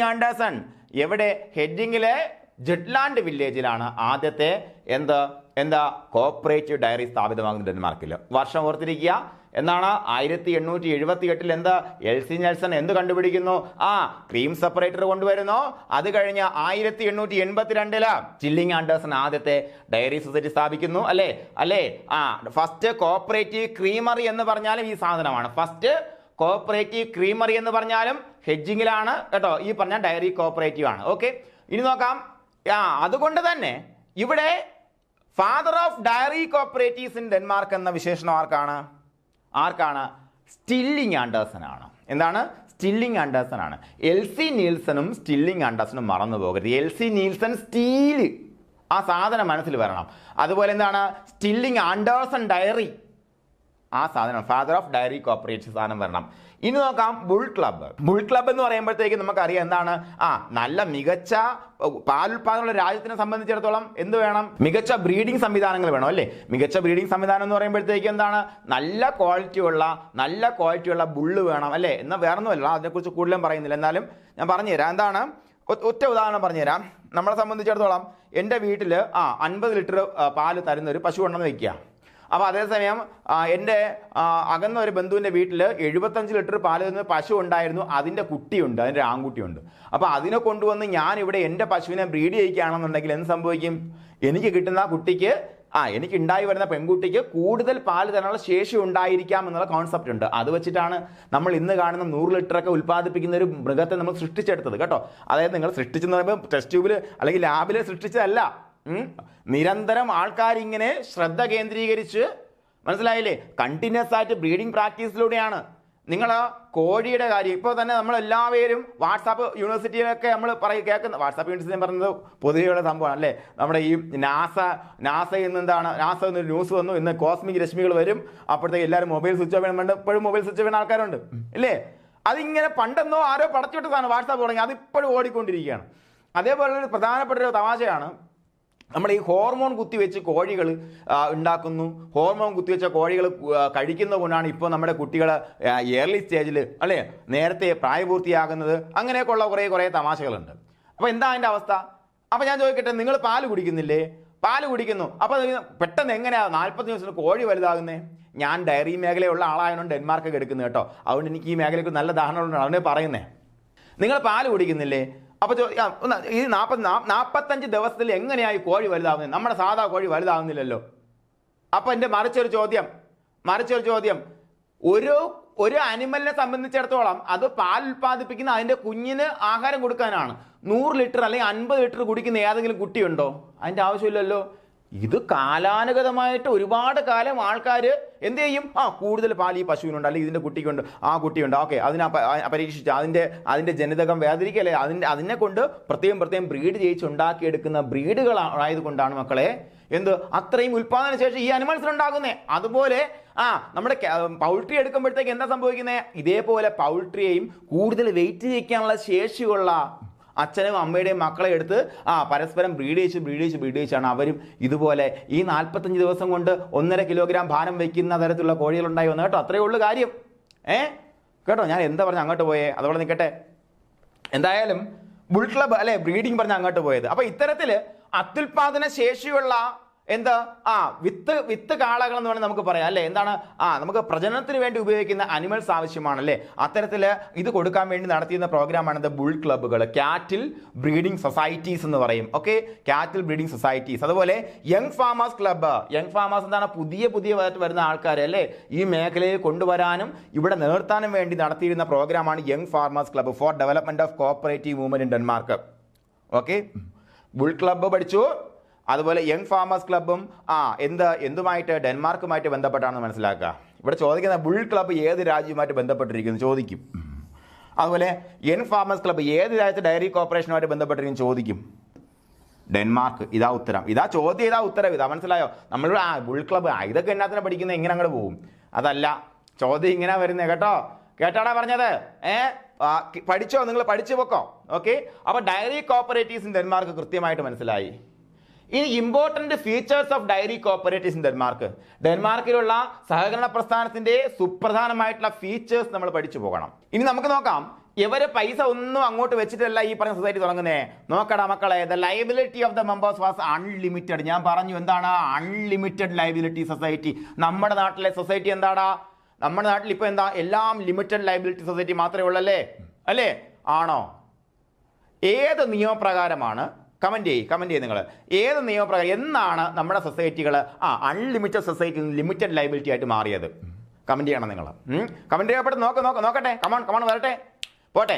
ആൻഡേഴ്സൺ എവിടെ? ഹെഡ്ജിങ്ങിലെ ജുട്ട്ലാൻഡ് വില്ലേജിലാണ് ആദ്യത്തെ കോപ്പറേറ്റീവ് ഡയറി സ്ഥാപിതമാകുന്നത് ഡെൻമാർക്കിൽ. വർഷം ഓർത്തിരിക്കുക. എന്താണ്? 1878 LC നീൽസൺ എന്ത് കണ്ടുപിടിക്കുന്നു? ക്രീം സെപ്പറേറ്റർ കൊണ്ടുവരുന്നു. അത് കഴിഞ്ഞ് 1882 സ്റ്റില്ലിംഗ് ആൻഡേഴ്സൺ ആദ്യത്തെ ഡയറി സൊസൈറ്റി സ്ഥാപിക്കുന്നു. അല്ലേ? ഫസ്റ്റ് കോപ്പറേറ്റീവ് ക്രീമറി എന്ന് പറഞ്ഞാലും ഈ സാധനമാണ്. ഫസ്റ്റ് കോപ്പറേറ്റീവ് ക്രീമറി എന്ന് പറഞ്ഞാലും ഹെഡ്ജിങ്ങിലാണ് കേട്ടോ. ഈ പറഞ്ഞ ഡയറി കോപ്പറേറ്റീവ് ആണ്. ഓക്കെ, ഇനി നോക്കാം. അതുകൊണ്ട് തന്നെ ഇവിടെ father of diary cooperatives in Denmark എന്ന വിശേഷണം ആർക്കാണ്? സ്റ്റില്ലിംഗ് ആൻഡേഴ്സൺ ആണ്. എന്താണ്? സ്റ്റില്ലിംഗ് ആൻഡേഴ്സൺ ആണ്. LC നീൽസണും സ്റ്റില്ലിംഗ് ആൻഡേഴ്സണും മറന്നു പോകരുത്. LC നീൽസൺ സ്റ്റീല്, ആ സാധനം മനസ്സിൽ വരണം. അതുപോലെ എന്താണ്? സ്റ്റില്ലിംഗ് ആൻഡേഴ്സൺ ഡയറി, ആ സാധനം, ഫാദർ ഓഫ് ഡയറി കോപ്പറേറ്റീവ് സാധനം വരണം. ഇനി നോക്കാം, ബുൾ ക്ലബ് എന്ന് പറയുമ്പോഴത്തേക്ക് നമുക്കറിയാം എന്താണ്? നല്ല മികച്ച പാലുൽപാദനമുള്ള രാജ്യത്തിനെ സംബന്ധിച്ചിടത്തോളം എന്ത് വേണം? മികച്ച ബ്രീഡിംഗ് സംവിധാനങ്ങൾ വേണം അല്ലേ? മികച്ച ബ്രീഡിംഗ് സംവിധാനം എന്ന് പറയുമ്പോഴത്തേക്ക് എന്താണ്? നല്ല ക്വാളിറ്റിയുള്ള ബുള്ള് വേണം അല്ലേ? എന്നാൽ വേറെ ഒന്നുമല്ല, അതിനെക്കുറിച്ച് കൂടുതലും പറയുന്നില്ല, എന്നാലും ഞാൻ പറഞ്ഞുതരാം. എന്താണ്? ഒറ്റ ഉദാഹരണം പറഞ്ഞുതരാം. നമ്മളെ സംബന്ധിച്ചിടത്തോളം എൻ്റെ വീട്ടിൽ 50 ലിറ്റർ പാല് തരുന്ന ഒരു പശു ഉണ്ടെന്ന് വയ്ക്കുക. അപ്പോൾ അതേസമയം എൻ്റെ അകന്ന ഒരു ബന്ധുവിൻ്റെ വീട്ടിൽ 75 ലിറ്റർ പാല് തരുന്ന പശു ഉണ്ടായിരുന്നു. അതിൻ്റെ കുട്ടിയുണ്ട്, അതിൻ്റെ ആൺകുട്ടിയുണ്ട്. അപ്പോൾ അതിനെ കൊണ്ടുവന്ന് ഞാൻ ഇവിടെ എൻ്റെ പശുവിനെ ബ്രീഡ് ചെയ്യിക്കുകയാണെന്നുണ്ടെങ്കിൽ എന്ത് സംഭവിക്കും? എനിക്ക് കിട്ടുന്ന കുട്ടിക്ക് എനിക്ക് ഉണ്ടായി വരുന്ന പെൺകുട്ടിക്ക് കൂടുതൽ പാല് തരാനുള്ള ശേഷി ഉണ്ടായിരിക്കാം എന്നുള്ള കോൺസെപ്റ്റ് ഉണ്ട്. അത് വെച്ചിട്ടാണ് നമ്മൾ ഇന്ന് കാണുന്ന 100 ലിറ്ററൊക്കെ ഉൽപ്പാദിപ്പിക്കുന്ന ഒരു മൃഗത്തെ നമ്മൾ സൃഷ്ടിച്ചെടുത്തത് കേട്ടോ. അതായത് നിങ്ങൾ സൃഷ്ടിച്ചെന്ന് പറയുമ്പോൾ ടെസ്റ്റ് ട്യൂബിൽ അല്ലെങ്കിൽ ലാബിൽ സൃഷ്ടിച്ചതല്ല, നിരന്തരം ആൾക്കാരിങ്ങനെ ശ്രദ്ധ കേന്ദ്രീകരിച്ച്, മനസ്സിലായില്ലേ, കണ്ടിന്യൂസ് ആയിട്ട് ബ്രീഡിംഗ് പ്രാക്ടീസിലൂടെയാണ്. നിങ്ങൾ കോഴിയുടെ കാര്യം ഇപ്പോൾ തന്നെ നമ്മളെല്ലാവരും വാട്സാപ്പ് യൂണിവേഴ്സിറ്റിയിലൊക്കെ നമ്മൾ കേൾക്കുന്ന, വാട്സാപ്പ് യൂണിവേഴ്സിറ്റി പറയുന്നത് പൊതുവെയുള്ള സംഭവമാണ് അല്ലേ. നമ്മുടെ ഈ നാസയിൽ നിന്ന് എന്താണ്, നാസ എന്നൊരു ന്യൂസ് വന്നു, ഇന്ന് കോസ്മിക് രശ്മികൾ വരും, അപ്പോഴത്തേക്ക് എല്ലാവരും മൊബൈൽ സ്വിച്ച് ഓഫ് ചെയ്യണം. ഇപ്പോഴും മൊബൈൽ സ്വിച്ച് ഓഫ് ചെയ്യുന്ന ആൾക്കാരുണ്ട് ഇല്ലേ. അതിങ്ങനെ പണ്ടെന്നോ ആരോ പടച്ചുവിട്ട സാധനം വാട്സാപ്പ് തുടങ്ങി, അതിപ്പോഴും ഓടിക്കൊണ്ടിരിക്കുകയാണ്. അതേപോലെ ഒരു പ്രധാനപ്പെട്ട ഒരു തമാശയാണ്, നമ്മൾ ഈ ഹോർമോൺ കുത്തിവെച്ച് കോഴികൾ ഉണ്ടാക്കുന്നു, ഹോർമോൺ കുത്തിവെച്ച കോഴികൾ കഴിക്കുന്നത് കൊണ്ടാണ് ഇപ്പോൾ നമ്മുടെ കുട്ടികൾ ഏർലി സ്റ്റേജിൽ അല്ലേ, നേരത്തെ പ്രായപൂർത്തിയാകുന്നത്. അങ്ങനെയൊക്കെയുള്ള കുറേ തമാശകളുണ്ട്. അപ്പോൾ എന്താ അതിൻ്റെ അവസ്ഥ? അപ്പോൾ ഞാൻ ചോദിക്കട്ടെ, നിങ്ങൾ പാല് കുടിക്കുന്നില്ലേ? പാല് കുടിക്കുന്നു, അപ്പോൾ പെട്ടെന്ന് എങ്ങനെയാണ് 40 ദിവസത്തിന് കോഴി വലുതാകുന്നത്? ഞാൻ ഡയറി മേഖലയുള്ള ആളായതുകൊണ്ട് ഡെൻമാർക്കൊക്കെ എടുക്കുന്നത് കേട്ടോ, അതുകൊണ്ട് എനിക്ക് ഈ മേഖലയ്ക്ക് നല്ല ധാരണകളുണ്ട്, അവനെ പറയുന്നേ. നിങ്ങൾ പാല് കുടിക്കുന്നില്ലേ? അപ്പോൾ ഈ 45 ദിവസത്തിൽ എങ്ങനെയായി കോഴി വലുതാവുന്നത്? നമ്മുടെ സാധാ കോഴി വലുതാവുന്നില്ലല്ലോ. അപ്പോൾ എൻ്റെ മറിച്ചൊരു ചോദ്യം, ഒരു അനിമലിനെ സംബന്ധിച്ചിടത്തോളം അത് പാൽ ഉൽപ്പാദിപ്പിക്കുന്ന അതിൻ്റെ കുഞ്ഞിന് ആഹാരം കൊടുക്കാനാണ്. 100 ലിറ്റർ അല്ലെങ്കിൽ 50 ലിറ്റർ കുടിക്കുന്ന ഏതെങ്കിലും കുട്ടിയുണ്ടോ? അതിൻ്റെ ആവശ്യമില്ലല്ലോ. ഇത് കാലാനുഗതമായിട്ട് ഒരുപാട് കാലം ആൾക്കാർ എന്ത് ചെയ്യും, കൂടുതൽ പാൽ ഈ പശുവിനുണ്ട് അല്ലെങ്കിൽ ഇതിൻ്റെ കുട്ടിക്കുണ്ട്, ആ കുട്ടിയുണ്ട്, ഓക്കെ, അതിനെ പരീക്ഷിച്ച് അതിൻ്റെ ജനിതകം വേദനിക്കല്ലേ, അതിനെ കൊണ്ട് പ്രത്യേകം ബ്രീഡ് ചെയ്യിച്ചുണ്ടാക്കിയെടുക്കുന്ന ബ്രീഡുകളായതുകൊണ്ടാണ് മക്കളെ അത്രയും ഉൽപ്പാദന ശേഷി ഈ അനിമൽസിനുണ്ടാകുന്നേ. അതുപോലെ നമ്മുടെ പൗൾട്രി എടുക്കുമ്പോഴത്തേക്ക് എന്താ സംഭവിക്കുന്നത്? ഇതേപോലെ പൗൾട്രിയെയും കൂടുതൽ വെയിറ്റ് ചെയ്യിക്കാനുള്ള ശേഷിയുള്ള അച്ഛനും അമ്മയുടെയും മക്കളെ എടുത്ത് പരസ്പരം ബ്രീഡ് ചെയ്യിച്ചാണ് അവരും ഇതുപോലെ ഈ 45 ദിവസം കൊണ്ട് 1.5 കിലോഗ്രാം ഭാരം വയ്ക്കുന്ന തരത്തിലുള്ള കോഴികളുണ്ടായി വന്നു കേട്ടോ. അത്രയേ ഉള്ളൂ കാര്യം. കേട്ടോ, ഞാൻ എന്താ പറഞ്ഞ അങ്ങോട്ട് പോയേ, അതോടെ നിൽക്കട്ടെ. എന്തായാലും ബുൾ ക്ലബ് അല്ലെ ബ്രീഡിംഗ് പറഞ്ഞ അങ്ങോട്ട് പോയത്. അപ്പൊ ഇത്തരത്തിൽ അത്യുൽപാദന ശേഷിയുള്ള വിത്ത് കാളകൾ എന്ന് വേണമെങ്കിൽ നമുക്ക് പറയാം അല്ലേ. എന്താണ് നമുക്ക് പ്രജനനത്തിന് വേണ്ടി ഉപയോഗിക്കുന്ന അനിമൽസ് ആവശ്യമാണല്ലേ. അത്തരത്തിൽ ഇത് കൊടുക്കാൻ വേണ്ടി നടത്തിയിരുന്ന പ്രോഗ്രാമാണ് ബുൾ ക്ലബ്ബുകൾ, ക്യാറ്റിൽ ബ്രീഡിംഗ് സൊസൈറ്റീസ് എന്ന് പറയും. Okay, cattle breeding societies. അതുപോലെ young farmers club. Young farmers എന്താണ്, പുതിയതായിട്ട് വരുന്ന ആൾക്കാരെ അല്ലേ ഈ മേഖലയിൽ കൊണ്ടുവരാനും ഇവിടെ നിർത്താനും വേണ്ടി നടത്തിയിരുന്ന പ്രോഗ്രാമാണ് young farmers club for development of cooperative movement in Denmark. Okay, bull club പഠിച്ചു. അതുപോലെ യങ് ഫാമേഴ്സ് ക്ലബ്ബും എന്തുമായിട്ട് ഡെൻമാർക്കുമായിട്ട് ബന്ധപ്പെട്ടാണെന്ന് മനസ്സിലാക്കുക. ഇവിടെ ചോദിക്കുന്ന ബുൾ ക്ലബ്ബ് ഏത് രാജ്യവുമായിട്ട് ബന്ധപ്പെട്ടിരിക്കുന്നു ചോദിക്കും. അതുപോലെ യങ് ഫാമേഴ്സ് ക്ലബ്ബ് ഏത് രാജ്യത്തെ ഡയറി കോർപ്പറേഷനുമായിട്ട് ബന്ധപ്പെട്ടിരിക്കുന്നു ചോദിക്കും. ഡെൻമാർക്ക്. ഇതാ ഉത്തരം, ഇതാ ചോദ്യം, ഇതാ ഉത്തരം, ഇതാ മനസ്സിലായോ? നമ്മൾ ബുൾ ക്ലബ്ബ് ഇതൊക്കെ എന്നാത്തിനെ പഠിക്കുന്നത്, ഇങ്ങനെ അങ്ങോട്ട് പോകും. അതല്ല, ചോദ്യം ഇങ്ങനെ വരുന്നത് കേട്ടാടാ പറഞ്ഞത്. പഠിച്ചോ, നിങ്ങൾ പഠിച്ചു വെക്കോ. ഓക്കെ, അപ്പോൾ ഡയറി കോർപ്പറേറ്റീവ്സ് ഇൻ ഡെൻമാർക്ക് കൃത്യമായിട്ട് മനസ്സിലായി. ഇനി important features of dairy cooperatives in Denmark. ഡെൻമാർക്കിലുള്ള സഹകരണ പ്രസ്ഥാനത്തിന്റെ സുപ്രധാനമായിട്ടുള്ള ഫീച്ചേഴ്സ് നമ്മൾ പഠിച്ചു പോകണം. ഇനി നമുക്ക് നോക്കാം, ഇവര് പൈസ ഒന്നും അങ്ങോട്ട് വെച്ചിട്ടല്ല ഈ പറഞ്ഞ സൊസൈറ്റി തുടങ്ങുന്നേ. നോക്കടാ മക്കളെ, the liability of the members was unlimited. ഞാൻ പറഞ്ഞു എന്താണ് അൺലിമിറ്റഡ് ലയബിലിറ്റി സൊസൈറ്റി. നമ്മുടെ നാട്ടിലെ സൊസൈറ്റി എന്താടാ? നമ്മുടെ നാട്ടിൽ ഇപ്പൊ എന്താ, എല്ലാം ലിമിറ്റഡ് ലയബിലിറ്റി സൊസൈറ്റി മാത്രമേ ഉള്ളല്ലേ, അല്ലേ? ആണോ? ഏത് നിയമപ്രകാരമാണ്, കമന്റ് ചെയ്യ് നിങ്ങൾ, ഏത് നിയമപ്രകാരം എന്നാണ് നമ്മുടെ സൊസൈറ്റികൾ അൺലിമിറ്റഡ് സൊസൈറ്റി ലിമിറ്റഡ് ലയബിലിറ്റി ആയിട്ട് മാറിയത്? കമന്റ് ചെയ്യണം നിങ്ങൾ. കമന്റ് ചെയ്യപ്പെട്ട് നോക്കട്ടെ. കമൺ വരട്ടെ, പോട്ടെ.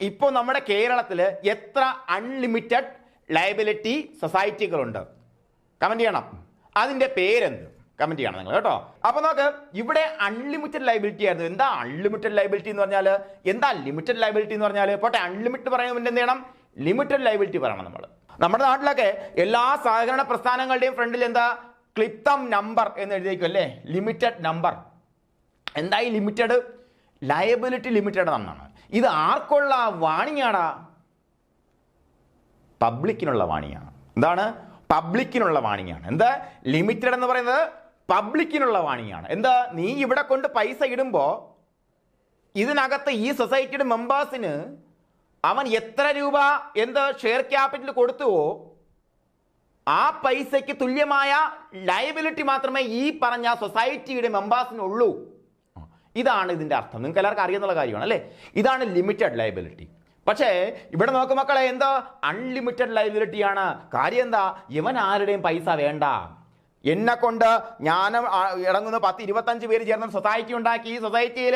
ഇപ്പോൾ നമ്മുടെ കേരളത്തിൽ എത്ര അൺലിമിറ്റഡ് ലയബിലിറ്റി സൊസൈറ്റികളുണ്ട്? കമന്റ് ചെയ്യണം. അതിന്റെ പേരെന്ത്? കമന്റ് ചെയ്യണം നിങ്ങൾ കേട്ടോ. അപ്പൊ നോക്ക്, ഇവിടെ അൺലിമിറ്റഡ് ലയബിലിറ്റി ആയിരുന്നു. എന്താ അൺലിമിറ്റഡ് ലയബിലിറ്റി എന്ന് പറഞ്ഞാൽ? എന്താ ലിമിറ്റഡ് ലയബിലിറ്റി എന്ന് പറഞ്ഞാൽ? പോട്ടെ, അൺലിമിറ്റഡ് പറയുമ്പോൾ എന്ത് ചെയ്യണം? ലിമിറ്റഡ് ലയബിലിറ്റി പറയണം നമ്മൾ. നമ്മുടെ നാട്ടിലൊക്കെ എല്ലാ സഹകരണ പ്രസ്ഥാനങ്ങളുടെയും ഫ്രണ്ടിൽ എന്താ, ക്ലിപ്തം നമ്പർ എന്ന് എഴുതിയേക്കും അല്ലേ, ലിമിറ്റഡ് നമ്പർ. എന്താ ഈ ലിമിറ്റഡ്? ലയബിലിറ്റി ലിമിറ്റഡ് എന്നാണ്. ഇത് ആർക്കുള്ള വാണിയാടാ? പബ്ലിക്കിനുള്ള വാണിയാണ്. എന്താണ്? പബ്ലിക്കിനുള്ള വാണിയാണ്. എന്താ ലിമിറ്റഡ് എന്ന് പറയുന്നത്? പബ്ലിക്കിനുള്ള വാണിയാണ്. എന്താ, നീ ഇവിടെ കൊണ്ട് പൈസ ഇടുമ്പോ ഇതിനകത്ത് ഈ സൊസൈറ്റിയുടെ മെമ്പേഴ്സിന് അവൻ എത്ര രൂപ ഷെയർ ക്യാപിറ്റൽ കൊടുത്തുവോ ആ പൈസയ്ക്ക് തുല്യമായ ലയബിലിറ്റി മാത്രമേ ഈ പറഞ്ഞ സൊസൈറ്റിയുടെ മെമ്പേഴ്സിനുള്ളൂ. ഇതാണ് ഇതിന്റെ അർത്ഥം. നിങ്ങൾക്ക് എല്ലാവർക്കും അറിയാന്നുള്ള കാര്യമാണ് അല്ലേ. ഇതാണ് ലിമിറ്റഡ് ലയബിലിറ്റി. പക്ഷേ ഇവിടെ നോക്ക് മക്കളെ, എന്താ അൺലിമിറ്റഡ് ലയബിലിറ്റിയാണ്. കാര്യം എന്താ, ഇവൻ ആരുടെയും പൈസ വേണ്ട. എന്നെ കൊണ്ട് ഞാൻ ഇറങ്ങുന്ന 10-25 പേര് ചേർന്ന് സൊസൈറ്റി ഉണ്ടാക്കി. ഈ സൊസൈറ്റിയിൽ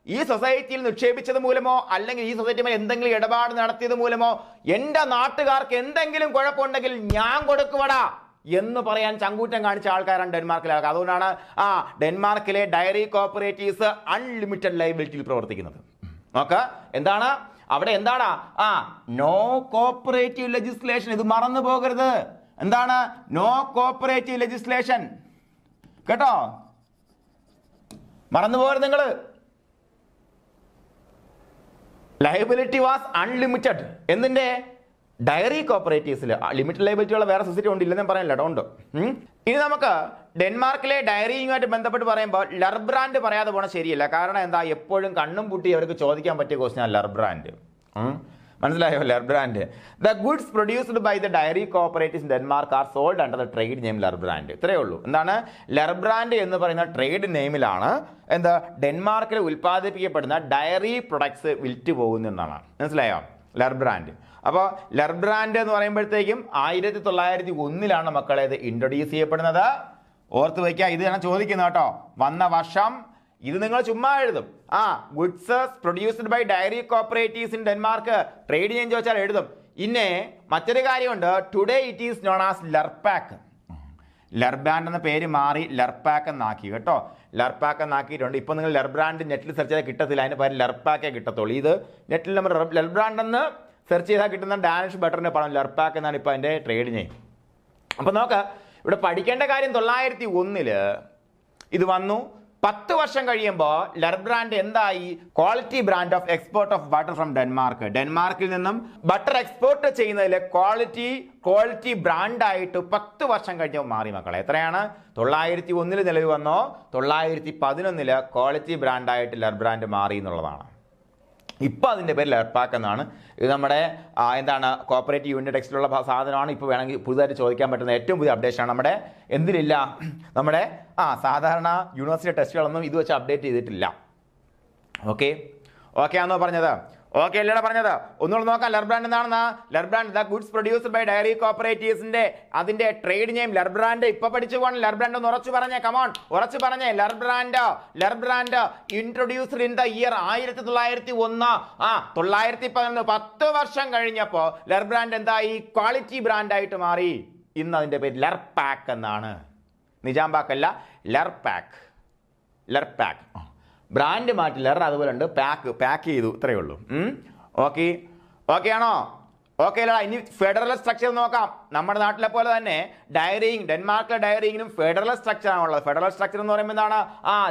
ഈ സൊസൈറ്റിയിൽ നിക്ഷേപിച്ചത് മൂലമോ അല്ലെങ്കിൽ ഈ സൊസൈറ്റിയുമായി എന്തെങ്കിലും ഇടപാട് നടത്തിയത് മൂലമോ എൻ്റെ നാട്ടുകാർക്ക് എന്തെങ്കിലും കുഴപ്പമുണ്ടെങ്കിൽ ഞാൻ കൊടുക്കുവടാ എന്ന് പറയാൻ ചങ്കൂറ്റം കാണിച്ച ആൾക്കാരാണ് ഡെൻമാർക്കിലെ ആൾക്കാർ. അതുകൊണ്ടാണ് ഡെൻമാർക്കിലെ ഡയറി കോപ്പറേറ്റീവ്സ് അൺലിമിറ്റഡ് ലയബിലിറ്റിയിൽ പ്രവർത്തിക്കുന്നത്. നോക്ക്, എന്താണ് അവിടെ? എന്താടാ? No cooperative legislation. ഇത് മറന്നു പോകരുത്. എന്താണ് നോ കോപ്പറേറ്റീവ് ലെജിസ്ലേഷൻ? കേട്ടോ, മറന്നു പോകരുത് നിങ്ങൾ. Liability was unlimited. എന്തിന്റെ? ഡയറി കോപ്പറേറ്റീവ്സിൽ. ലിമിറ്റഡ് ലയബിലിറ്റി ഉള്ള വേറെ സൊസൈറ്റി ഉണ്ട്, ഇല്ലെന്ന് പറയില്ല കേട്ടോ, ഉണ്ട്. ഇനി നമുക്ക് ഡെൻമാർക്കിലെ ഡയറിയുമായിട്ട് ബന്ധപ്പെട്ട് പറയുമ്പോൾ ലർബ്രാൻഡ് പറയാതെ പോകണം ശരിയല്ല. കാരണം എന്താ? എപ്പോഴും കണ്ണും പൂട്ടി അവർക്ക് ചോദിക്കാൻ പറ്റിയ ക്വസ്റ്റ്യൻ ലർബ്രാൻഡ്. മനസ്സിലായോ? Lurbrand. The goods produced by the dairy cooperatives in Denmark are sold under the trade name Lurbrand. ഇത്രയേ ഉള്ളൂ. എന്താണ്? ലർബ്രാൻഡ് എന്ന് പറയുന്ന ട്രേഡ് നെയിമിലാണ് എന്താ ഡെൻമാർക്കിൽ ഉൽപ്പാദിപ്പിക്കപ്പെടുന്ന ഡയറി പ്രൊഡക്ട്സ് വിറ്റ് പോകുന്നതെന്നാണ്. മനസ്സിലായോ? ലർബ്രാൻഡ്. അപ്പോൾ ലർബ്രാൻഡ് എന്ന് പറയുമ്പോഴത്തേക്കും 1901 മക്കളെ ഇത് ഇൻട്രൊഡ്യൂസ് ചെയ്യപ്പെടുന്നത്. ഓർത്ത് വയ്ക്കുക, ഇത് ഞാൻ ചോദിക്കുന്നത് കേട്ടോ, വന്ന വർഷം. ഇത് നിങ്ങൾ ചുമ്മാ എഴുതും. Goods produced by dairy cooperatives in Denmark trade name ചോദിച്ചാൽ എഴുതും. ഇന്നെ മറ്റൊരു കാര്യമുണ്ട്, today it is known as Lurpak. Lurbrand എന്ന പേര് മാറി ലർപാക്ക് എന്നാക്കി കേട്ടോ. ലർപാക്ക് എന്നാക്കിയിട്ടുണ്ട്. ഇപ്പോൾ നിങ്ങൾ ലർബ്രാൻഡ് നെറ്റിൽ സെർച്ച് ചെയ്താൽ കിട്ടത്തില്ല, അതിന് പകരം ലർപാക്കേ കിട്ടത്തുള്ളൂ. ഇത് നെറ്റിൽ നമ്മൾ ലർബ്രാൻഡ് എന്ന് സെർച്ച് ചെയ്താൽ കിട്ടുന്ന ഡാനിഷ് ബട്ടറിന്റെ പണം ലർപാക്ക് എന്നാണ് ഇപ്പോൾ അതിൻ്റെ ട്രേഡ് നെയിം. അപ്പോൾ നോക്ക്, ഇവിടെ പഠിക്കേണ്ട കാര്യം 1901 ഇത് വന്നു. 10 വർഷം കഴിയുമ്പോൾ ലർബ്രാൻഡ് എന്തായി? Quality brand of export of butter from Denmark. ഡെൻമാർക്കിൽ നിന്നും ബട്ടർ എക്സ്പോർട്ട് ചെയ്യുന്നതിൽ ക്വാളിറ്റി ബ്രാൻഡായിട്ട് 10 വർഷം കഴിഞ്ഞപ്പോൾ മാറി മക്കളെ. എത്രയാണ്? 1901 നിലവിൽ വന്നോ, 1911 ക്വാളിറ്റി ബ്രാൻഡായിട്ട് ലർബ്രാൻഡ് മാറി എന്നുള്ളതാണ്. ഇപ്പോൾ അതിൻ്റെ പേര് ലർപാക്ക് എന്നാണ്. ഇത് നമ്മുടെ എന്താണ് കോപ്പറേറ്റീവ് യൂണിറ്റ് ടെക്സ്റ്റിലുള്ള സാധനമാണ്. ഇപ്പോൾ വേണമെങ്കിൽ പുതുതായിട്ട് ചോദിക്കാൻ പറ്റുന്ന ഏറ്റവും പുതിയ അപ്ഡേഷനാണ്. നമ്മുടെ എന്തിലില്ല, നമ്മുടെ സാധാരണ യൂണിവേഴ്സിറ്റി ടെസ്റ്റുകളൊന്നും ഇത് വെച്ച് അപ്ഡേറ്റ് ചെയ്തിട്ടില്ല. ഓക്കെ ആണോ പറഞ്ഞത്? ഓക്കെ അല്ലേടാ പറഞ്ഞത്? ഒന്നുകൂടെ നോക്കാം. ലർബ്രാൻഡ് എന്താണെന്ന്? ലർബ്രാൻഡ് the goods produced by dairy കോപ്പറേറ്റീവ്സിന്റെ അതിന്റെ ട്രേഡ് നെയിം ലർബ്രാൻഡ്. ഇപ്പൊ പഠിച്ചു പോകണം. ലർബ്രാൻഡ് ഒന്ന് ഉറച്ചു പറഞ്ഞേ, കമോൺ ഉറച്ചു പറഞ്ഞേ. ലർബ്രാൻഡ് ഇൻട്രൊഡ്യൂസ്ഡ് ഇൻ ദ ഇയർ 1901. 911. 10 വർഷം കഴിഞ്ഞപ്പോ ലർബ്രാൻഡ് എന്തായി? ക്വാളിറ്റി ബ്രാൻഡായിട്ട് മാറി. ഇന്ന് അതിന്റെ പേര് ലർപാക്ക് എന്നാണ്. നിജാംബാക്ക് അല്ല, ലർപാക്ക്. ബ്രാൻഡ് മാറ്റി, ലർ അതുപോലെ ഉണ്ട്, പാക്ക് ചെയ്തു, ഇത്രയേ ഉള്ളൂ. ഓക്കെ ആണോ? ഓക്കെ അല്ലടാ. ഇനി ഫെഡറൽ സ്ട്രക്ചർ നോക്കാം. നമ്മുടെ നാട്ടിലെ പോലെ തന്നെ ഡെൻമാർക്കിലെ ഡയറിയിങ്ങിനും ഫെഡറൽ സ്ട്രക്ചർ ആണുള്ളത്. ഫെഡറൽ സ്ട്രക്ചർ എന്ന് പറയുമ്പോൾ എന്താണ്?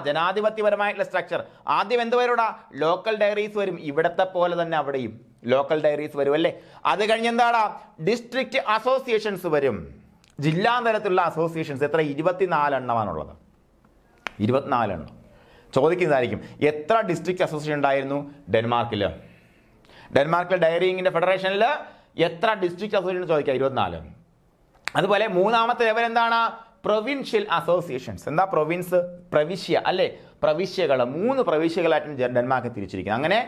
ജനാധിപത്യപരമായിട്ടുള്ള സ്ട്രക്ചർ. ആദ്യം എന്ത് വരുടാ? ലോക്കൽ ഡയറീസ് വരും. ഇവിടത്തെ പോലെ തന്നെ അവിടെയും ലോക്കൽ ഡയറീസ് വരും അല്ലേ. അത് കഴിഞ്ഞ് എന്താടാ? ഡിസ്ട്രിക്ട് അസോസിയേഷൻസ് വരും. ജില്ലാ തലത്തിലുള്ള അസോസിയേഷൻസ്. എത്ര? 24 എണ്ണമാണുള്ളത്. 24 എണ്ണം. ചോദിക്കുന്നതായിരിക്കും, എത്ര ഡിസ്ട്രിക്ട് അസോസിയേഷൻ ഉണ്ടായിരുന്നു ഡെൻമാർക്കിൽ? ഡയറിയിങ്ങിന്റെ ഫെഡറേഷനിൽ എത്ര ഡിസ്ട്രിക്ട് അസോസിയേഷൻ ചോദിക്കുക? 24. അതുപോലെ മൂന്നാമത്തെ ലെവൽ എന്താണ്? Provincial associations. എന്താ പ്രൊവിൻസ്? പ്രവിശ്യ അല്ലേ. പ്രവിശ്യകൾ 3 പ്രവിശ്യകളായിട്ട് ഡെൻമാർക്ക് തിരിച്ചിരിക്കുന്നത്. അങ്ങനെ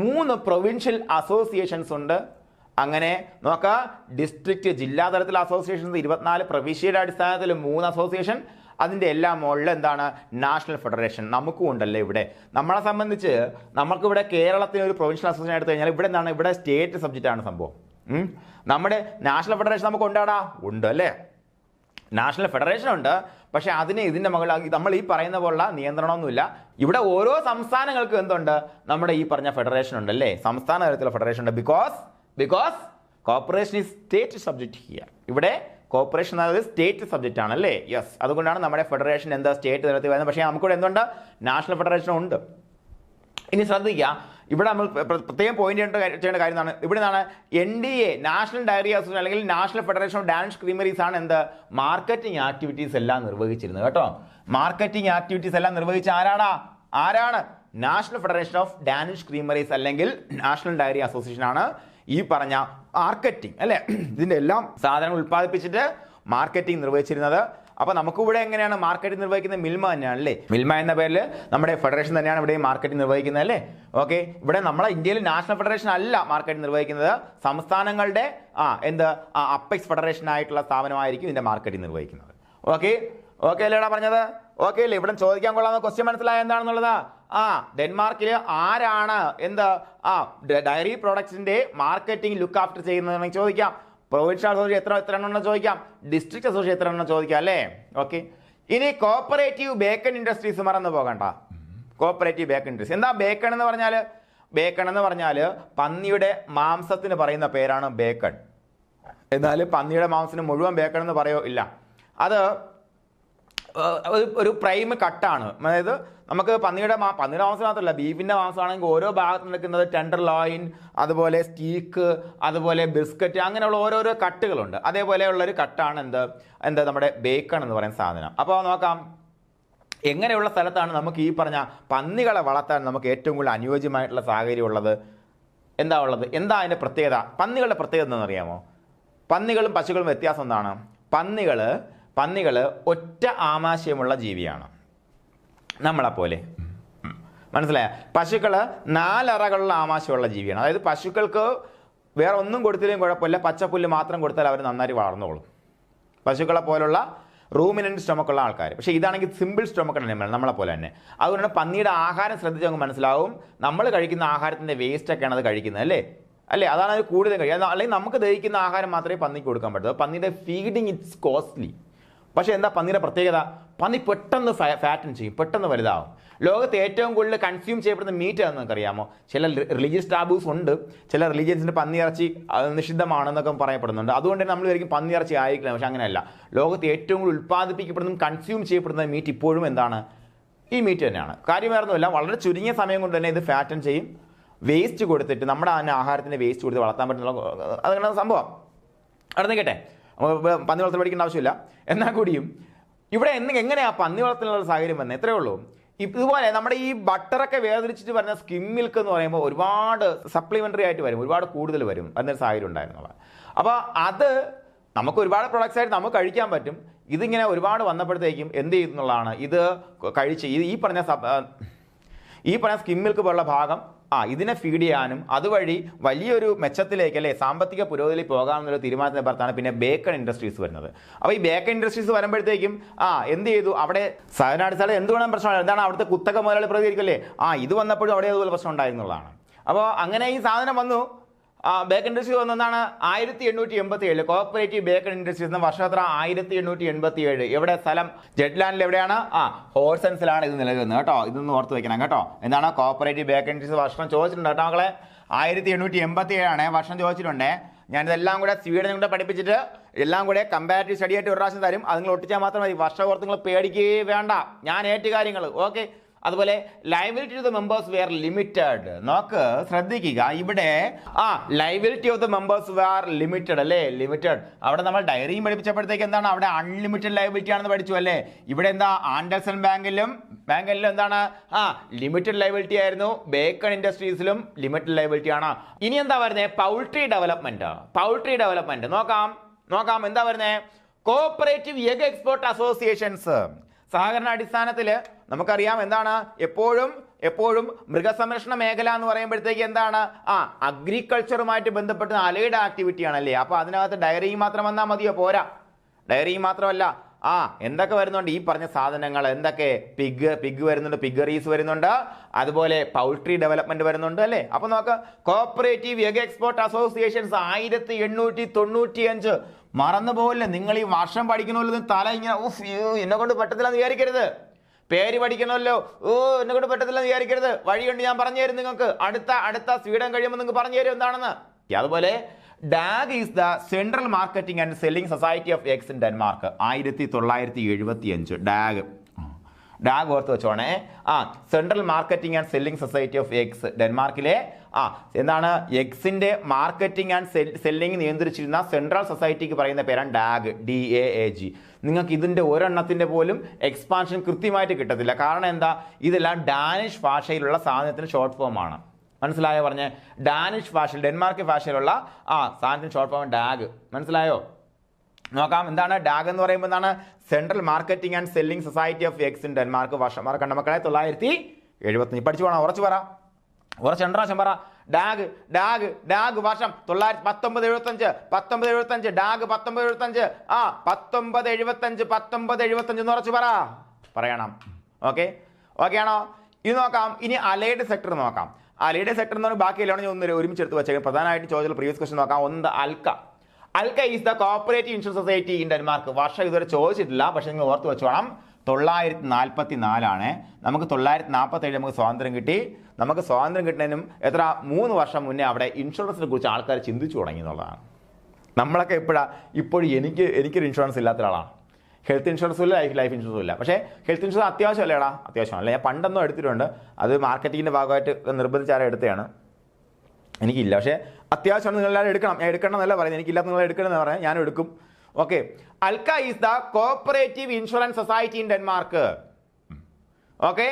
3 പ്രൊവിൻഷ്യൽ അസോസിയേഷൻസ് ഉണ്ട്. അങ്ങനെ നോക്ക, ഡിസ്ട്രിക്ട് ജില്ലാ തലത്തിലെ അസോസിയേഷൻസ് 24, പ്രവിശ്യയുടെ അടിസ്ഥാനത്തിൽ 3 അസോസിയേഷൻ. അതിൻ്റെ എല്ലാം മുകളിൽ എന്താണ്? National federation. നമുക്കും ഉണ്ടല്ലേ ഇവിടെ. നമ്മളെ സംബന്ധിച്ച് നമുക്കിവിടെ കേരളത്തിന് ഒരു പ്രൊവിൻഷ്യൽ അസോസിയേഷൻ എടുത്തു കഴിഞ്ഞാൽ ഇവിടെ എന്താണ്? ഇവിടെ സ്റ്റേറ്റ് സബ്ജക്റ്റ് ആണ് സംഭവം. നമ്മുടെ നാഷണൽ ഫെഡറേഷൻ നമുക്ക് ഉണ്ടാടാ, ഉണ്ട് അല്ലേ. നാഷണൽ ഫെഡറേഷൻ ഉണ്ട്. പക്ഷെ അതിന് ഇതിൻ്റെ മുകളിൽ നമ്മൾ ഈ പറയുന്ന പോലുള്ള നിയന്ത്രണമൊന്നുമില്ല. ഇവിടെ ഓരോ സംസ്ഥാനങ്ങൾക്കും എന്തുണ്ട്? നമ്മുടെ ഈ പറഞ്ഞ ഫെഡറേഷൻ ഉണ്ട് അല്ലേ. സംസ്ഥാന തലത്തിലുള്ള ഫെഡറേഷൻ ഉണ്ട്. Because corporation is state subject here. ഇവിടെ കോർപ്പറേഷൻ എന്നത് സ്റ്റേറ്റ് സബ്ജക്റ്റ് ആണ് അല്ലേ. യെസ്, അതുകൊണ്ടാണ് നമ്മുടെ ഫെഡറേഷൻ എന്താ സ്റ്റേറ്റ് തലത്തിൽ വരുന്നത്. പക്ഷേ നമുക്കിവിടെ എന്തുണ്ട്? നാഷണൽ ഫെഡറേഷൻ ഉണ്ട്. ഇനി ശ്രദ്ധിക്കുക, ഇവിടെ നമ്മൾ പ്രത്യേകം പോയിന്റ് ചെയ്യേണ്ട കാര്യം എന്താണ്? ഇവിടെ നിന്നാണ് NDA, നാഷണൽ ഡയറി അസോസിയേഷൻ അല്ലെങ്കിൽ national federation of Danish creameries ആണ് എന്ത്? മാർക്കറ്റിംഗ് ആക്ടിവിറ്റീസ് എല്ലാം നിർവഹിച്ചിരുന്നത് കേട്ടോ. മാർക്കറ്റിംഗ് ആക്ടിവിറ്റീസ് എല്ലാം നിർവഹിച്ച ആരാണ്? National federation of Danish creameries അല്ലെങ്കിൽ നാഷണൽ ഡയറി അസോസിയേഷൻ ആണ് ഈ പറഞ്ഞ മാർക്കറ്റിംഗ് അല്ലേ. ഇതിൻ്റെ എല്ലാം സാധനങ്ങൾ ഉൽപ്പാദിപ്പിച്ചിട്ട് മാർക്കറ്റിംഗ് നിർവഹിച്ചിരുന്നത്. അപ്പോൾ നമുക്കിവിടെ എങ്ങനെയാണ് മാർക്കറ്റിംഗ് നിർവഹിക്കുന്നത്? മിൽമ തന്നെയാണ് അല്ലേ. മിൽമ എന്ന പേരിൽ നമ്മുടെ ഫെഡറേഷൻ തന്നെയാണ് ഇവിടെ മാർക്കറ്റിംഗ് നിർവഹിക്കുന്നത് അല്ലേ. ഓക്കെ, ഇവിടെ നമ്മളെ ഇന്ത്യയിൽ നാഷണൽ ഫെഡറേഷൻ അല്ല മാർക്കറ്റിംഗ് നിർവഹിക്കുന്നത്. സംസ്ഥാനങ്ങളുടെ അപ്പെക്സ് ഫെഡറേഷൻ ആയിട്ടുള്ള സ്ഥാപനമായിരിക്കും ഇതിൻ്റെ മാർക്കറ്റിംഗ് നിർവഹിക്കുന്നത്. ഓക്കെ, ഓക്കെ അല്ലേടാ പറഞ്ഞത്? ഓക്കെ അല്ലേ? ഇവിടെ ചോദിക്കാൻ കൊള്ളാവുന്ന ക്വസ്റ്റ്യൻ മനസ്സിലായ എന്താണെന്നുള്ളത്? ഡെൻമാർക്കിൽ ആരാണ് ഡയറി പ്രോഡക്ട്സിന്റെ മാർക്കറ്റിംഗ് ലുക്ക് ആഫ്റ്റർ ചെയ്യുന്നതെന്ന് ചോദിക്കാം. പ്രൊവിൻഷ്യൽ അസോസിയേഷൻ എത്ര എണ്ണം ചോദിക്കാം, ഡിസ്ട്രിക്ട് അസോസിയേഷൻ എത്ര എണ്ണം ചോദിക്കാം അല്ലേ? ഓക്കെ. ഇനി കോപ്പറേറ്റീവ് ബേക്കൺ ഇൻഡസ്ട്രീസ് മറന്നു പോകണ്ട. കോപ്പറേറ്റീവ് ബേക്കൺ ഇൻഡസ്ട്രീസ് എന്താ? ബേക്കൺ എന്ന് പറഞ്ഞാൽ പന്നിയുടെ മാംസത്തിന് പറയുന്ന പേരാണ് ബേക്കൺ. എന്നാൽ പന്നിയുടെ മാംസത്തിന് മുഴുവൻ ബേക്കൺ എന്ന് പറയോ? ഇല്ല. അത് ഒരു പ്രൈം കട്ടാണ്. അതായത് നമുക്ക് പന്നിയുടെ മാംസം മാത്രമല്ല, ബീഫിൻ്റെ മാംസമാണെങ്കിൽ ഓരോ ഭാഗത്ത് നിൽക്കുന്നത് ടെൻഡർ ലോയിൻ, അതുപോലെ സ്റ്റീക്ക്, അതുപോലെ ബിസ്ക്കറ്റ്, അങ്ങനെയുള്ള ഓരോരോ കട്ടുകളുണ്ട്. അതേപോലെയുള്ളൊരു കട്ടാണ് എന്ത് നമ്മുടെ ബേക്കൺ എന്ന് പറയുന്ന സാധനം. അപ്പോൾ നോക്കാം എങ്ങനെയുള്ള സ്ഥലത്താണ് നമുക്ക് ഈ പറഞ്ഞ പന്നികളെ വളർത്താൻ നമുക്ക് ഏറ്റവും കൂടുതൽ അനുയോജ്യമായിട്ടുള്ള സാഹചര്യം ഉള്ളത്. എന്താ അതിൻ്റെ പ്രത്യേകത? പന്നികളുടെ പ്രത്യേകത എന്താണെന്ന് അറിയാമോ? പന്നികളും പശുക്കളും വ്യത്യാസം എന്താണ്? പന്നികൾ ഒറ്റ ആമാശയമുള്ള ജീവിയാണ്, നമ്മളെപ്പോലെ. മനസ്സിലായ? പശുക്കൾ 4 അറകളുള്ള ആമാശയമുള്ള ജീവിയാണ്. അതായത് പശുക്കൾക്ക് വേറെ ഒന്നും കൊടുത്തില്ലെങ്കിൽ കുഴപ്പമില്ല, പച്ചപ്പുല്ല് മാത്രം കൊടുത്താൽ അവർ നന്നായി വളർന്നോളും. പശുക്കളെ പോലുള്ള റൂമിനൻ്റ് സ്റ്റൊമക്കുള്ള ആൾക്കാർ. പക്ഷേ ഇതാണെങ്കിൽ സിമ്പിൾ സ്റ്റൊമക്ക് അനിമൽ, നമ്മളെപ്പോലെ തന്നെ. അതുകൊണ്ടാണ് പന്നിയുടെ ആഹാരം ശ്രദ്ധിച്ച് നമുക്ക് മനസ്സിലാവും. നമ്മൾ കഴിക്കുന്ന ആഹാരത്തിൻ്റെ വേസ്റ്റൊക്കെയാണ് അത് കഴിക്കുന്നത് അല്ലേ? അതാണ് അത് കൂടുതൽ കഴിക്കുക. അല്ലെങ്കിൽ നമുക്ക് ദഹിക്കുന്ന ആഹാരം മാത്രമേ പന്നിക്ക് കൊടുക്കാൻ പറ്റൂ. പന്നിയുടെ ഫീഡിങ് ഇറ്റ്സ് കോസ്റ്റ്ലി. പക്ഷേ എന്താ പന്നിയുടെ പ്രത്യേകത? പന്നി പെട്ടെന്ന് ഫാറ്റൻ ചെയ്യും, പെട്ടെന്ന് വലുതാവും. ലോകത്ത് ഏറ്റവും കൂടുതൽ കൺസ്യൂം ചെയ്യപ്പെടുന്ന മീറ്റ് ആണെന്ന് നമുക്കറിയാമോ? ചില റിലീജിയസ് ടാബൂസ് ഉണ്ട്. ചില റിലീജിയൻസിന് പന്നിയിറച്ചി നിഷിദ്ധമാണെന്നൊക്കെ പറയപ്പെടുന്നുണ്ട്. അതുകൊണ്ട് തന്നെ നമ്മൾ വിചാരിക്കും പന്നിയിറച്ചി ആയിരിക്കില്ല. പക്ഷേ അങ്ങനെയല്ല. ലോകത്ത് ഏറ്റവും കൂടുതൽ ഉൽപ്പാദിപ്പിക്കപ്പെടുന്നതും കൺസ്യൂം ചെയ്യപ്പെടുന്ന മീറ്റ് ഇപ്പോഴും എന്താണ്? ഈ മീറ്റ് തന്നെയാണ്. കാര്യമേറൊന്നുമില്ല, വളരെ ചുരുങ്ങിയ സമയം കൊണ്ട് തന്നെ ഇത് ഫാറ്റൻ ചെയ്യും. വേസ്റ്റ് കൊടുത്തിട്ട് നമ്മുടെ ആഹാരത്തിൻ്റെ വേസ്റ്റ് കൊടുത്ത് വളർത്താൻ പറ്റുന്ന അതങ്ങനെ സംഭവം. അവിടെ നിൽക്കട്ടെ, പന്നി വളർത്തൽ പഠിക്കേണ്ട ആവശ്യമില്ല. എന്നാൽ കൂടിയും ഇവിടെ എങ്ങനെയാണ് പന്നി വളർത്തലിനുള്ള സാഹചര്യം വന്നത്? എത്രയേ ഉള്ളൂ. ഇതുപോലെ നമ്മുടെ ഈ ബട്ടറൊക്കെ വേർതിരിച്ചിട്ട് വരുന്ന സ്കിം മിൽക്ക് എന്ന് പറയുമ്പോൾ ഒരുപാട് സപ്ലിമെൻ്ററി ആയിട്ട് വരും, ഒരുപാട് കൂടുതൽ വരും എന്നൊരു സാഹചര്യം ഉണ്ടായിരുന്നുള്ള. അപ്പോൾ അത് നമുക്ക് ഒരുപാട് പ്രൊഡക്ട്സ് ആയിട്ട് നമുക്ക് കഴിക്കാൻ പറ്റും. ഇതിങ്ങനെ ഒരുപാട് വന്നപ്പോഴത്തേക്കും എന്ത് ചെയ്യുന്നുള്ളതാണ്, ഇത് കഴിച്ച് ഈ പറഞ്ഞ സ്കിം മിൽക്ക് പോലുള്ള ഭാഗം ഇതിനെ ഫീഡ് ചെയ്യാനും അതുവഴി വലിയൊരു മെച്ചത്തിലേക്ക് അല്ലേ സാമ്പത്തിക പുരോഗതിയിൽ പോകാമെന്നൊരു തീരുമാനത്തിൻ്റെ പുറത്താണ് പിന്നെ ബേക്കൺ ഇൻഡസ്ട്രീസ് വരുന്നത്. അപ്പോൾ ഈ ബേക്കൺ ഇൻഡസ്ട്രീസ് വരുമ്പോഴത്തേക്കും എന്ത് ചെയ്തു, അവിടെ സഹനാടിസ്ഥാനം എന്ത് വേണം പ്രശ്നമാണ്. എന്താണ് അവിടുത്തെ കുത്തക മുതലാളി പ്രതികരിക്കല്ലേ? ഇത് വന്നപ്പോഴും അവിടെ അതുപോലെ പ്രശ്നം ഉണ്ടായിരുന്നുള്ളതാണ്. അപ്പോൾ അങ്ങനെ ഈ സാധനം വന്നു. ബേക്കൺ ഇൻഡസ്ട്രി വന്നതാണ് 1887. കോപ്പറേറ്റീവ് ബേക്കൺ ഇൻഡസ്ട്രീസ് എന്ന വർഷം എത്ര? 1887. എവിടെ സ്ഥലം? ജെറ്റ്ലാൻഡിൽ. എവിടെയാണ്? ഹോർസൻസിലാണ് ഇത് നിലനിൽക്കുന്നത് കേട്ടോ. ഇതൊന്ന് ഓർത്ത് വെക്കണം കേട്ടോ. എന്താണ് കോപ്പറേറ്റീവ് ബേക്കൺ ഇൻഡസ്ട്രീസ് വർഷം ചോദിച്ചിട്ടുണ്ട് കേട്ടോ മക്കളെ. 1887 വർഷം ചോദിച്ചിട്ടുണ്ട്. ഞാനിതെല്ലാം കൂടെ സ്വീഡനും കൂടെ പഠിപ്പിച്ചിട്ട് എല്ലാം കൂടെ കമ്പാരിറ്റീവ് സ്റ്റഡി ആയിട്ട് ഒരു പ്രാവശ്യം തരും. അത് നിങ്ങൾ ഒട്ടിച്ചാൽ മാത്രം മതി. വർഷം ഓർത്ത് നിങ്ങൾ പേടിക്കുകയേ വേണ്ട, ഞാൻ ഏറ്റ കാര്യങ്ങൾ. ഓക്കെ. അതുപോലെ liability of the members were limited. നോക്ക്, ശ്രദ്ധിക്കുക. ഇവിടെ liability of the members were limited അല്ലേ? ലിമിറ്റഡ്. അവിടെ നമ്മൾ ഡയറിയും പഠിപ്പിച്ചപ്പോഴത്തേക്ക് എന്താണ് അവിടെ അൺലിമിറ്റഡ് ലയബിലിറ്റി ആണെന്ന് പഠിച്ചു അല്ലേ? ഇവിടെ എന്താ ആൻഡേഴ്സൺ ബാങ്കിലും എന്താണ് ലിമിറ്റഡ് ലയബിലിറ്റി ആയിരുന്നു. ബേക്കൺ ഇൻഡസ്ട്രീസിലും ലിമിറ്റഡ് ലയബിലിറ്റി ആണ്. ഇനി എന്താ വരുന്നത്? Poultry development. നോക്കാം എന്താ വരുന്നത്? Cooperative egg export associations. സഹകരണ അടിസ്ഥാനത്തിൽ നമുക്കറിയാം എന്താണ് എപ്പോഴും മൃഗസംരക്ഷണ മേഖല എന്ന് പറയുമ്പോഴത്തേക്ക് എന്താണ് അഗ്രികൾച്ചറുമായിട്ട് ബന്ധപ്പെട്ട അലൈഡ് ആക്ടിവിറ്റിയാണ് അല്ലേ? അപ്പോൾ അതിനകത്ത് ഡയറി മാത്രം വന്നാൽ മതിയോ? പോരാ. ഡയറി മാത്രമല്ല, എന്തൊക്കെ വരുന്നുണ്ട് ഈ പറഞ്ഞ സാധനങ്ങൾ? എന്തൊക്കെ? പിഗ് വരുന്നുണ്ട്, പിഗറീസ് വരുന്നുണ്ട്, അതുപോലെ പൗൾട്രി ഡെവലപ്മെന്റ് വരുന്നുണ്ട് അല്ലേ? അപ്പൊ നോക്ക്, കോപ്പറേറ്റീവ് എഗ് എക്സ്പോർട്ട് അസോസിയേഷൻസ് 1895. മറന്നുപോകില്ല. നിങ്ങൾ ഈ വർഷം പഠിക്കണമല്ലോ, തല ഇങ്ങനെ എന്നെ കൊണ്ട് പറ്റത്തില്ലെന്ന് വിചാരിക്കരുത്. പേര് പഠിക്കണമല്ലോ, എന്നെ കൊണ്ട് പറ്റത്തില്ലെന്ന് വിചാരിക്കരുത്. വഴിയുണ്ട്, ഞാൻ പറഞ്ഞു തരും നിങ്ങൾക്ക്. അടുത്ത സ്വീഡൻ കഴിയുമ്പോൾ നിങ്ങൾക്ക് പറഞ്ഞു തരും എന്താണെന്ന്. അതുപോലെ DAG is the central marketing and selling society of eggs in Denmark. 1975. DAG ഓർത്ത് വെച്ചോണേ. Central marketing and selling society of eggs ഡെൻമാർക്കിലെ എന്താണ് എഗ്സിന്റെ മാർക്കറ്റിംഗ് ആൻഡ് സെല്ലിംഗ് നിയന്ത്രിച്ചിരുന്ന സെൻട്രൽ സൊസൈറ്റിക്ക് പറയുന്ന പേരാണ് DAG. നിങ്ങൾക്ക് ഇതിന്റെ ഒരെണ്ണത്തിന്റെ പോലും എക്സ്പാൻഷൻ കൃത്യമായിട്ട് കിട്ടത്തില്ല. കാരണം എന്താ? ഇതെല്ലാം ഡാനിഷ് ഭാഷയിലുള്ള സാധനത്തിന് ഷോർട്ട് ഫോം ആണ്. മനസ്സിലായോ? പറഞ്ഞ് ഡാനിഷ് ഭാഷയിൽ, ഡെൻമാർക്ക് ഭാഷയിലുള്ള സാധനത്തിന് ഷോർട്ട് ഫോം DAG. മനസ്സിലായോ? നോക്കാം എന്താണ് DAG എന്ന് പറയുമ്പോൾ എന്താണ്? Central marketing and selling society of eggs in Denmark. വർഷം കണ്ട മക്കളെ 1975. പഠിച്ചു പോകണം, ഉറച്ചു പറ, ഉറച്ച് 2 പ്രാവശ്യം പറ. ഡാഗ് ഡാഗ് ഡാഗ് വർഷം 1975 1975 ഡാഗ് 1975 1975 എന്ന് ഉറച്ചു പറയണം. ഓക്കെ ആണോ? ഇത് നോക്കാം. ഇനി അലൈഡ് സെക്ടർ നോക്കാം. അലൈഡ് സെക്ടർ എന്ന് പറഞ്ഞാൽ ബാക്കിയെല്ലാം ഞാൻ ഒന്ന് ഒരുമിച്ച് എടുത്ത് വെച്ചേക്കാം. പ്രധാനമായിട്ടും ചോദിച്ച പ്രീവിയസ് ക്വസ്റ്റൻ നോക്കാം. ഒന്ന് Alka is the cooperative insurance society in Denmark. വർഷം ഇതുവരെ ചോദിച്ചിട്ടില്ല, പക്ഷെ നിങ്ങൾ ഓർത്ത് വെച്ചോണം. 944 നമുക്ക് 947 നമുക്ക് സ്വാതന്ത്ര്യം കിട്ടി. നമുക്ക് സ്വാതന്ത്ര്യം കിട്ടുന്നതിനും 3 വർഷം മുന്നേ അവിടെ ഇൻഷുറൻസിനെ കുറിച്ച് ആൾക്കാർ ചിന്തിച്ചു തുടങ്ങി എന്നുള്ളതാണ്. നമ്മളൊക്കെ ഇപ്പോഴും എനിക്കൊരു ഇൻഷുറൻസ് ഇല്ലാത്ത ഒരാളാണ്. ഹെൽത്ത് ഇൻഷുറൻസും ഇല്ല, ലൈഫ് ഇൻഷുറൻസും ഇല്ല. പക്ഷേ ഹെൽത്ത് ഇൻഷുറൻസ് അത്യാവശ്യമല്ലേടാ? അത്യാവശ്യമല്ല. ഞാൻ പണ്ടൊന്നും എടുത്തിട്ടുണ്ട്, അത് മാർക്കറ്റിങ്ങിൻ്റെ ഭാഗമായിട്ട് നിർബന്ധിച്ചാലും എടുത്തതാണ്. എനിക്കില്ല, പക്ഷേ അത്യാവശ്യമാണ്. നിങ്ങളെല്ലാവരും എടുക്കണം. ഞാൻ എടുക്കണം എന്നല്ല പറയുന്നത്, എനിക്കില്ലാത്ത നിങ്ങൾ എടുക്കണം എന്ന് പറയാം, ഞാനും എടുക്കും. Okay. Alka is the cooperative insurance society in Denmark. Okay.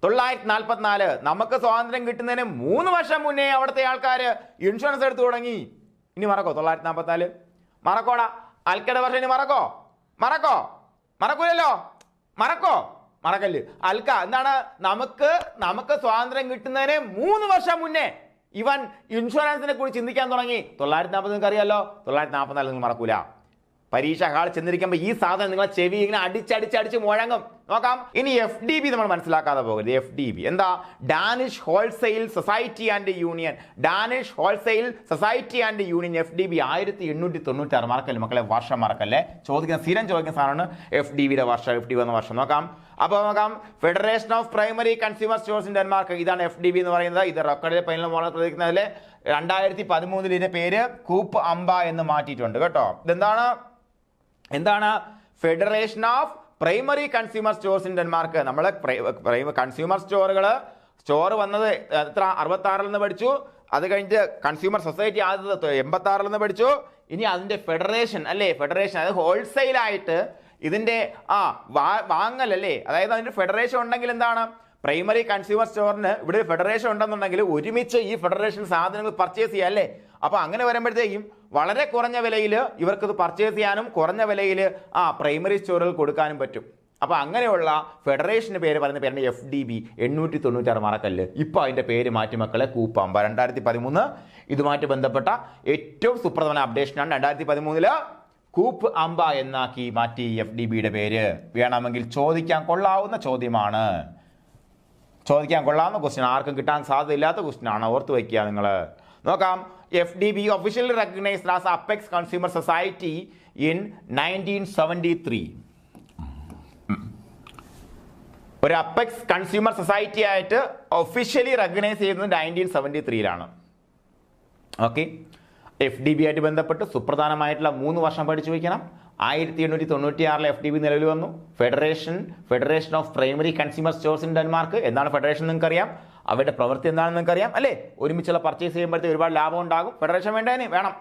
944 നമുക്ക് സ്വാതന്ത്ര്യം കിട്ടുന്നതിന് 3 വർഷം മുന്നേ അവിടുത്തെ ആൾക്കാർ ഇൻഷുറൻസ് എടുത്തു തുടങ്ങി. ഇനി മറക്കോ 944? മറക്കോടാ. അൽക്കയുടെ വർഷം ഇനി മറക്കൂലല്ലോ. മറക്കല്ല്. അൽക്ക എന്താണ്? നമുക്ക് സ്വാതന്ത്ര്യം കിട്ടുന്നതിന് 3 വർഷം മുന്നേ ഇവൻ ഇൻഷുറൻസിനെ കുറിച്ച് ചിന്തിക്കാൻ തുടങ്ങി. 940 നിങ്ങൾക്ക് അറിയാലോ. 944 നിങ്ങൾ മറക്കൂല. പരീക്ഷ ഹാളിൽ ചെന്നിരിക്കുമ്പോൾ ഈ സാധനം നിങ്ങളെ ചെവി ഇങ്ങനെ അടിച്ചടിച്ച് മുഴങ്ങും. നോക്കാം. ഇനി FDB നമ്മൾ മനസ്സിലാക്കാതെ പോകരുത്. FDB എന്താ? Danish wholesale society and union. Danish wholesale society and union FDB 1896. മറക്കല്ലേ മക്കളെ, വർഷം മറക്കല്ലേ. സ്ഥിരം ചോദിക്കുന്ന സാധനമാണ് FDBയുടെ വർഷം. FDB എന്ന വർഷം നോക്കാം. അപ്പോൾ നോക്കാം. Federation of primary consumer stores in Denmark. ഇതാണ് FDB എന്ന് പറയുന്നത്. ഇത് റെക്കോർഡിലെ പൈനൽ മോഡൽ പ്രതികരിക്കുന്നതിൽ 2013 ഇതിന്റെ പേര് കൂപ്പ് അംബ എന്ന് മാറ്റിയിട്ടുണ്ട് കേട്ടോ. എന്താണ് federation of primary consumer stores in Denmark. നമ്മൾ കൺസ്യൂമർ സ്റ്റോർ വന്നത് 66 നിന്ന് പഠിച്ചു. അത് കഴിഞ്ഞിട്ട് കൺസ്യൂമർ സൊസൈറ്റി ആദ്യത്തെ 86 നിന്ന് പഠിച്ചു. ഇനി അതിന്റെ ഫെഡറേഷൻ അല്ലേ, ഫെഡറേഷൻ അത് ഹോൾസെയിലായിട്ട് ഇതിന്റെ വാങ്ങലല്ലേ, അതായത് അതിന്റെ ഫെഡറേഷൻ ഉണ്ടെങ്കിൽ എന്താണ്, പ്രൈമറി കൺസ്യൂമർ സ്റ്റോറിന് ഇവിടെ ഫെഡറേഷൻ ഉണ്ടെന്നുണ്ടെങ്കിൽ ഒരുമിച്ച് ഈ ഫെഡറേഷൻ സാധനങ്ങൾ പർച്ചേസ് ചെയ്യാം അല്ലേ. അപ്പോൾ അങ്ങനെ വരുമ്പോഴത്തേക്കും വളരെ കുറഞ്ഞ വിലയിൽ ഇവർക്കത് പർച്ചേസ് ചെയ്യാനും കുറഞ്ഞ വിലയിൽ പ്രൈമറി സ്റ്റോറുകൾ കൊടുക്കാനും പറ്റും. അപ്പോൾ അങ്ങനെയുള്ള ഫെഡറേഷന് പറയുന്ന പേരാണ് FDB. 896 മറക്കല്ല്. ഇപ്പോൾ അതിൻ്റെ പേര് മാറ്റി മക്കളെ കൂപ്പമ്പ. 2013 ഇതുമായിട്ട് ബന്ധപ്പെട്ട ഏറ്റവും സുപ്രധാന അപ്ഡേഷനാണ്. 2013 കൂപ്പ് അംബ എന്നാക്കി മാറ്റി FDBയുടെ പേര്. വേണമെങ്കിൽ ചോദിക്കാൻ കൊള്ളാവുന്ന ചോദ്യമാണ്. ചോദിക്കാൻ കൊള്ളാവുന്ന ക്വസ്റ്റ്യൻ, ആർക്കും കിട്ടാൻ സാധ്യതയില്ലാത്ത ക്വസ്റ്റ്യനാണ്. ഓർത്ത് വയ്ക്കുക നിങ്ങൾ. നോക്കാം. FDB officially recognised as apex consumer society in 1973. ഒരു അപ്പെക്സ് കൺസ്യൂമർ സൊസൈറ്റി ആയിട്ട് ഒഫീഷ്യലി റെക്കഗ്നൈസ് ചെയ്യുന്നത് 1973 ഓക്കെ. FDB ആയിട്ട് ബന്ധപ്പെട്ട് സുപ്രധാനമായിട്ടുള്ള 3 വർഷം പഠിച്ചു വയ്ക്കണം. 1896 FDB നിലവിൽ വന്നു. Federation of primary consumer stores in Denmark. എന്താണ് ഫെഡറേഷൻ നിങ്ങൾക്കറിയാം, അവരുടെ പ്രവൃത്തി എന്താണെന്ന് നിങ്ങൾക്കറിയാം അല്ലേ. ഒരുമിച്ചുള്ള പർച്ചേസ് ചെയ്യുമ്പോഴത്തേക്ക് ഒരുപാട് ലാഭം ഉണ്ടാകും. ഫെഡറേഷൻ വേണം.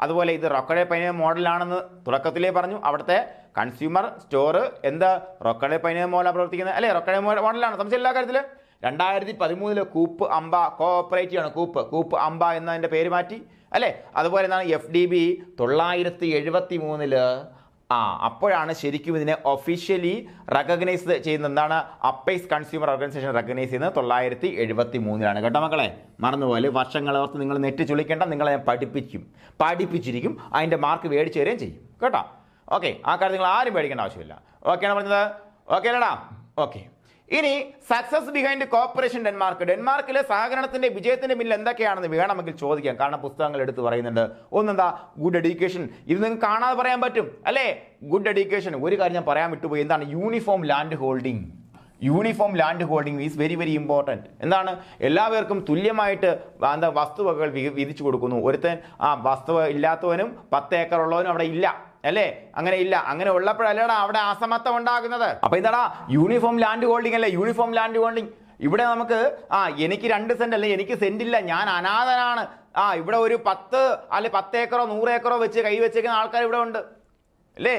അതുപോലെ ഇത് റൊക്കഡെ പൈന മോഡലാണെന്ന് തുടക്കത്തിലേ പറഞ്ഞു. അവിടുത്തെ കൺസ്യൂമർ സ്റ്റോർ എന്താ റൊക്കഡെ പൈന മോഡലാണ് പ്രവർത്തിക്കുന്നത് അല്ലേ. റൊക്കഡെ മോഡലാണ്, സംശയമില്ല കാര്യത്തിൽ. 2013 കൂപ്പ് അംബ കോഓപ്പറേറ്റീവ് ആണ്. കൂപ്പ് അംബ എന്നതിൻ്റെ പേര് മാറ്റി അല്ലേ. അതുപോലെ എന്താണ് FDB 973 അപ്പോഴാണ് ശരിക്കും ഇതിനെ ഒഫീഷ്യലി റെക്കഗ്നൈസ് ചെയ്യുന്നത്. എന്താണ്? അപ്പൈസ് കൺസ്യൂമർ ഓർഗനൈസേഷൻ റെക്കഗ്നൈസ് ചെയ്യുന്നത് 973 കേട്ടോ മക്കളെ. മറന്നുപോലെ വർഷങ്ങളോർത്ത് നിങ്ങൾ നെറ്റ് ചുളിക്കേണ്ട. നിങ്ങളെ ഞാൻ പഠിപ്പിച്ചിരിക്കും. അതിൻ്റെ മാർക്ക് മേടിച്ച് തരുകയും ചെയ്യും കേട്ടോ. ഓക്കെ. ആ കാര്യം നിങ്ങൾ ആരും പേടിക്കേണ്ട ആവശ്യമില്ല. ഓക്കെയാണ് പറഞ്ഞത്? ഓക്കെ അല്ലടാ? ഓക്കെ. ഇനി സക്സസ് ബിഹൈൻഡ് കോർപ്പറേഷൻ ഡെൻമാർക്കിലെ സഹകരണത്തിന്റെ വിജയത്തിന്റെ പിന്നിൽ എന്തൊക്കെയാണെന്ന് വേണമെങ്കിൽ ചോദിക്കാം. കാരണം പുസ്തകങ്ങൾ എടുത്ത് പറയുന്നുണ്ട്. ഒന്നെന്താ? Good education. ഇത് നിങ്ങൾക്ക് കാണാതെ പറയാൻ പറ്റും അല്ലേ. Good education. ഒരു കാര്യം ഞാൻ പറയാൻ വിട്ടുപോയി. എന്താണ്? Uniform land holding is very very important. എന്താണ്? എല്ലാവർക്കും തുല്യമായിട്ട് വസ്തുവകകൾ വിധിച്ചു കൊടുക്കുന്നു. ഒരുത്തൻ വസ്തു ഇല്ലാത്തവനും 10 ഏക്കർ ഉള്ളവനും അവിടെ ഇല്ല അല്ലേ. അങ്ങനെ ഇല്ല. അങ്ങനെ ഉള്ളപ്പോഴല്ലേടാ അവിടെ അസമത്വം ഉണ്ടാകുന്നത്. അപ്പൊ എന്താടാ? യൂണിഫോം ലാൻഡ് ഹോൾഡിംഗ് അല്ലേ. Uniform land holding. ഇവിടെ നമുക്ക് എനിക്ക് 2 സെന്റ് അല്ലേ, എനിക്ക് സെന്റില്ല, ഞാൻ അനാഥനാണ്. ഇവിടെ ഒരു 10 അല്ലെ 10 ഏക്കറോ 100 ഏക്കറോ വെച്ച് കൈവച്ചേക്കുന്ന ആൾക്കാർ ഇവിടെ ഉണ്ട് അല്ലേ.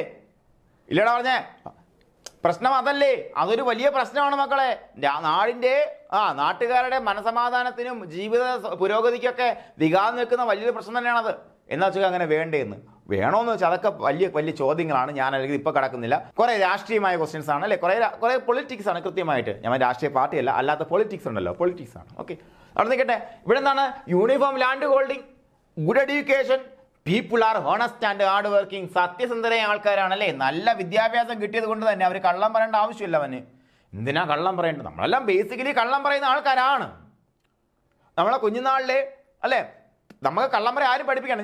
ഇല്ലടാ പറഞ്ഞേ. പ്രശ്നം അതല്ലേ. അതൊരു വലിയ പ്രശ്നമാണ് മക്കളെ. നാട്ടുകാരുടെ മനസമാധാനത്തിനും ജീവിത പുരോഗതിക്കൊക്കെ വികാതെ നിൽക്കുന്ന വലിയൊരു പ്രശ്നം തന്നെയാണത്. എന്നാ വെച്ചാൽ അങ്ങനെ വേണ്ടേന്ന് വേണോന്ന് വെച്ചാൽ അതൊക്കെ വലിയ വലിയ ചോദ്യങ്ങളാണ്. ഞാൻ അല്ലെങ്കിൽ ഇപ്പോൾ കിടക്കുന്നില്ല. കുറേ രാഷ്ട്രീയമായ ക്വസ്റ്റ്യൻസ് ആണ് അല്ലേ, കുറേ പൊളിറ്റിക്സ് ആണ്. കൃത്യമായിട്ട് ഞാൻ രാഷ്ട്രീയ പാർട്ടിയല്ല, അല്ലാത്ത പൊളിറ്റിക്സ് ഉണ്ടല്ലോ, പൊളിറ്റിക്സ് ആണ്. ഓക്കെ, അവിടെ നിൽക്കട്ടെ. ഇവിടെ എന്താണ്? Uniform land holding, good education, people are honest and hard working. സത്യസന്ധരായ ആൾക്കാരാണല്ലേ. നല്ല വിദ്യാഭ്യാസം കിട്ടിയത് കൊണ്ട് തന്നെ അവർ കള്ളം പറയേണ്ട ആവശ്യമില്ല. അവന് എന്തിനാ കള്ളം പറയേണ്ടത്? നമ്മളെല്ലാം ബേസിക്കലി കള്ളം പറയുന്ന ആൾക്കാരാണ്. നമ്മളെ കുഞ്ഞുനാളിലെ അല്ലേ, നമുക്ക് കള്ളം പറയാൻ ആരും പഠിപ്പിക്കണം.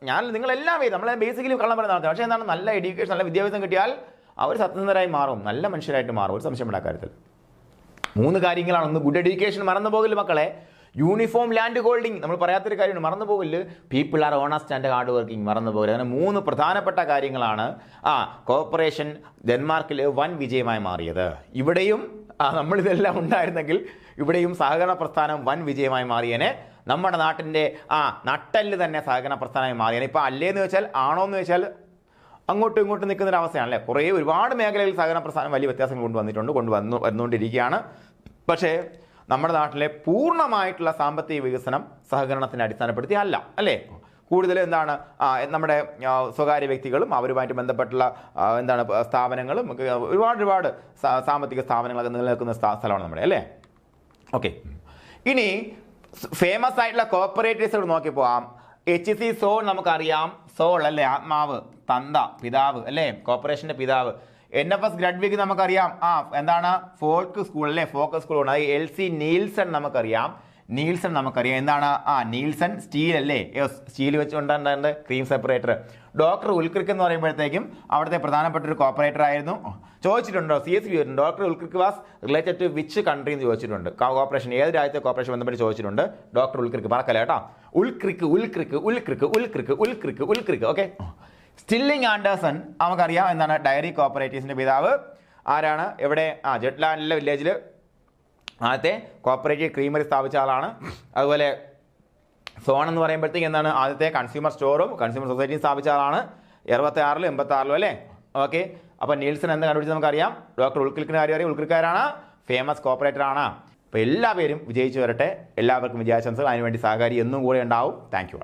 ഞാൻ നിങ്ങളെല്ലാം നമ്മളെ ബേസിക്കലി കള്ളം പറയുന്ന ആൾക്കാർ. പക്ഷേ എന്താണ്, നല്ല എഡ്യൂക്കേഷൻ, നല്ല വിദ്യാഭ്യാസം കിട്ടിയാൽ അവർ സത്യസന്ധരായി മാറും, നല്ല മനുഷ്യരായിട്ട് മാറും. ഒരു സംശയമില്ല കാര്യത്തിൽ. 3 കാര്യങ്ങളാണ്. ഒന്ന്, ഗുഡ് എഡ്യൂക്കേഷൻ, മറന്നു പോകില്ല മക്കളെ. യൂണിഫോം ലാൻഡ് ഹോൾഡിംഗ്, നമ്മൾ പറയാത്തൊരു കാര്യമാണ്, മറന്നു പോകില്ല. People are honest and hard working, മറന്നു പോകില്ല. അങ്ങനെ 3 പ്രധാനപ്പെട്ട കാര്യങ്ങളാണ് കോർപ്പറേഷൻ ഡെൻമാർക്കിൽ വൻ വിജയമായി മാറിയത്. ഇവിടെയും നമ്മളിതെല്ലാം ഉണ്ടായിരുന്നെങ്കിൽ ഇവിടെയും സഹകരണ പ്രസ്ഥാനം വൻ വിജയമായി മാറിയേനെ. നമ്മുടെ നാട്ടിൻ്റെ നട്ടല് തന്നെ സഹകരണ പ്രസ്ഥാനമായി മാറിയേനെ. ഇപ്പോൾ അല്ലേന്ന് വെച്ചാൽ, ആണോ എന്ന് വെച്ചാൽ അങ്ങോട്ടും ഇങ്ങോട്ടും നിൽക്കുന്നൊരവസ്ഥയാണല്ലേ. ഒരുപാട് മേഖലയിൽ സഹകരണ പ്രസ്ഥാനം വലിയ വ്യത്യാസങ്ങൾ വന്നുകൊണ്ടിരിക്കുകയാണ്. പക്ഷേ നമ്മുടെ നാട്ടിലെ പൂർണ്ണമായിട്ടുള്ള സാമ്പത്തിക വികസനം സഹകരണത്തിനെ അടിസ്ഥാനപ്പെടുത്തി അല്ലേ. കൂടുതൽ എന്താണ്, നമ്മുടെ സ്വകാര്യ വ്യക്തികളും അവരുമായിട്ട് ബന്ധപ്പെട്ടുള്ള സ്ഥാപനങ്ങളും ഒരുപാട് സാമ്പത്തിക സ്ഥാപനങ്ങളൊക്കെ നിലനിൽക്കുന്ന സ്ഥലമാണ് നമ്മുടെ അല്ലേ. ഓക്കെ, ഇനി ഫേമസ് ആയിട്ടുള്ള കോർപ്പറേറ്റീവ്സ് നോക്കി പോവാം. HC സോൾ നമുക്കറിയാം. സോൾ അല്ലേ, ആത്മാവ്, തന്ത, പിതാവ് അല്ലേ, കോർപ്പറേഷൻ്റെ പിതാവ്. NFS ഗ്രഡ്വിഗ് നമുക്കറിയാം. ഫോക്ക് സ്കൂൾ അല്ലേ, ഫോക്കസ് സ്കൂൾ. അത് LC നീൽസൺ നമുക്കറിയാം. എന്താണ് നീൽസൺ സ്റ്റീൽ അല്ലേ, സ്റ്റീൽ വെച്ചുകൊണ്ടാണ് ക്രീം സെപ്പറേറ്റർ. ഡോക്ടർ ഉൽക്രിക്ക് എന്ന് പറയുമ്പോഴത്തേക്കും അവിടുത്തെ പ്രധാനപ്പെട്ട ഒരു കോർപ്പറേറ്റർ ആയിരുന്നു. ചോദിച്ചിട്ടുണ്ടോ, CSV ഡോക്ടർ ഉൽക്രിക്ക് was related to which country എന്ന് ചോദിച്ചിട്ടുണ്ട്. കോർപ്പറേഷൻ, ഏത് രാജ്യത്തെ കോർപ്പറേഷൻ ബന്ധപ്പെട്ട് ചോദിച്ചിട്ടുണ്ട്. ഡോക്ടർ ഉൽക്രിക്ക്, മറക്കല്ല കേട്ടോ. ഉൽക്രിക്ക്. ഓക്കെ, സ്റ്റില്ലിംഗ് ആൻഡേഴ്സൺ നമുക്കറിയാം. എന്താണ്, ഡയറി കോർപ്പറേറ്റീവ്സിന്റെ പിതാവ്. ആരാണ്? എവിടെ? ജെറ്റ്ലാൻഡിലെ വില്ലേജിൽ ആദ്യത്തെ കോർപ്പറേറ്റീവ് ക്രീമറി സ്ഥാപിച്ച ആളാണ്. അതുപോലെ സോൺ എന്ന് പറയുമ്പോഴത്തേക്ക് എന്താണ്, ആദ്യത്തെ കൺസ്യൂമർ സ്റ്റോറും കൺസ്യൂമർ സൊസൈറ്റിയും സ്ഥാപിച്ച ആളാണ് 66 86 അല്ലേ. ഓക്കെ, അപ്പോൾ നീൽസൺ എന്ന് കണ്ടുപിടിച്ച് നമുക്കറിയാം. ഡോക്ടർ ഉൽക്രിക്കിൻ്റെ കാര്യം അറിയാം. ഉൽക്രിക്കാരാണ്, ഫേമസ് കോർപ്പറേറ്റർ ആണ്. അപ്പോൾ എല്ലാവരും വിജയിച്ചു വരട്ടെ. എല്ലാവർക്കും വിജയാശംസകൾ. അതിനുവേണ്ടി സഹകാരി എന്നും കൂടെ ഉണ്ടാവും. Thank you.